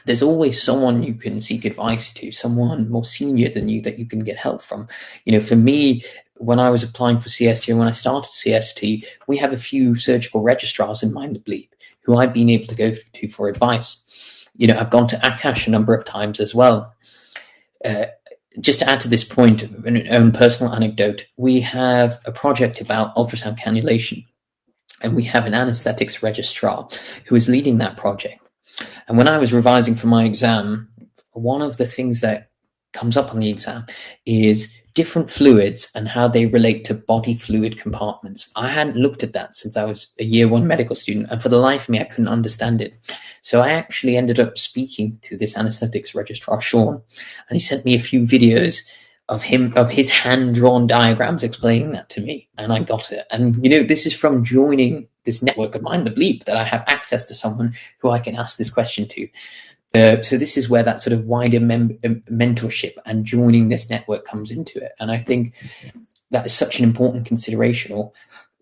there's always someone you can seek advice to, someone more senior than you that you can get help from. For me, when I was applying for CST and when I started CST, we have a few surgical registrars in Mind the Bleep who I've been able to go to for advice. I've gone to Akash a number of times as well. Just to add to this point, an own personal anecdote, we have a project about ultrasound cannulation, and we have an anesthetics registrar who is leading that project. And when I was revising for my exam, one of the things that comes up on the exam is different fluids and how they relate to body fluid compartments. I hadn't looked at that since I was a year 1 medical student, and for the life of me, I couldn't understand it. So I actually ended up speaking to this anesthetics registrar, Sean, and he sent me a few videos of his hand-drawn diagrams explaining that to me, and I got it. And this is from joining this network of Mind the Bleep that I have access to someone who I can ask this question to. So this is where that sort of wider mentorship and joining this network comes into it. And I think that is such an important consideration, or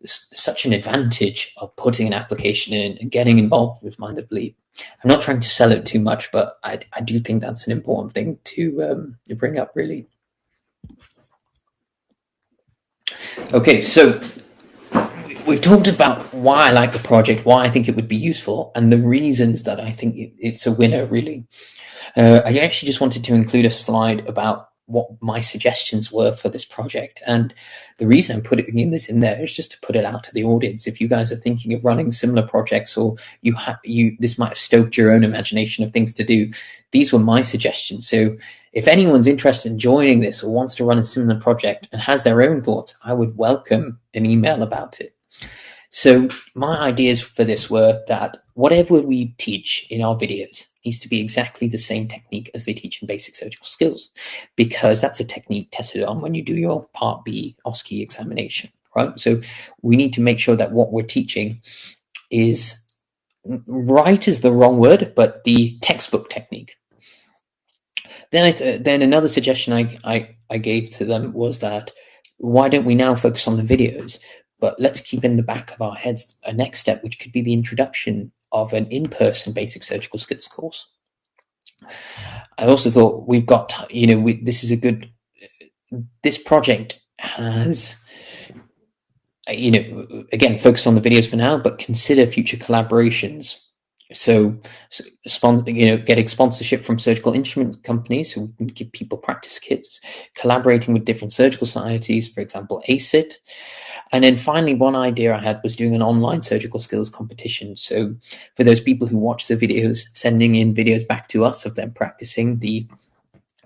such an advantage of putting an application in and getting involved with Mind the Bleep. I'm not trying to sell it too much, but I do think that's an important thing to bring up, really. Okay, so we've talked about why I like the project, why I think it would be useful, and the reasons that I think it's a winner, really. I actually just wanted to include a slide about what my suggestions were for this project. And the reason I'm putting this in there is just to put it out to the audience. If you guys are thinking of running similar projects, or this might have stoked your own imagination of things to do, these were my suggestions. So if anyone's interested in joining this or wants to run a similar project and has their own thoughts, I would welcome an email about it. So my ideas for this were that whatever we teach in our videos, needs to be exactly the same technique as they teach in basic surgical skills, because that's a technique tested on when you do your Part B OSCE examination, right? So we need to make sure that what we're teaching is right is the wrong word, but the textbook technique. Then another suggestion I gave to them was that why don't we now focus on the videos, but let's keep in the back of our heads a next step, which could be the introduction of an in-person basic surgical skills course. I also thought we've got, this project has, again, focus on the videos for now, but consider future collaborations. So getting sponsorship from surgical instrument companies so we can give people practice kits, collaborating with different surgical societies, for example, ACIT. And then finally, one idea I had was doing an online surgical skills competition. So for those people who watch the videos, sending in videos back to us of them practicing the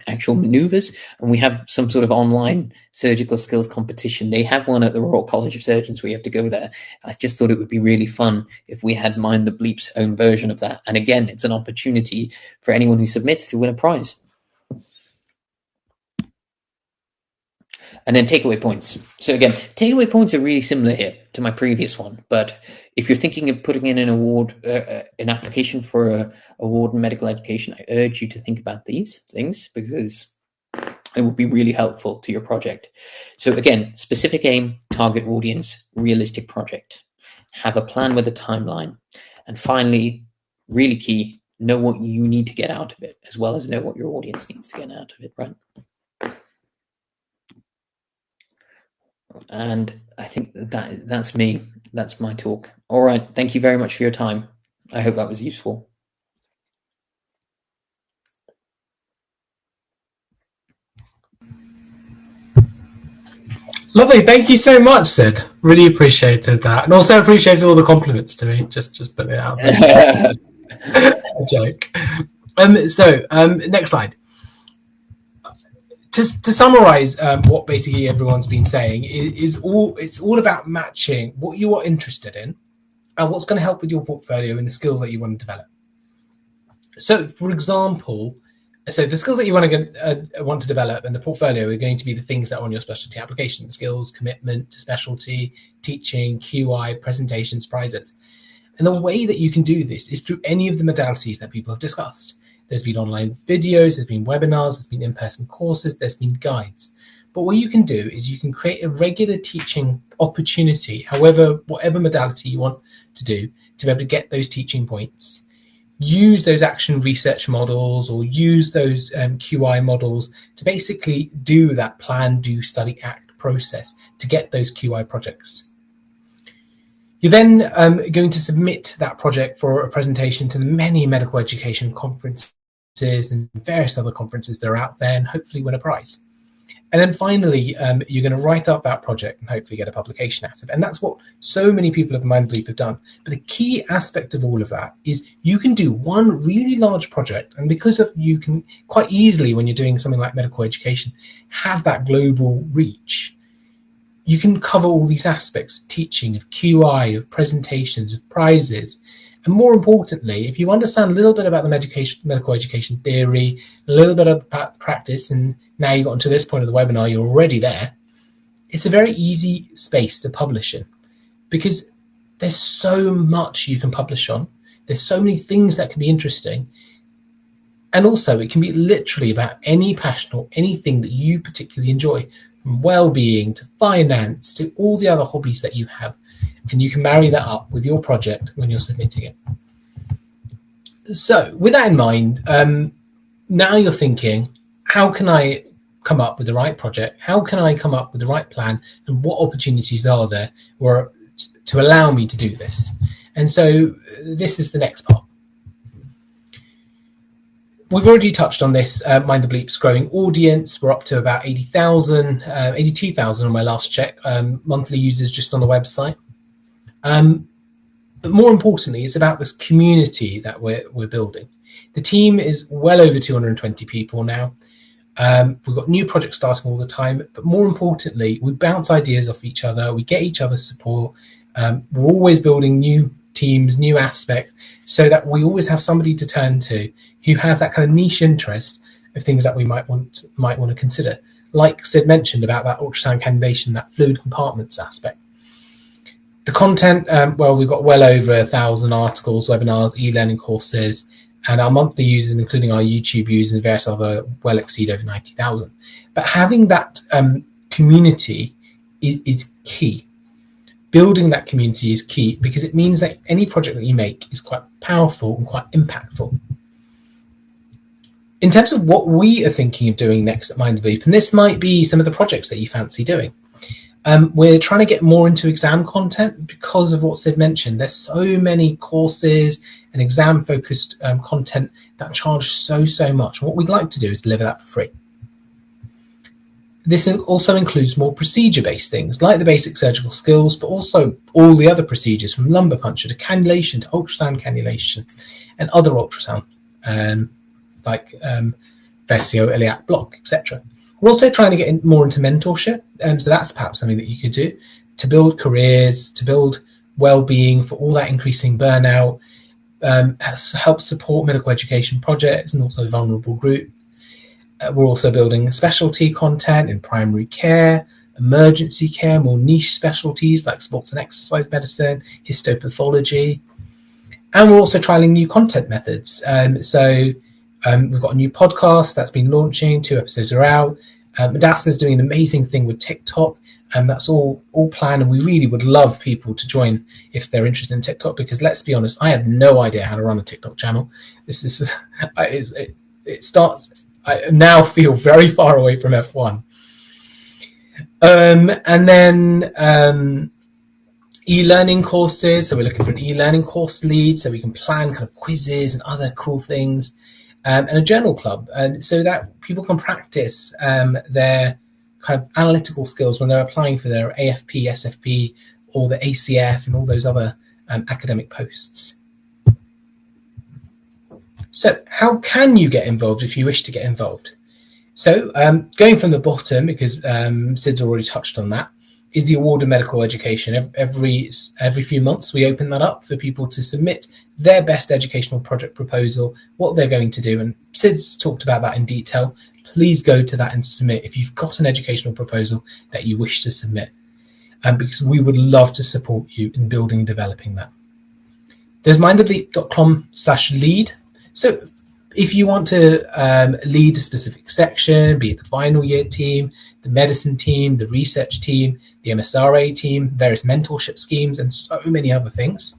actual maneuvers, and we have some sort of online surgical skills competition. They have one at the Royal College of Surgeons where you have to go there. I just thought it would be really fun if we had Mind the Bleep's own version of that. And again, it's an opportunity for anyone who submits to win a prize. And then takeaway points. So again, takeaway points are really similar here to my previous one. But if you're thinking of putting in an award, an application for an award in medical education, I urge you to think about these things because it will be really helpful to your project. So again, specific aim, target audience, realistic project. Have a plan with a timeline. And finally, really key, know what you need to get out of it, as well as know what your audience needs to get out of it, right? And I think that's me. That's my talk. All right. Thank you very much for your time. I hope that was useful. Lovely. Thank you so much, Sid. Really appreciated that. And also appreciated all the compliments to me. Just putting it out there. A joke. Next slide. To summarize what basically everyone's been saying it's all about matching what you are interested in and what's going to help with your portfolio and the skills that you want to develop. So, for example, the skills that you want to develop and the portfolio are going to be the things that are on your specialty application: skills, commitment to specialty, teaching, QI, presentations, prizes. And the way that you can do this is through any of the modalities that people have discussed. There's been online videos, there's been webinars, there's been in-person courses, there's been guides. But what you can do is you can create a regular teaching opportunity, whatever modality you want to do, to be able to get those teaching points. Use those action research models or use those QI models to basically do that plan, do, study, act process to get those QI projects. You're then going to submit that project for a presentation to the many medical education conferences and various other conferences that are out there and hopefully win a prize. And then finally, you're going to write up that project and hopefully get a publication out of it. And that's what so many people at Mind the Bleep have done. But the key aspect of all of that is you can do one really large project. And because of you can quite easily, when you're doing something like medical education, have that global reach. You can cover all these aspects of teaching, of QI, of presentations, of prizes. And more importantly, if you understand a little bit about the medical education theory, a little bit about practice, and now you've gotten to this point of the webinar, you're already there, it's a very easy space to publish in because there's so much you can publish on. There's so many things that can be interesting. And also it can be literally about any passion or anything that you particularly enjoy, from well-being to finance to all the other hobbies that you have. And you can marry that up with your project when you're submitting it. So with that in mind, now you're thinking, how can I come up with the right project? How can I come up with the right plan? And what opportunities are there to allow me to do this? And so this is the next part. We've already touched on this, Mind the Bleep's growing audience. We're up to about 82,000 on my last check, monthly users just on the website. But more importantly, it's about this community that we're building. The team is well over 220 people now. We've got new projects starting all the time, but more importantly, we bounce ideas off each other. We get each other's support. We're always building new teams, new aspects, so that we always have somebody to turn to who has that kind of niche interest of things that we might want to consider. Like Sid mentioned about that ultrasound cannulation, that fluid compartments aspect. The content, well, we've got well over 1,000 articles, webinars, e-learning courses, and our monthly users, including our YouTube users and various other, well exceed over 90,000. But having that community is key. Building that community is key, because it means that any project that you make is quite powerful and quite impactful. In terms of what we are thinking of doing next at Mind the Bleep, and this might be some of the projects that you fancy doing, we're trying to get more into exam content because of what Sid mentioned. There's so many courses and exam-focused content that charge so much. What we'd like to do is deliver that for free. This also includes more procedure-based things, like the basic surgical skills, but also all the other procedures, from lumbar puncture to cannulation to ultrasound cannulation and other ultrasound, like fascioiliac block, etc. We're also trying to get more into mentorship, so that's perhaps something that you could do to build careers, to build well-being for all that increasing burnout, help support medical education projects and also vulnerable groups. We're also building specialty content in primary care, emergency care, more niche specialties like sports and exercise medicine, histopathology. And we're also trialing new content methods. We've got a new podcast that's been launching, 2 episodes are out. Madassa's doing an amazing thing with TikTok, and that's all planned, and we really would love people to join if they're interested in TikTok, because let's be honest, I have no idea how to run a TikTok channel. I now feel very far away from F1. And then e-learning courses. So we're looking for an e-learning course lead so we can plan kind of quizzes and other cool things. And a journal club, and so that people can practice their kind of analytical skills when they're applying for their AFP, SFP, or the ACF and all those other academic posts. So how can you get involved if you wish to get involved? So going from the bottom, because Sid's already touched on that, is the award of medical education. Every few months we open that up for people to submit their best educational project proposal, what they're going to do, and Sid's talked about that in detail. Please go to that and submit if you've got an educational proposal that you wish to submit, because we would love to support you in building and developing that. There's mindthebleep.com/lead. So if you want to lead a specific section, be it the final year team, the medicine team, the research team, the MSRA team, various mentorship schemes, and so many other things,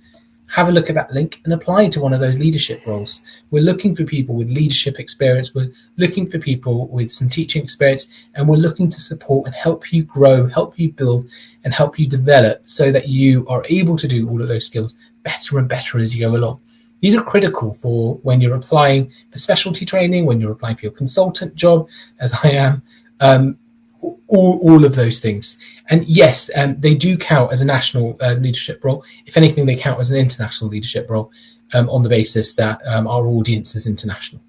have a look at that link and apply to one of those leadership roles. We're looking for people with leadership experience. We're looking for people with some teaching experience, and we're looking to support and help you grow, help you build, and help you develop so that you are able to do all of those skills better and better as you go along. These are critical for when you're applying for specialty training, when you're applying for your consultant job, as I am, all of those things. And yes, they do count as a national leadership role. If anything, they count as an international leadership role on the basis that our audience is international.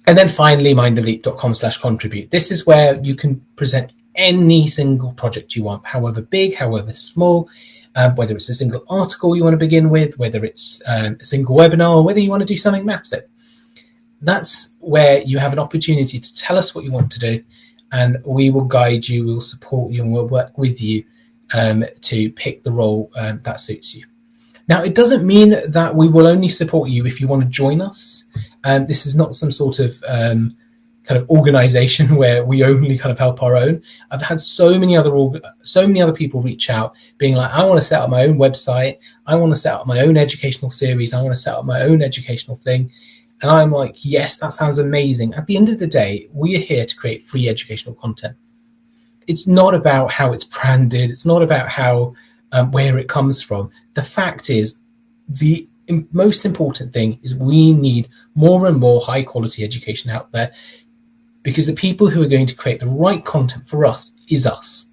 And then finally, mindthebleep.com/contribute. This is where you can present any single project you want, however big, however small, whether it's a single article you want to begin with, whether it's a single webinar, or whether you want to do something massive. That's where you have an opportunity to tell us what you want to do, and we will guide you, we'll support you, and we'll work with you to pick the role that suits you. Now, it doesn't mean that we will only support you if you want to join us. This is not some sort of kind of organization where we only kind of help our own. I've had so many other people reach out being like, I want to set up my own website. I want to set up my own educational series. I want to set up my own educational thing. And I'm like, yes, that sounds amazing. At the end of the day, we are here to create free educational content. It's not about how it's branded. It's not about how where it comes from. The fact is, the most important thing is we need more and more high quality education out there, because the people who are going to create the right content for us is us.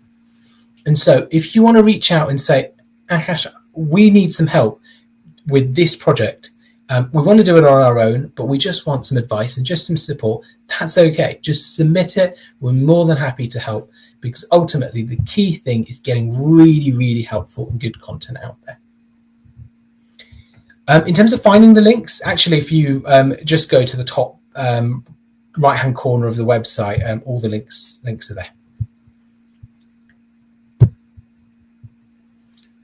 And so if you want to reach out and say, Akash, we need some help with this project. We want to do it on our own, but we just want some advice and just some support. That's okay. Just submit it. We're more than happy to help, because ultimately the key thing is getting really, really helpful and good content out there. In terms of finding the links, actually, if you just go to the top right-hand corner of the website, all the links are there.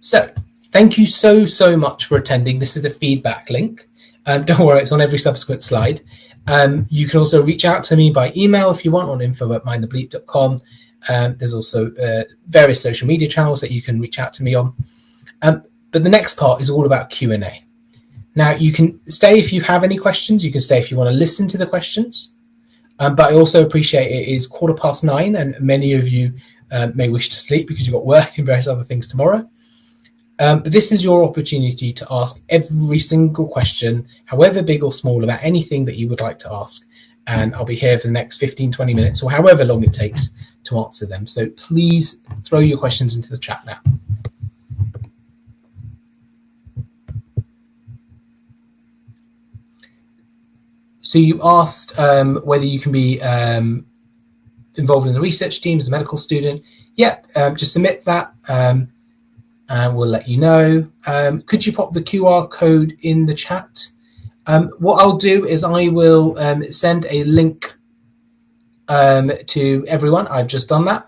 So thank you so much for attending. This is the feedback link. Don't worry, it's on every subsequent slide. You can also reach out to me by email if you want on info@mindthebleep.com. There's also various social media channels that you can reach out to me on. But the next part is all about Q&A. Now, you can stay if you have any questions. You can stay if you want to listen to the questions. But I also appreciate it is 9:15 and many of you may wish to sleep because you've got work and various other things tomorrow. But this is your opportunity to ask every single question, however big or small, about anything that you would like to ask. And I'll be here for the next 15-20 minutes or however long it takes to answer them. So please throw your questions into the chat now. So you asked whether you can be involved in the research team as a medical student. Yeah, just submit that and we'll let you know. Could you pop the QR code in the chat? What I'll do is I will send a link to everyone. I've just done that.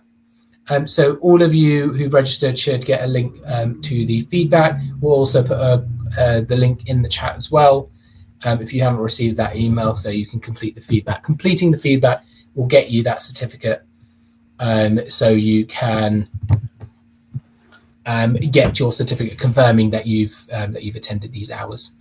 So all of you who've registered should get a link to the feedback. We'll also put the link in the chat as well. If you haven't received that email, so you can complete the feedback. Completing the feedback will get you that certificate, so you can get your certificate confirming that you've attended these hours.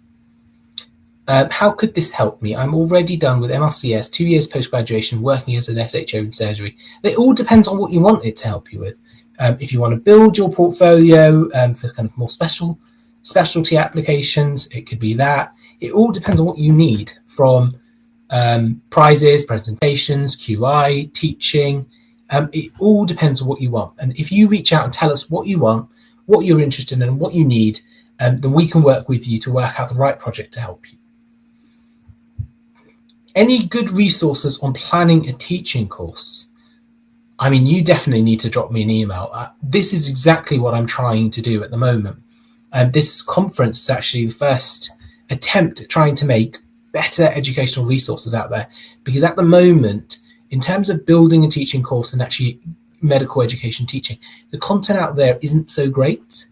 How could this help me? I'm already done with MRCS, 2 years post-graduation, working as an SHO in surgery. It all depends on what you want it to help you with. If you want to build your portfolio for kind of more specialty applications, it could be that. It all depends on what you need, from prizes, presentations, QI, teaching. It all depends on what you want. And if you reach out and tell us what you want, what you're interested in, and what you need, then we can work with you to work out the right project to help you. Any good resources on planning a teaching course? I mean, you definitely need to drop me an email. This is exactly what I'm trying to do at the moment. This conference is actually the first attempt at trying to make better educational resources out there, because at the moment, in terms of building a teaching course and actually medical education teaching, the content out there isn't so great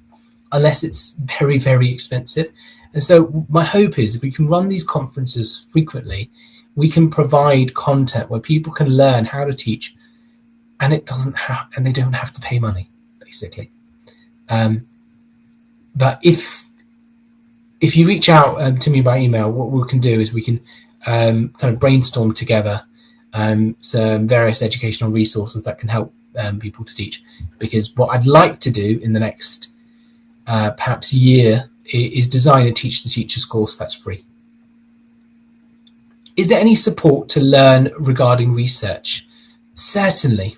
unless it's very, very expensive. And so my hope is if we can run these conferences frequently, we can provide content where people can learn how to teach, and they don't have to pay money, basically. But if you reach out to me by email, what we can do is we can kind of brainstorm together some various educational resources that can help people to teach. Because what I'd like to do in the next perhaps year is design a Teach the Teachers course that's free. Is there any support to learn regarding research? Certainly.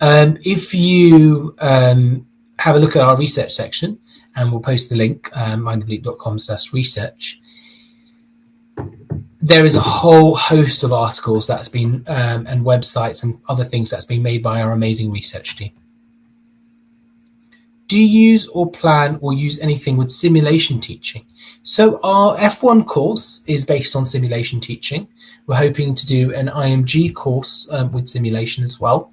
If you have a look at our research section, and we'll post the link, mindthebleep.com/research. There is a whole host of articles that's been, and websites and other things that's been made by our amazing research team. Do you use or plan or use anything with simulation teaching? So our F1 course is based on simulation teaching. We're hoping to do an IMG course with simulation as well.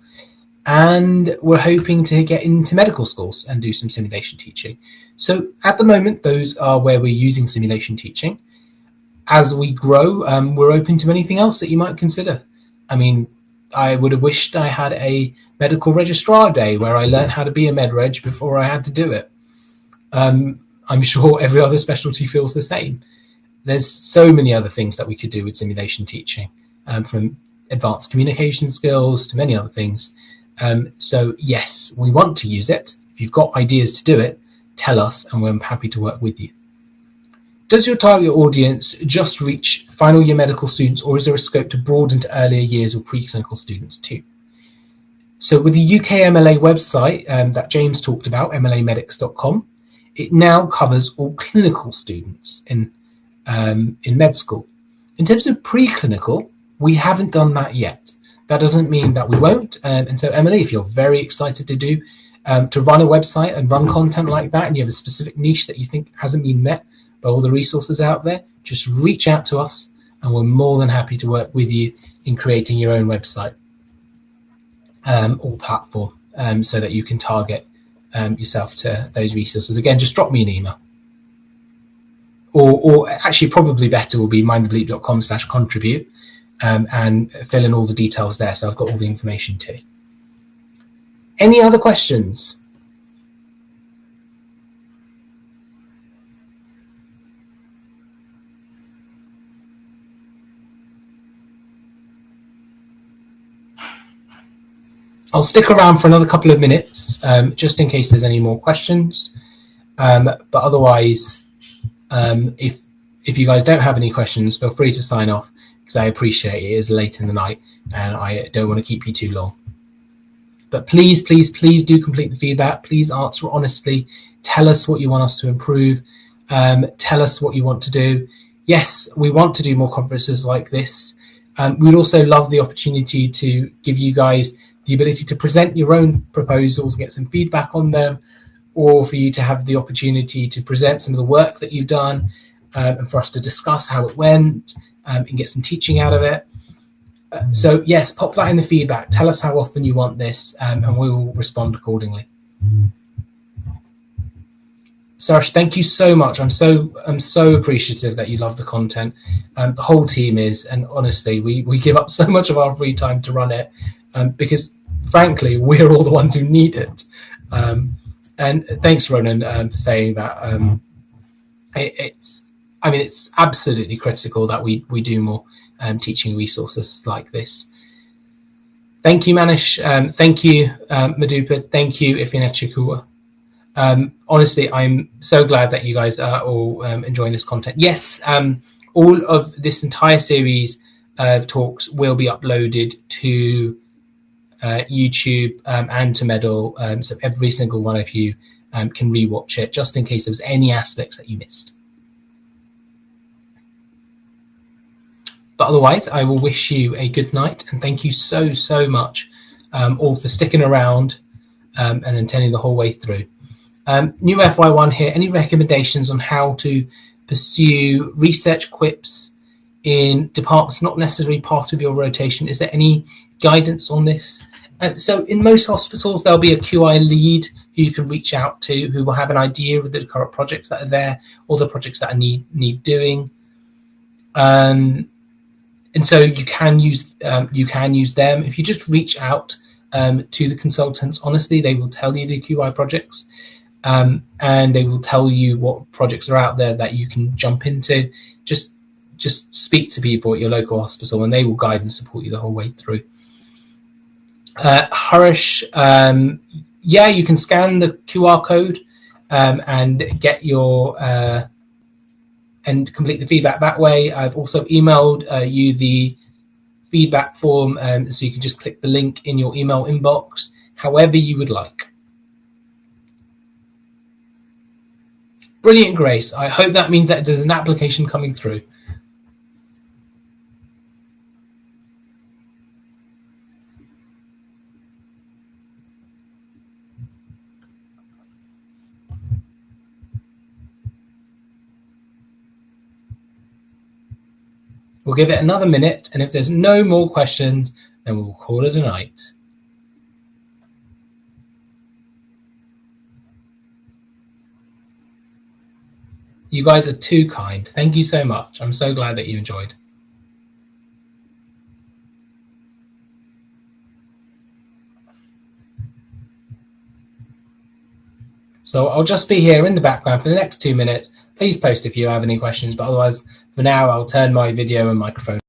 And we're hoping to get into medical schools and do some simulation teaching. So at the moment, those are where we're using simulation teaching. As we grow, we're open to anything else that you might consider. I mean, I would have wished I had a medical registrar day where I learned how to be a med reg before I had to do it. I'm sure every other specialty feels the same. There's so many other things that we could do with simulation teaching, from advanced communication skills to many other things. So yes, we want to use it. If you've got ideas to do it, tell us and we're happy to work with you. Does your target audience just reach final year medical students, or is there a scope to broaden to earlier years or preclinical students too? So with the UK MLA website that James talked about, MLAmedics.com, it now covers all clinical students in med school. In terms of preclinical, we haven't done that yet. That doesn't mean that we won't. And so, Emily, if you're very excited to run a website and run content like that, and you have a specific niche that you think hasn't been met by all the resources out there, just reach out to us and we're more than happy to work with you in creating your own website or platform so that you can target yourself to those resources. Again, just drop me an email. Or actually probably better will be mindthebleep.com/contribute and fill in all the details there. So I've got all the information too. Any other questions? I'll stick around for another couple of minutes just in case there's any more questions. But otherwise, if you guys don't have any questions, feel free to sign off because I appreciate it is late in the night and I don't want to keep you too long. But please, please, please do complete the feedback. Please answer honestly. Tell us what you want us to improve. Tell us what you want to do. Yes, we want to do more conferences like this. We'd also love the opportunity to give you guys the ability to present your own proposals, get some feedback on them, or for you to have the opportunity to present some of the work that you've done and for us to discuss how it went and get some teaching out of it. So yes, pop that in the feedback. Tell us how often you want this and we will respond accordingly. Sarash, thank you so much. I'm so appreciative that you love the content. The whole team is, and honestly, we give up so much of our free time to run it because frankly, we're all the ones who need it. And thanks, Ronan, for saying that. It's absolutely critical that we do more teaching resources like this. Thank you, Manish. Thank you, Madupa. Thank you, Ifinechikua. Honestly, I'm so glad that you guys are all enjoying this content. Yes, all of this entire series of talks will be uploaded to YouTube and to Medal, so every single one of you can rewatch it, just in case there was any aspects that you missed. But otherwise, I will wish you a good night, and thank you so, so much all for sticking around and attending the whole way through. New FY1 here, any recommendations on how to pursue research quips in departments not necessarily part of your rotation? Is there any guidance on this? So in most hospitals, there'll be a QI lead who you can reach out to, who will have an idea of the current projects that are there, or the projects that need doing. And so you can use them. If you just reach out to the consultants, honestly, they will tell you the QI projects, and they will tell you what projects are out there that you can jump into. Just speak to people at your local hospital, and they will guide and support you the whole way through. Harish, yeah, you can scan the QR code and get your and complete the feedback that way. I've also emailed you the feedback form, so you can just click the link in your email inbox, however you would like. Brilliant, Grace. I hope that means that there's an application coming through. We'll give it another minute, and if there's no more questions, then we'll call it a night. You guys are too kind. Thank you so much. I'm so glad that you enjoyed. So I'll just be here in the background for the next 2 minutes. Please post if you have any questions, but otherwise, for now, I'll turn my video and microphone